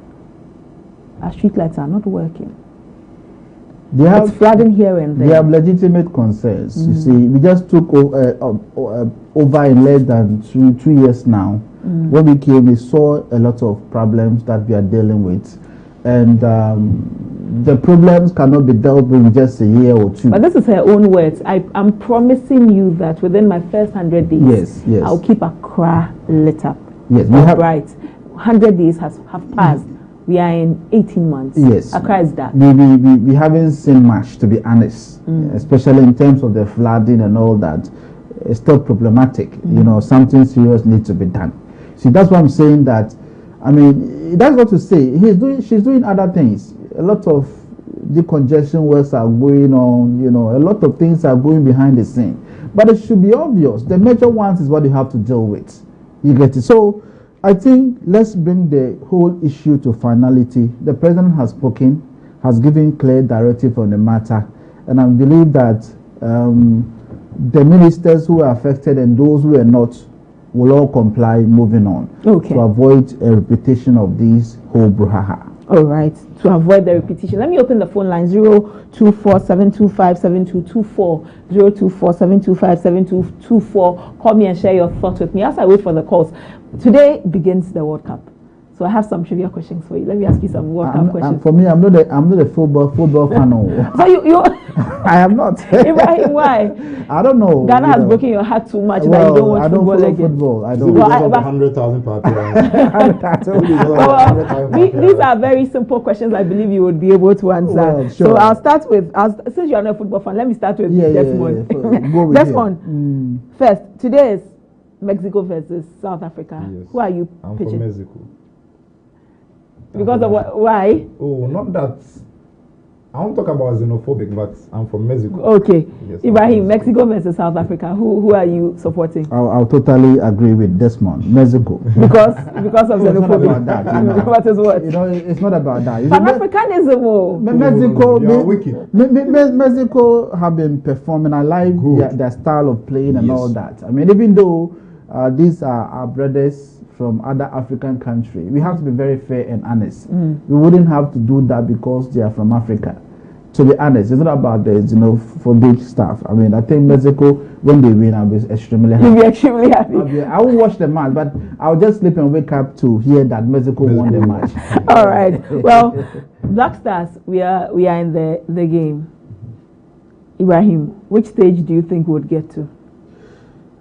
Our street lights are not working. It's flooding here and there. They have legitimate concerns. You see, we just took over in less than two years now. When we came, we saw a lot of problems that we are dealing with. And the problems cannot be dealt with in just a year or two. But this is her own words. I'm promising you that within my first 100 days, yes. I'll keep Accra lit up. Yes, we have right. 100 days have passed. We are in 18 months. Yes. Accra is that. We haven't seen much, to be honest, especially in terms of the flooding and all that. It's still problematic. Something serious needs to be done. See, that's why I'm saying that. That's what to say. She's doing other things. A lot of decongestion works are going on. A lot of things are going behind the scene. But it should be obvious. The major ones is what you have to deal with. You get it? So I think let's bring the whole issue to finality. The president has spoken, has given clear directive on the matter, and I believe that the ministers who are affected and those who are not we'll all comply moving on. Okay. To avoid a repetition of this whole brouhaha. All right. To avoid the repetition, let me open the phone line 024-725-7224, 024-725-7224. Call me and share your thoughts with me as I wait for the calls. Today begins the World Cup. So I have some trivia questions for you. Let me ask you some World Cup questions. For me, I'm not a football fan. So you I am not. Ibrahim, why? I don't know. Ghana has broken your heart too much that you don't watch football again. Football. I don't. Because of the 100,000 these are very simple questions. I believe you would be able to answer. Well, sure. So I'll start with, since you are not a football fan, let me start with Desmond. Desmond, first, today is Mexico versus South Africa. Yes. Who are you I'm pitching? from Mexico. Because of what? Why? Oh, not that. I won't talk about xenophobic, but I'm from Mexico. Okay. Yes, Ibrahim, Mexico versus South Africa. Who are you supporting? I'll totally agree with Desmond. Mexico. Because of xenophobia. It's not about that. What is what? It's not about that. Pan-Africanism. Mexico have been performing. I like their style of playing and all that. I mean, even though these are our brothers from other African countries, we have to be very fair and honest. We wouldn't have to do that because they are from Africa. To be honest, it's not about the xenophobic stuff. I mean, I think Mexico, when they win, I'll be extremely happy. You'll be extremely happy. I will watch the match, but I'll just sleep and wake up to hear that Mexico won the match. All right. Well, Black Stars, we are in the game. Ibrahim, which stage do you think we'll get to?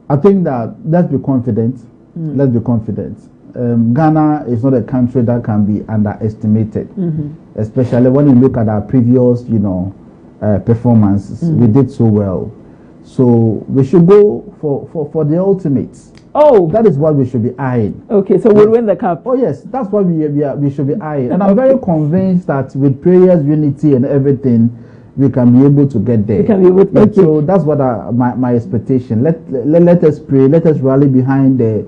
I think that let's be confident. Let's be confident. Ghana is not a country that can be underestimated, especially when you look at our previous, performances. We did so well, so we should go for the ultimate. Oh, that is what we should be eyeing. Okay, so we'll win the cup. Oh yes, that's what we should be eyeing, and I'm very convinced that with prayers, unity, and everything, we can be able to get there. So that's what my expectation. Let us pray. Let us rally behind the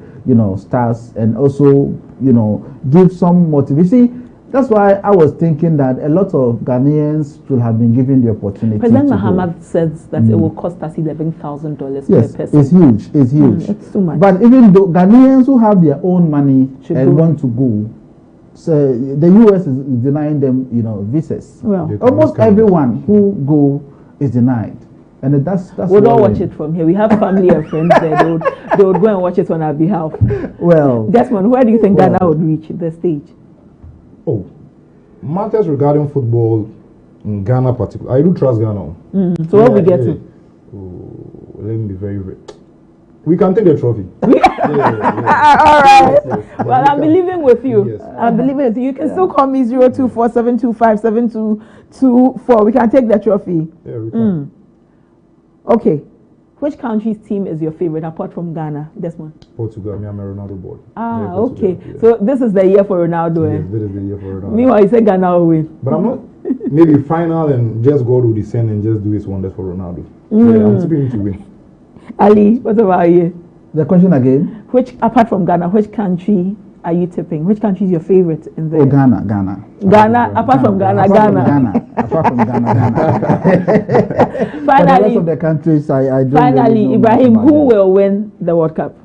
stars, and also give some motivation. See, that's why I was thinking that a lot of Ghanaians should have been given the opportunity. President Mahama says that it will cost us $11,000 per person. It's huge. It's huge. It's too much. But even though Ghanaians who have their own money and want to go, so the US is denying them, visas. Well, almost everyone who go is denied, and that's. We'll not watch it from here. We have family and friends there. They would go and watch it on our behalf. Well, Desmond, where do you think Ghana would reach the stage? Oh, matters regarding football in Ghana, particularly, I do trust Ghana. So what we get to? Oh, let me be very. We can take the trophy. All right. Well, I'm believing with you. Yes. I'm believing with you. You can still call me 024-725-7224. We can take the trophy. Yeah, we can. Okay. Which country's team is your favorite apart from Ghana, Desmond? Portugal. I'm a Ronaldo boy. Okay. Yeah. So this is the year for Ronaldo. Yes, this is the year for Ronaldo. Meanwhile, you say Ghana will win. But I'm not. Maybe final and just God will descend and just do his wonders for Ronaldo. Yeah, I'm tipping him to win. Ali, what about you? The question again? Apart from Ghana, which country are you tipping? Which country is your favorite in the? Oh, Ghana. Apart from Ghana. Apart from Ghana. Finally, the rest of the countries, I don't. Finally, really Ibrahim, who will win the World Cup?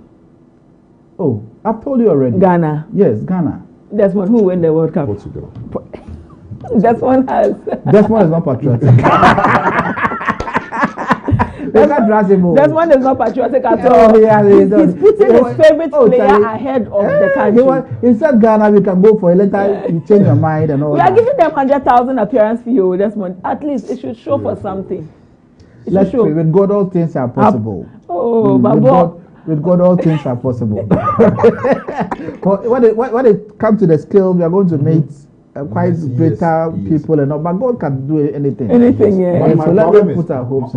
Oh, I've told you already. Ghana. Yes, Ghana. Desmond, who win the World Cup? Portugal. Desmond has. Desmond is not patriotic. Desmond is not patriotic at all. He's putting his favorite player ahead of the country. He said Ghana, we can go for a later, you change your mind and all that. We are giving them 100,000 appearance fee, Desmond. At least it should show for something. Let's pray. With God, all things are possible. With God, all things are possible. When it comes to the skills, we are going to meet quite greater people and all, but God can do anything. Anything, yeah. But my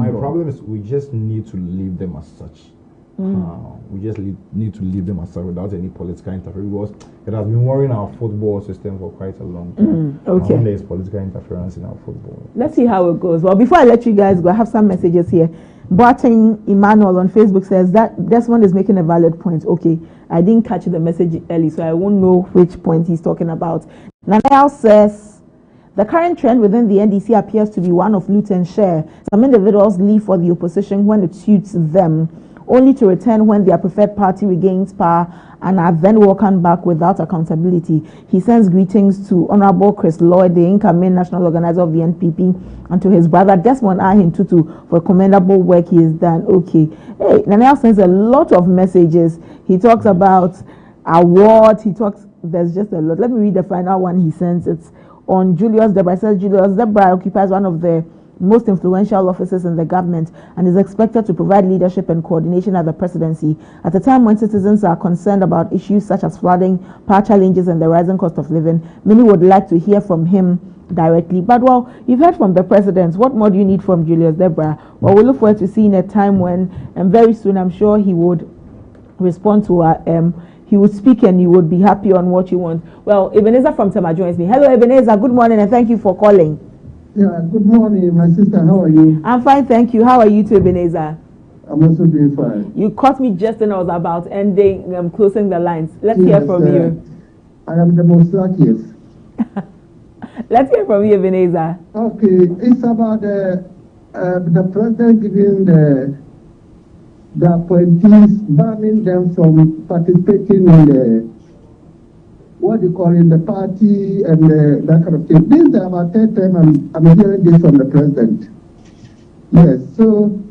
problem is we just need to leave them as such. We just need to leave them as such without any political interference, because it has been worrying our football system for quite a long time. Okay. When there is political interference in our football. Let's see how it goes. Well, before I let you guys go, I have some messages here. Barton Emmanuel on Facebook says that Desmond is making a valid point. Okay, I didn't catch the message early, so I won't know which point he's talking about. Nanel says the current trend within the NDC appears to be one of loot and share. Some individuals leave for the opposition when it suits them, only to return when their preferred party regains power and are then welcomed back without accountability. He sends greetings to Honorable Chris Lloyd, the incoming national organizer of the NPP, and to his brother Desmond Ahin Tutu for commendable work he has done. Okay. Hey, Nanel sends a lot of messages. He talks about awards. There's just a lot. Let me read the final one he sends. It's on Julius Debra. It says Julius Debra occupies one of the most influential offices in the government and is expected to provide leadership and coordination at the presidency at a time when citizens are concerned about issues such as flooding, power challenges, and the rising cost of living. Many would like to hear from him directly. But well, you've heard from the president. What more do you need from Julius Debra? Well, we look forward to seeing a time when, and very soon, I'm sure he would respond to he would speak and you would be happy on what you want. Well, Ebenezer from Tema joins me. Hello, Ebenezer. Good morning and thank you for calling. Yeah, good morning, my sister. How are you? I'm fine, thank you. How are you too, Ebenezer? I'm also doing fine. You caught me just when I was about ending, closing the lines. Let's hear from you. I am the most luckiest. Let's hear from you, Ebenezer. Okay, it's about the president giving the appointees, banning them from participating in the, what do you call it, the party and that kind of thing. This is about third time I'm hearing this from the president. Yes, so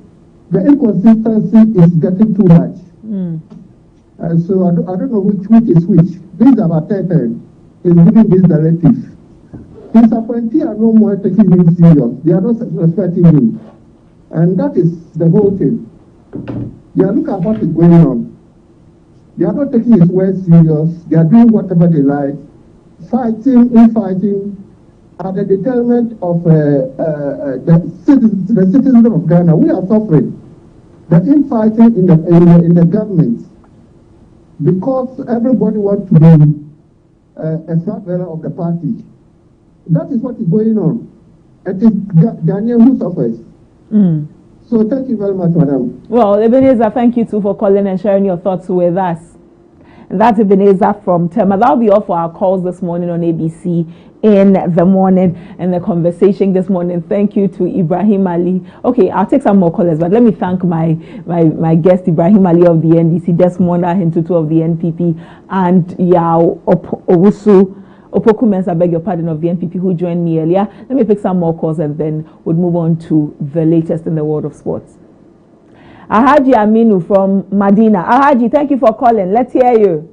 the inconsistency is getting too much. And so I don't know which is which. This is about third time. He's giving this directive. His appointees are no more taking him serious. They are not respecting him. And that is the whole thing. They are looking at what is going on. They are not taking his words serious. They are doing whatever they like. Infighting at the determinant of the citizens of Ghana. We are suffering. The infighting in the government, because everybody wants to be a flag bearer of the party. That is what is going on. It is Ghanaian who suffers. So thank you very much, madam. Well, Ebenezer, thank you too for calling and sharing your thoughts with us. And that's Ebenezer from Tema. That'll be all for our calls this morning on ABC in the morning and the conversation this morning. Thank you to Ibrahim Ali. Okay, I'll take some more callers, but let me thank my guest Ibrahim Ali of the NDC, Desmond Ahin Tutu of the NPP, and Yao Owusu Opokumens, I beg your pardon, of the NPP who joined me earlier. Let me pick some more calls and then we'll move on to the latest in the world of sports. Alhaji Aminu from Medina. Alhaji, thank you for calling. Let's hear you.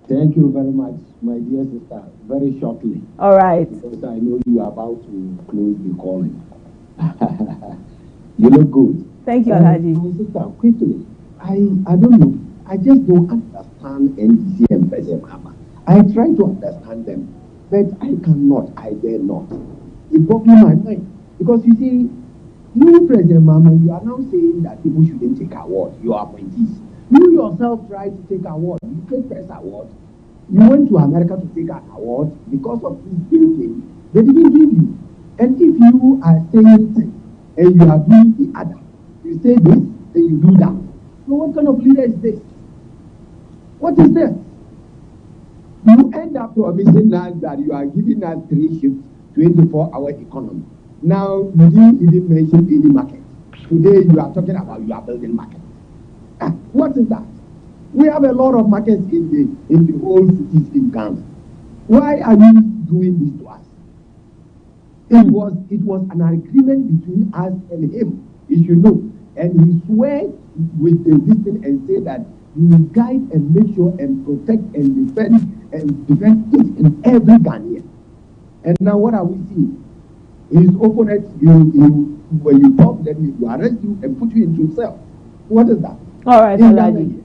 Thank you very much, my dear sister. Very shortly. All right. Because I know you are about to close the calling. You look good. Thank you, Alhaji. My sister, quickly, I don't know. I just don't understand NDC and President Mahama. I try to understand them, but I cannot. I dare not. It boggles my mind. Because you see, you, President Mahama, you are now saying that people shouldn't take award, your appointees. You yourself try to take award. You take press award. You went to America to take an award because of this building. They didn't give you. And if you are saying thing and you are doing the other, you say this, then you do that. So what kind of leader is this? What is this? You end up promising us that you are giving us 3 shifts, 24-hour economy. Now, you didn't even mention any market. Today, you are talking about you are building market. What is that? We have a lot of markets in the whole cities in Ghana. Why are you doing this to us? It was an agreement between us and him, you should know. And he swear with the vision and say that he will guide and make sure and protect and defend each and every Ghanaian. And now what are we seeing? His opponent, when you talk, then he will arrest you and put you into cell. What is that? All right, Alhaji.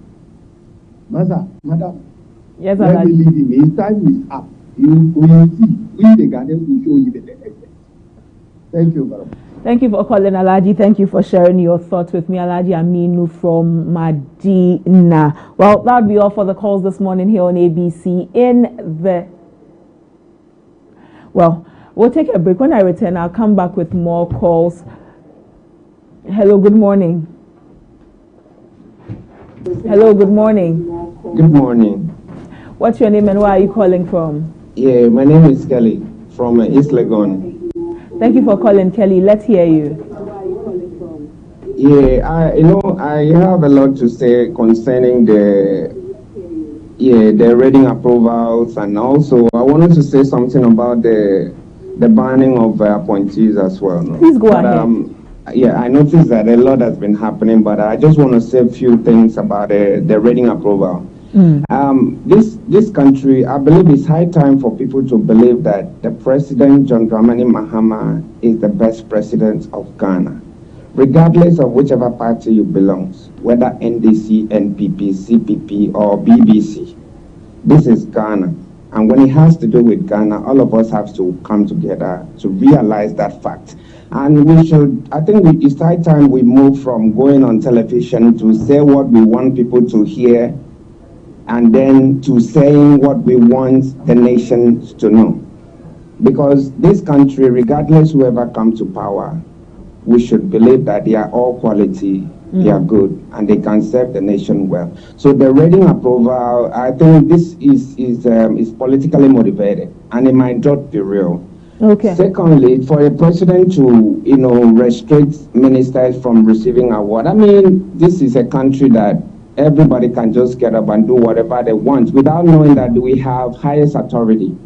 Madam. Yes, Alhaji. Let me leave him. His time is up. You will see. We, the Ghanaians, will show you the evidence. Thank you very much. Thank you for calling, Alhaji. Thank you for sharing your thoughts with me, Alhaji Aminu from Medina. Well, that'll be all for the calls this morning here on ABC. Well, we'll take a break. When I return, I'll come back with more calls. Hello, good morning. Hello, good morning. Good morning. What's your name and where are you calling from? Yeah, my name is Kelly from East Legon. Thank you for calling, Kelly. Let's hear you. Yeah, I have a lot to say concerning the rating approvals, and also I wanted to say something about the banning of appointees as well. No? Please go ahead. I noticed that a lot has been happening, but I just want to say a few things about the rating approval. This country, I believe it's high time for people to believe that the President John Dramani Mahama is the best president of Ghana, regardless of whichever party you belong, whether NDC, NPP, CPP, or BBC. This is Ghana. And when it has to do with Ghana, all of us have to come together to realize that fact. And it's high time we move from going on television to say what we want people to hear, and then to saying what we want the nation to know. Because this country, regardless whoever comes to power, we should believe that they are all quality, they are good, and they can serve the nation well. So the rating approval, I think this is politically motivated, and it might not be real. Okay. Secondly, for a president to, restrict ministers from receiving award, I mean, this is a country that everybody can just get up and do whatever they want without knowing that we have highest authority.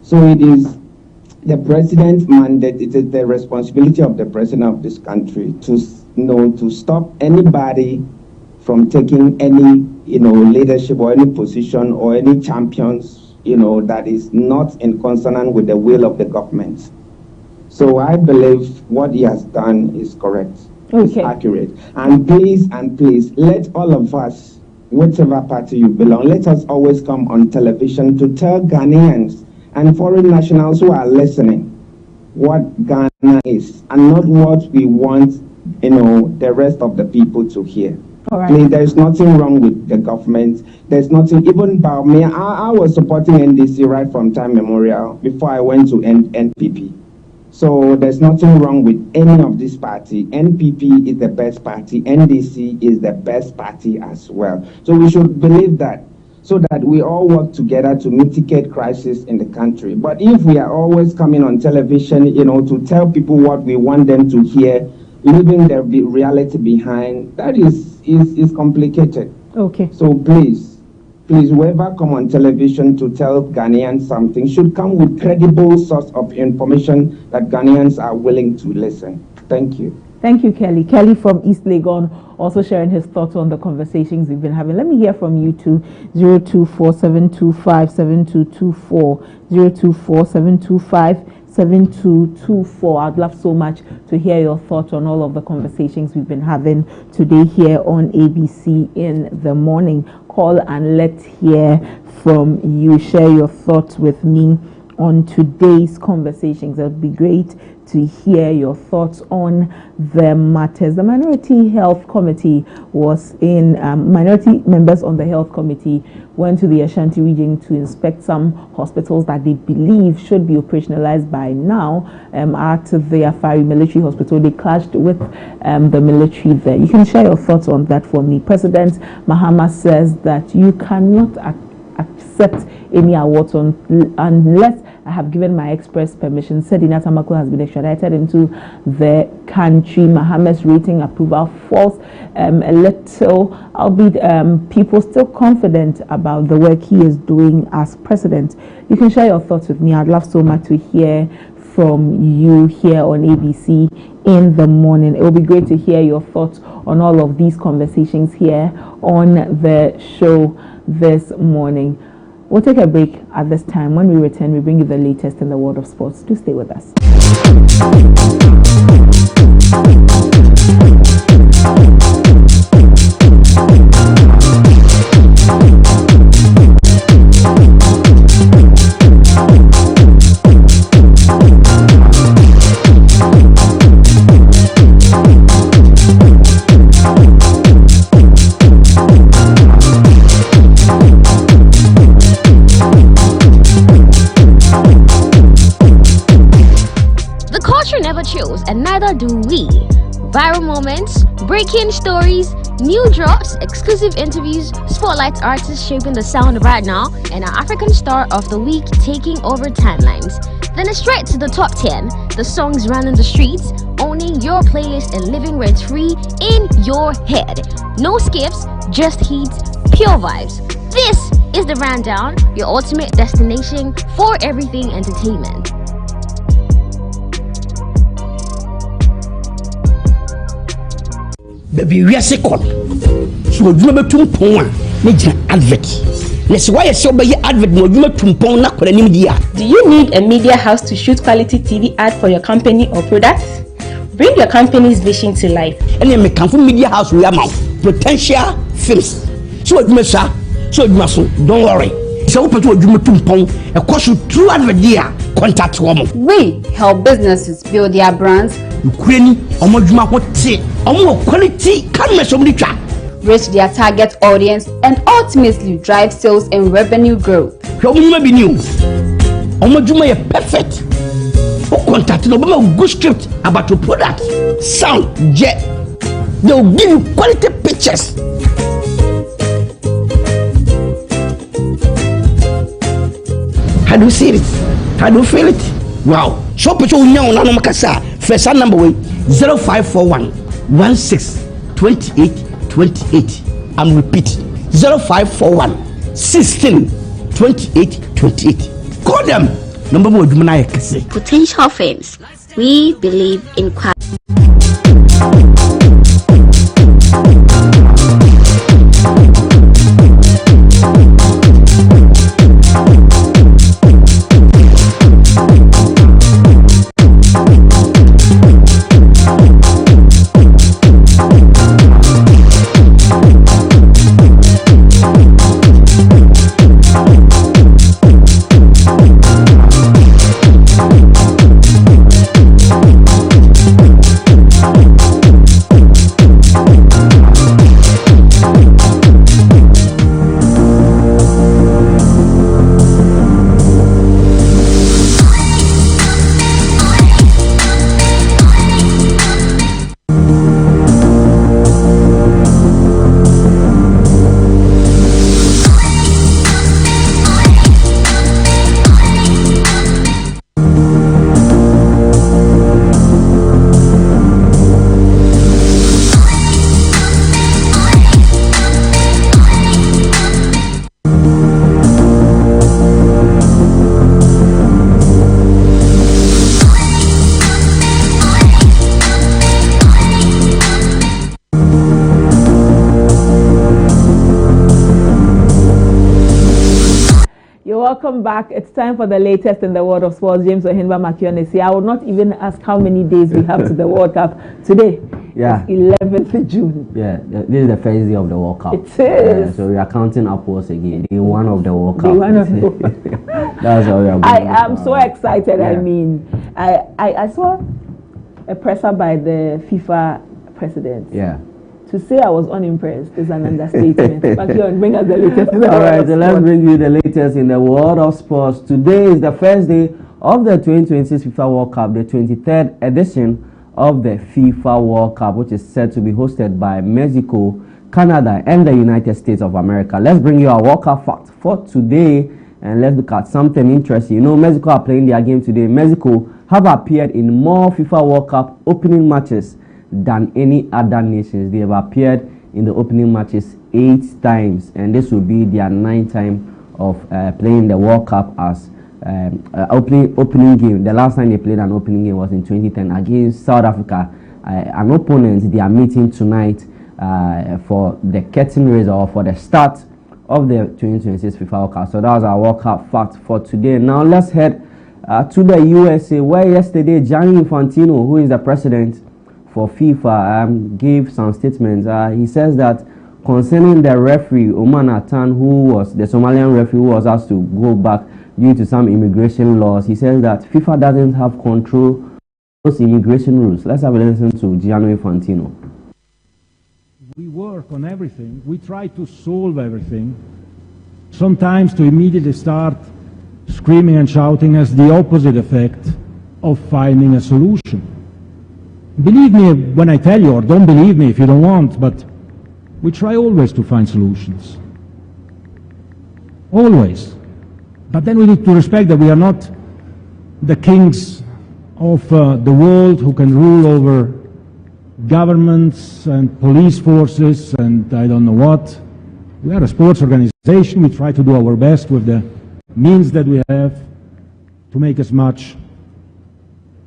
So it is the president's mandate, it is the responsibility of the president of this country to stop anybody from taking any, leadership or any position or any champions, that is not in consonance with the will of the government. So I believe what he has done is correct. It's accurate. And please, let all of us, whichever party you belong, let us always come on television to tell Ghanaians and foreign nationals who are listening what Ghana is and not what we want, the rest of the people to hear. All right. Please, there's nothing wrong with the government. There's nothing, even about me. I was supporting NDC right from time memorial before I went to NPP. So there's nothing wrong with any of this party. NPP is the best party. NDC is the best party as well. So we should believe that, so that we all work together to mitigate crisis in the country. But if we are always coming on television, to tell people what we want them to hear, leaving the reality behind, that is complicated. Okay. So please, whoever come on television to tell Ghanaians something should come with credible source of information that Ghanaians are willing to listen. Thank you. Thank you, Kelly. Kelly from East Legon also sharing his thoughts on the conversations we've been having. Let me hear from you too. 024-725-7224, 024-725-7224. I'd love so much to hear your thoughts on all of the conversations we've been having today here on ABC in the morning. Call and let's hear from you. Share your thoughts with me on today's conversations. It would be great to hear your thoughts on the matters. The Minority Health Committee was in, minority members on the Health Committee went to the Ashanti region to inspect some hospitals that they believe should be operationalized by now at the Afari military hospital. They clashed with the military there. You can share your thoughts on that for me. President Mahama says that you cannot accept any awards unless I have given my express permission. Said Inat Amako has been extradited into the country. Mahama's rating approval falls a little, albeit people still confident about the work he is doing as president. You can share your thoughts with me. I'd love so much to hear from you here on ABC in the morning. It will be great to hear your thoughts on all of these conversations here on the show this morning. We'll take a break at this time. When we return, we bring you the latest in the world of sports. Do stay with us. And neither do we. Viral moments, breaking stories, new drops, exclusive interviews, spotlight artists shaping the sound right now, and our African star of the week taking over timelines. Then it's straight to the top 10. The songs run in the streets, owning your playlist and living rent free in your head. No skips, just hits, pure vibes. This is the Rundown, your ultimate destination for everything entertainment. Baby, we are second. So you remember to point major advert. Let's why so by advert no you to point na kwala nim dia. Do you need a media house to shoot quality TV ad for your company or products? Bring your company's vision to life. And you make media house we are now potential films. So you must so you must don't worry. So you to point a course through advert dia contact woman. We help businesses build their brands. Ukraine omoduma hote omo quality can measure reach their target audience and ultimately drive sales and revenue growth. Omoduma be new. Omoduma is perfect. O contact no be good script about your product, sound, jet. They will give you quality pictures. How do you see it? How do you feel it? Wow. So picture unya na no makasa. First number way 0541 16 28 28. I'm repeat 0541 16 28 28. Call them. Number one, Potential Films. We believe in quality. Welcome back. It's time for the latest in the world of sports. James Ohinba Makion is here. I will not even ask how many days we have to the World Cup today. Yeah, it's 11th June. Yeah, this is the first day of the World Cup. It is. So we are counting upwards again. Day one of the World Cup. Day one of the World Cup. That's how we are. I am so excited. Yeah. I mean, I saw a presser by the FIFA president. Yeah. To say I was unimpressed is an understatement. Makion, bring us the latest in the world of sports. So let's bring you the latest in the world of sports. Today is the first day of the 2026 FIFA World Cup, the 23rd edition of the FIFA World Cup, which is set to be hosted by Mexico, Canada, and the United States of America. Let's bring you our World Cup fact for today, and let's look at something interesting. You know, Mexico are playing their game today. Mexico have appeared in more FIFA World Cup opening matches than any other nations. They have appeared in the opening matches 8 times, and this will be their 9th time of playing the World Cup as opening game. The last time they played an opening game was in 2010 against South Africa, an opponent they are meeting tonight for the curtain raiser or for the start of the 2026 FIFA World Cup. So that was our World Cup fact for today. Now let's head to the USA, where yesterday Gianni Infantino, who is the president for FIFA, gave some statements. He says that concerning the referee Omar Nathan, who was the Somalian referee who was asked to go back due to some immigration laws, he says that FIFA doesn't have control of those immigration rules. Let's have a listen to Gianni Infantino. We work on everything. We try to solve everything. Sometimes to immediately start screaming and shouting has the opposite effect of finding a solution. Believe me when I tell you, or don't believe me if you don't want, but we try always to find solutions. Always. But then we need to respect that we are not the kings of the world who can rule over governments and police forces and I don't know what. We are a sports organization. We try to do our best with the means that we have to make as much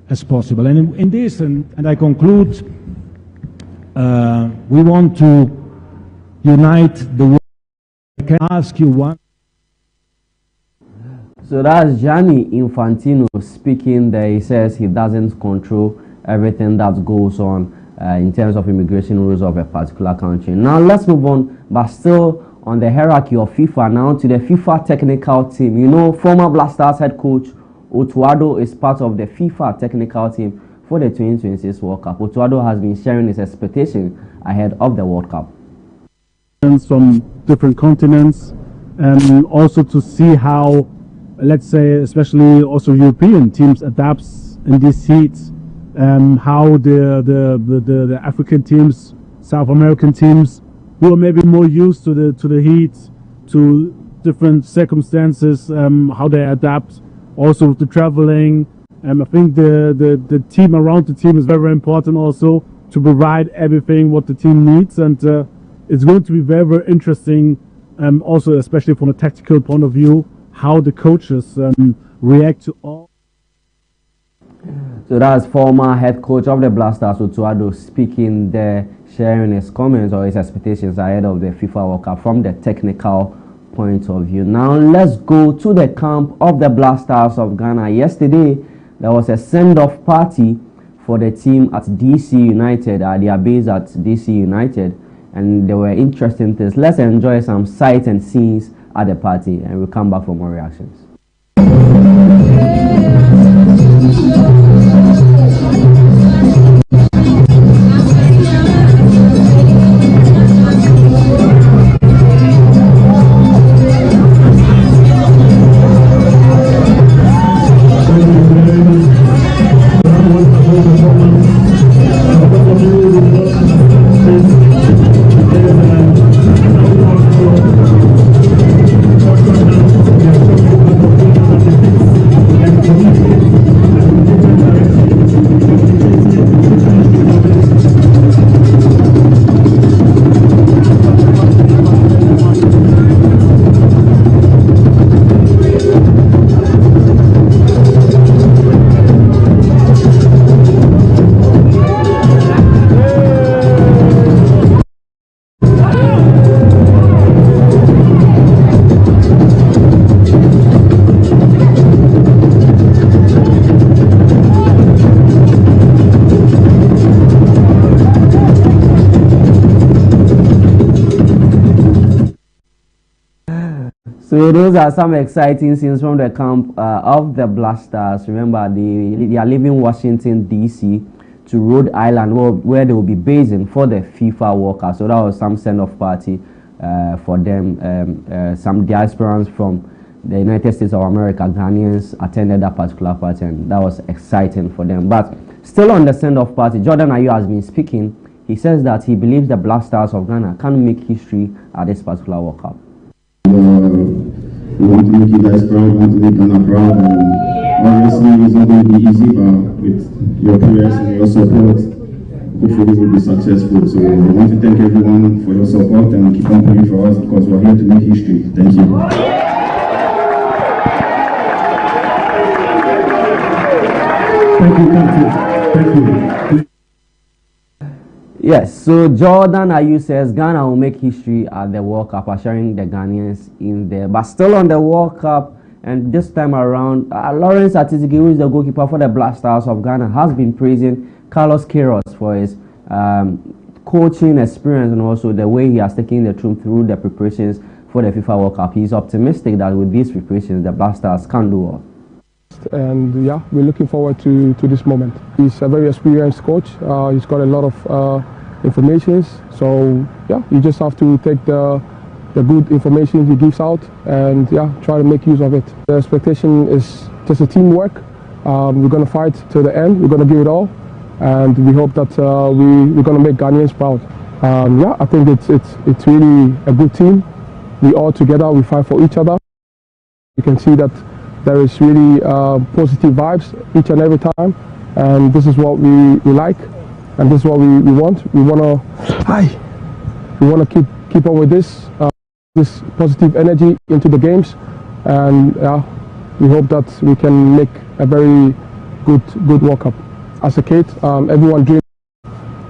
as possible. And in this, and I conclude, we want to unite the world. I can ask you one. So that's Gianni Infantino speaking there. He says he doesn't control everything that goes on in terms of immigration rules of a particular country. Now let's move on, but still on the hierarchy of FIFA, now to the FIFA technical team. You know, former Black Stars head coach Otuado is part of the FIFA technical team for the 2026 World Cup. Otuado has been sharing his expectations ahead of the World Cup. From different continents, and also to see how, let's say, especially also European teams adapts in these heats, how the African teams, South American teams, who are maybe more used to the heat, to different circumstances, how they adapt, also to traveling. I think the team around the team is very, very important also to provide everything what the team needs, and it's going to be very, very interesting, also especially from a tactical point of view, how the coaches react to all. So that's former head coach of the Black Stars, Otuado, speaking there, sharing his comments or his expectations ahead of the FIFA World Cup from the technical point of view. Now let's go to the camp of the Black Stars of Ghana. Yesterday, there was a send-off party for the team at DC United. They are based at DC United, and there were interesting things. Let's enjoy some sights and scenes at the party, and we'll come back for more reactions. So those are some exciting scenes from the camp of the Black Stars. Remember, they are leaving Washington, D.C. to Rhode Island, where they will be basing for the FIFA World Cup. So that was some send-off party for them. Some diasporans from the United States of America, Ghanaians, attended that particular party, and that was exciting for them. But still on the send-off party, Jordan Ayew has been speaking. He says that he believes the Black Stars of Ghana can make history at this particular World Cup. We want to make you guys proud, we want to make Ghana proud, and obviously it's not going to be easy, but with your prayers and your support, hopefully we'll be successful. So we want to thank everyone for your support and keep on praying for us because we're here to make history. Thank you. Thank you, Captain. Thank you. Yes, so Jordan Ayew says Ghana will make history at the World Cup, assuring the Ghanaians in there. But still on the World Cup, and this time around, Lawrence Atizigi, who is the goalkeeper for the Black Stars of Ghana, has been praising Carlos Queiroz for his coaching experience and also the way he has taken the team through the preparations for the FIFA World Cup. He's optimistic that with these preparations, the Black Stars can do well. And yeah, we're looking forward to this moment. He's a very experienced coach. He's got a lot of information. So yeah, you just have to take the good information he gives out and yeah, try to make use of it. The expectation is just a teamwork. We're going to fight to the end. We're going to give it all, and we hope that we're going to make Ghanaians proud. Yeah, I think it's really a good team. We all together, we fight for each other. You can see that there is really positive vibes each and every time, and this is what we like, and this is what we want. We want to keep on with this positive energy into the games, and we hope that we can make a very good World Cup. As a kid, everyone dreams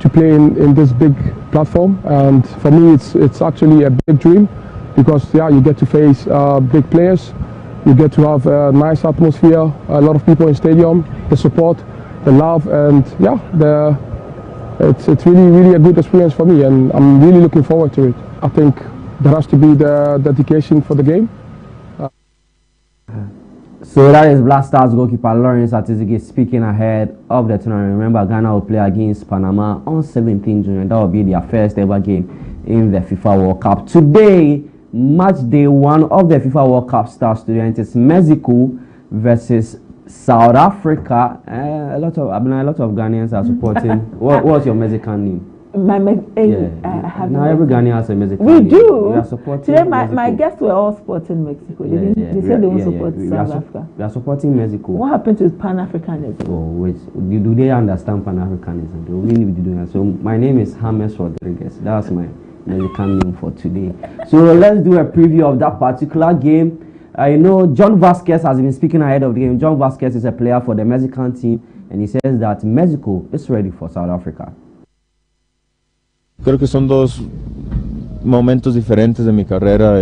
to play in this big platform, and for me it's actually a big dream, because you get to face big players, you get to have a nice atmosphere, a lot of people in stadium, the support, the love, and it's really a good experience for me, and I'm really looking forward to it. I think there has to be the dedication for the game. So that is Black Stars goalkeeper Lawrence Atizigi speaking ahead of the tournament. Remember, Ghana will play against Panama on 17 June, and that will be their first ever game in the FIFA World Cup. Today, match day 1 of the FIFA World Cup starts today, and it's Mexico versus South Africa. A lot of Ghanaians are supporting. What's your Mexican name? Now every Ghanaian has a Mexican we name. do. We are supporting today. Mexico. My guests were all supporting Mexico. They said they won't support South Africa. We are supporting Mexico. What happened to Pan-Africanism? Oh, wait. Do they understand Pan-Africanism? They will really be doing that. So my name is James Rodriguez. That's my Mexican name for today. So let's do a preview of that particular game. I know John Vasquez has been speaking ahead of the game. John Vasquez is a player for the Mexican team, and he says that Mexico is ready for South Africa. Creo que son dos momentos diferentes de mi carrera.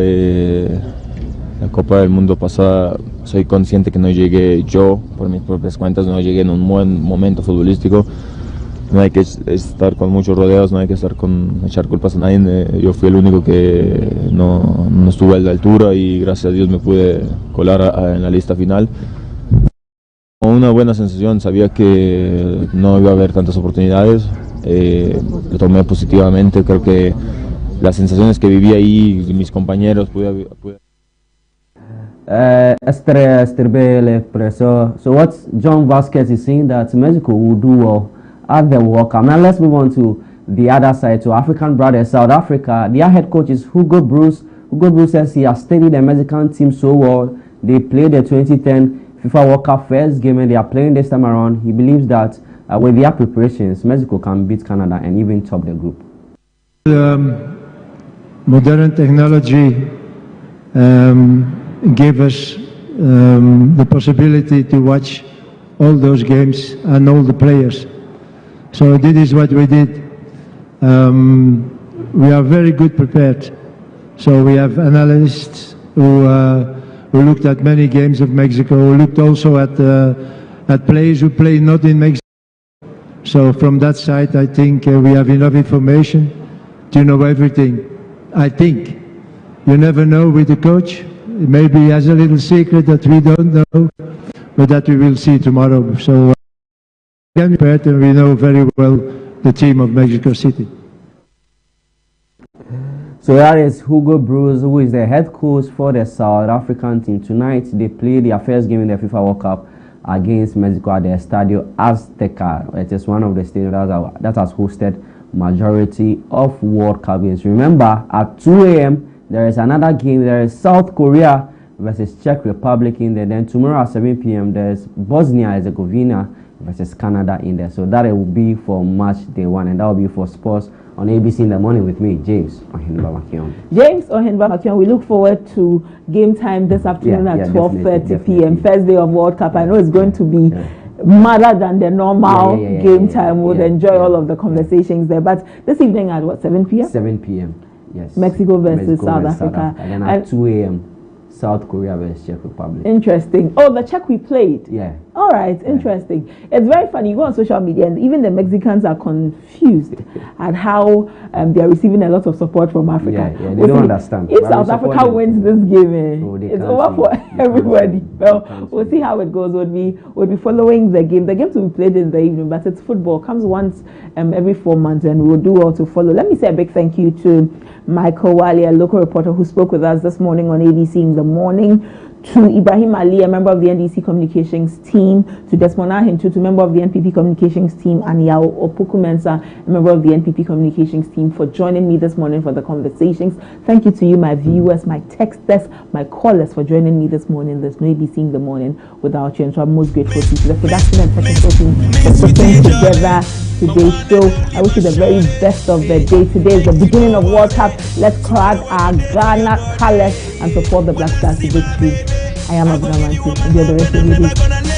La Copa del Mundo pasada, soy consciente que no llegué yo, por mis propias cuentas, no llegué en un buen momento futbolístico. No hay que estar con muchos rodeos, no hay que echar culpas a nadie. Yo fui el único que no estuve a la altura y gracias a Dios me pude colar en la lista final. Una buena sensación, sabía que no iba a haber tantas oportunidades. Lo tomé positivamente, creo que las sensaciones que viví ahí, mis compañeros, So what John Vasquez is saying, that Mexico will do well at the World Cup. Now let's move on to the other side, to African brothers, South Africa. Their head coach is Hugo Broos. Hugo Broos says he has studied the Mexican team so well. They played the 2010 FIFA World Cup first game, and they are playing this time around. He believes that with their preparations, Mexico can beat Canada and even top the group. Modern technology gave us the possibility to watch all those games and all the players. So this is what we did. We are very good prepared. So we have analysts who looked at many games of Mexico, who looked also at players who play not in Mexico. So from that side, I think we have enough information to know everything. I think. You never know with the coach. Maybe he has a little secret that we don't know, but that we will see tomorrow. So we know very well the team of Mexico City. So that is Hugo Broos, who is the head coach for the South African team. Tonight, they play their first game in the FIFA World Cup against Mexico at the Estadio Azteca. It is one of the stadiums that has hosted majority of World Cup games. Remember, at 2 a.m. there is another game. There is South Korea versus Czech Republic in there. Then tomorrow at 7 p.m. there is Bosnia-Herzegovina versus Canada in there. So that will be for match day 1, and that will be for sports on ABC in the morning with me, James Ohinba-Makion. James Ohinba-Makion, we look forward to game time this afternoon at 12:30 p.m. First day of World Cup. I know it's going to be madder than the normal game time. We'll enjoy all of the conversations there. But this evening at what, 7 p.m.? 7 p.m. Yes. Mexico versus South Africa. And then at 2 a.m. South Korea versus Czech Republic. Interesting. Oh, the Czech we played. Yeah. All right. Interesting. It's very funny. You go on social media, and even the Mexicans are confused at how they are receiving a lot of support from Africa. Yeah, they don't understand. If South Africa wins this game, it's over for everybody. Well, we'll see how it goes. We'll be following the game. The game to be played in the evening, but it's football. Comes once every 4 months, and we'll do all to follow. Let me say a big thank you to Michael Wali, a local reporter who spoke with us this morning on ABC in the morning, to Ibrahim Ali, a member of the NDC communications team, to Desmond Ahintu, a member of the NPP communications team, and Yao Opoku-Mensah, a member of the NPP communications team, for joining me this morning for the conversations. Thank you to you, my viewers, my texters, my callers, for joining me this morning. There's no ABC in the morning without you, and so I'm most grateful to you. To the production and technical team for putting together today's show. I wish you the very best of the day. Today is the beginning of World Cup. Let's clad our Ghana colors and support the Black Stars to victory. I am ABENA MANTE. Enjoy the rest of your day.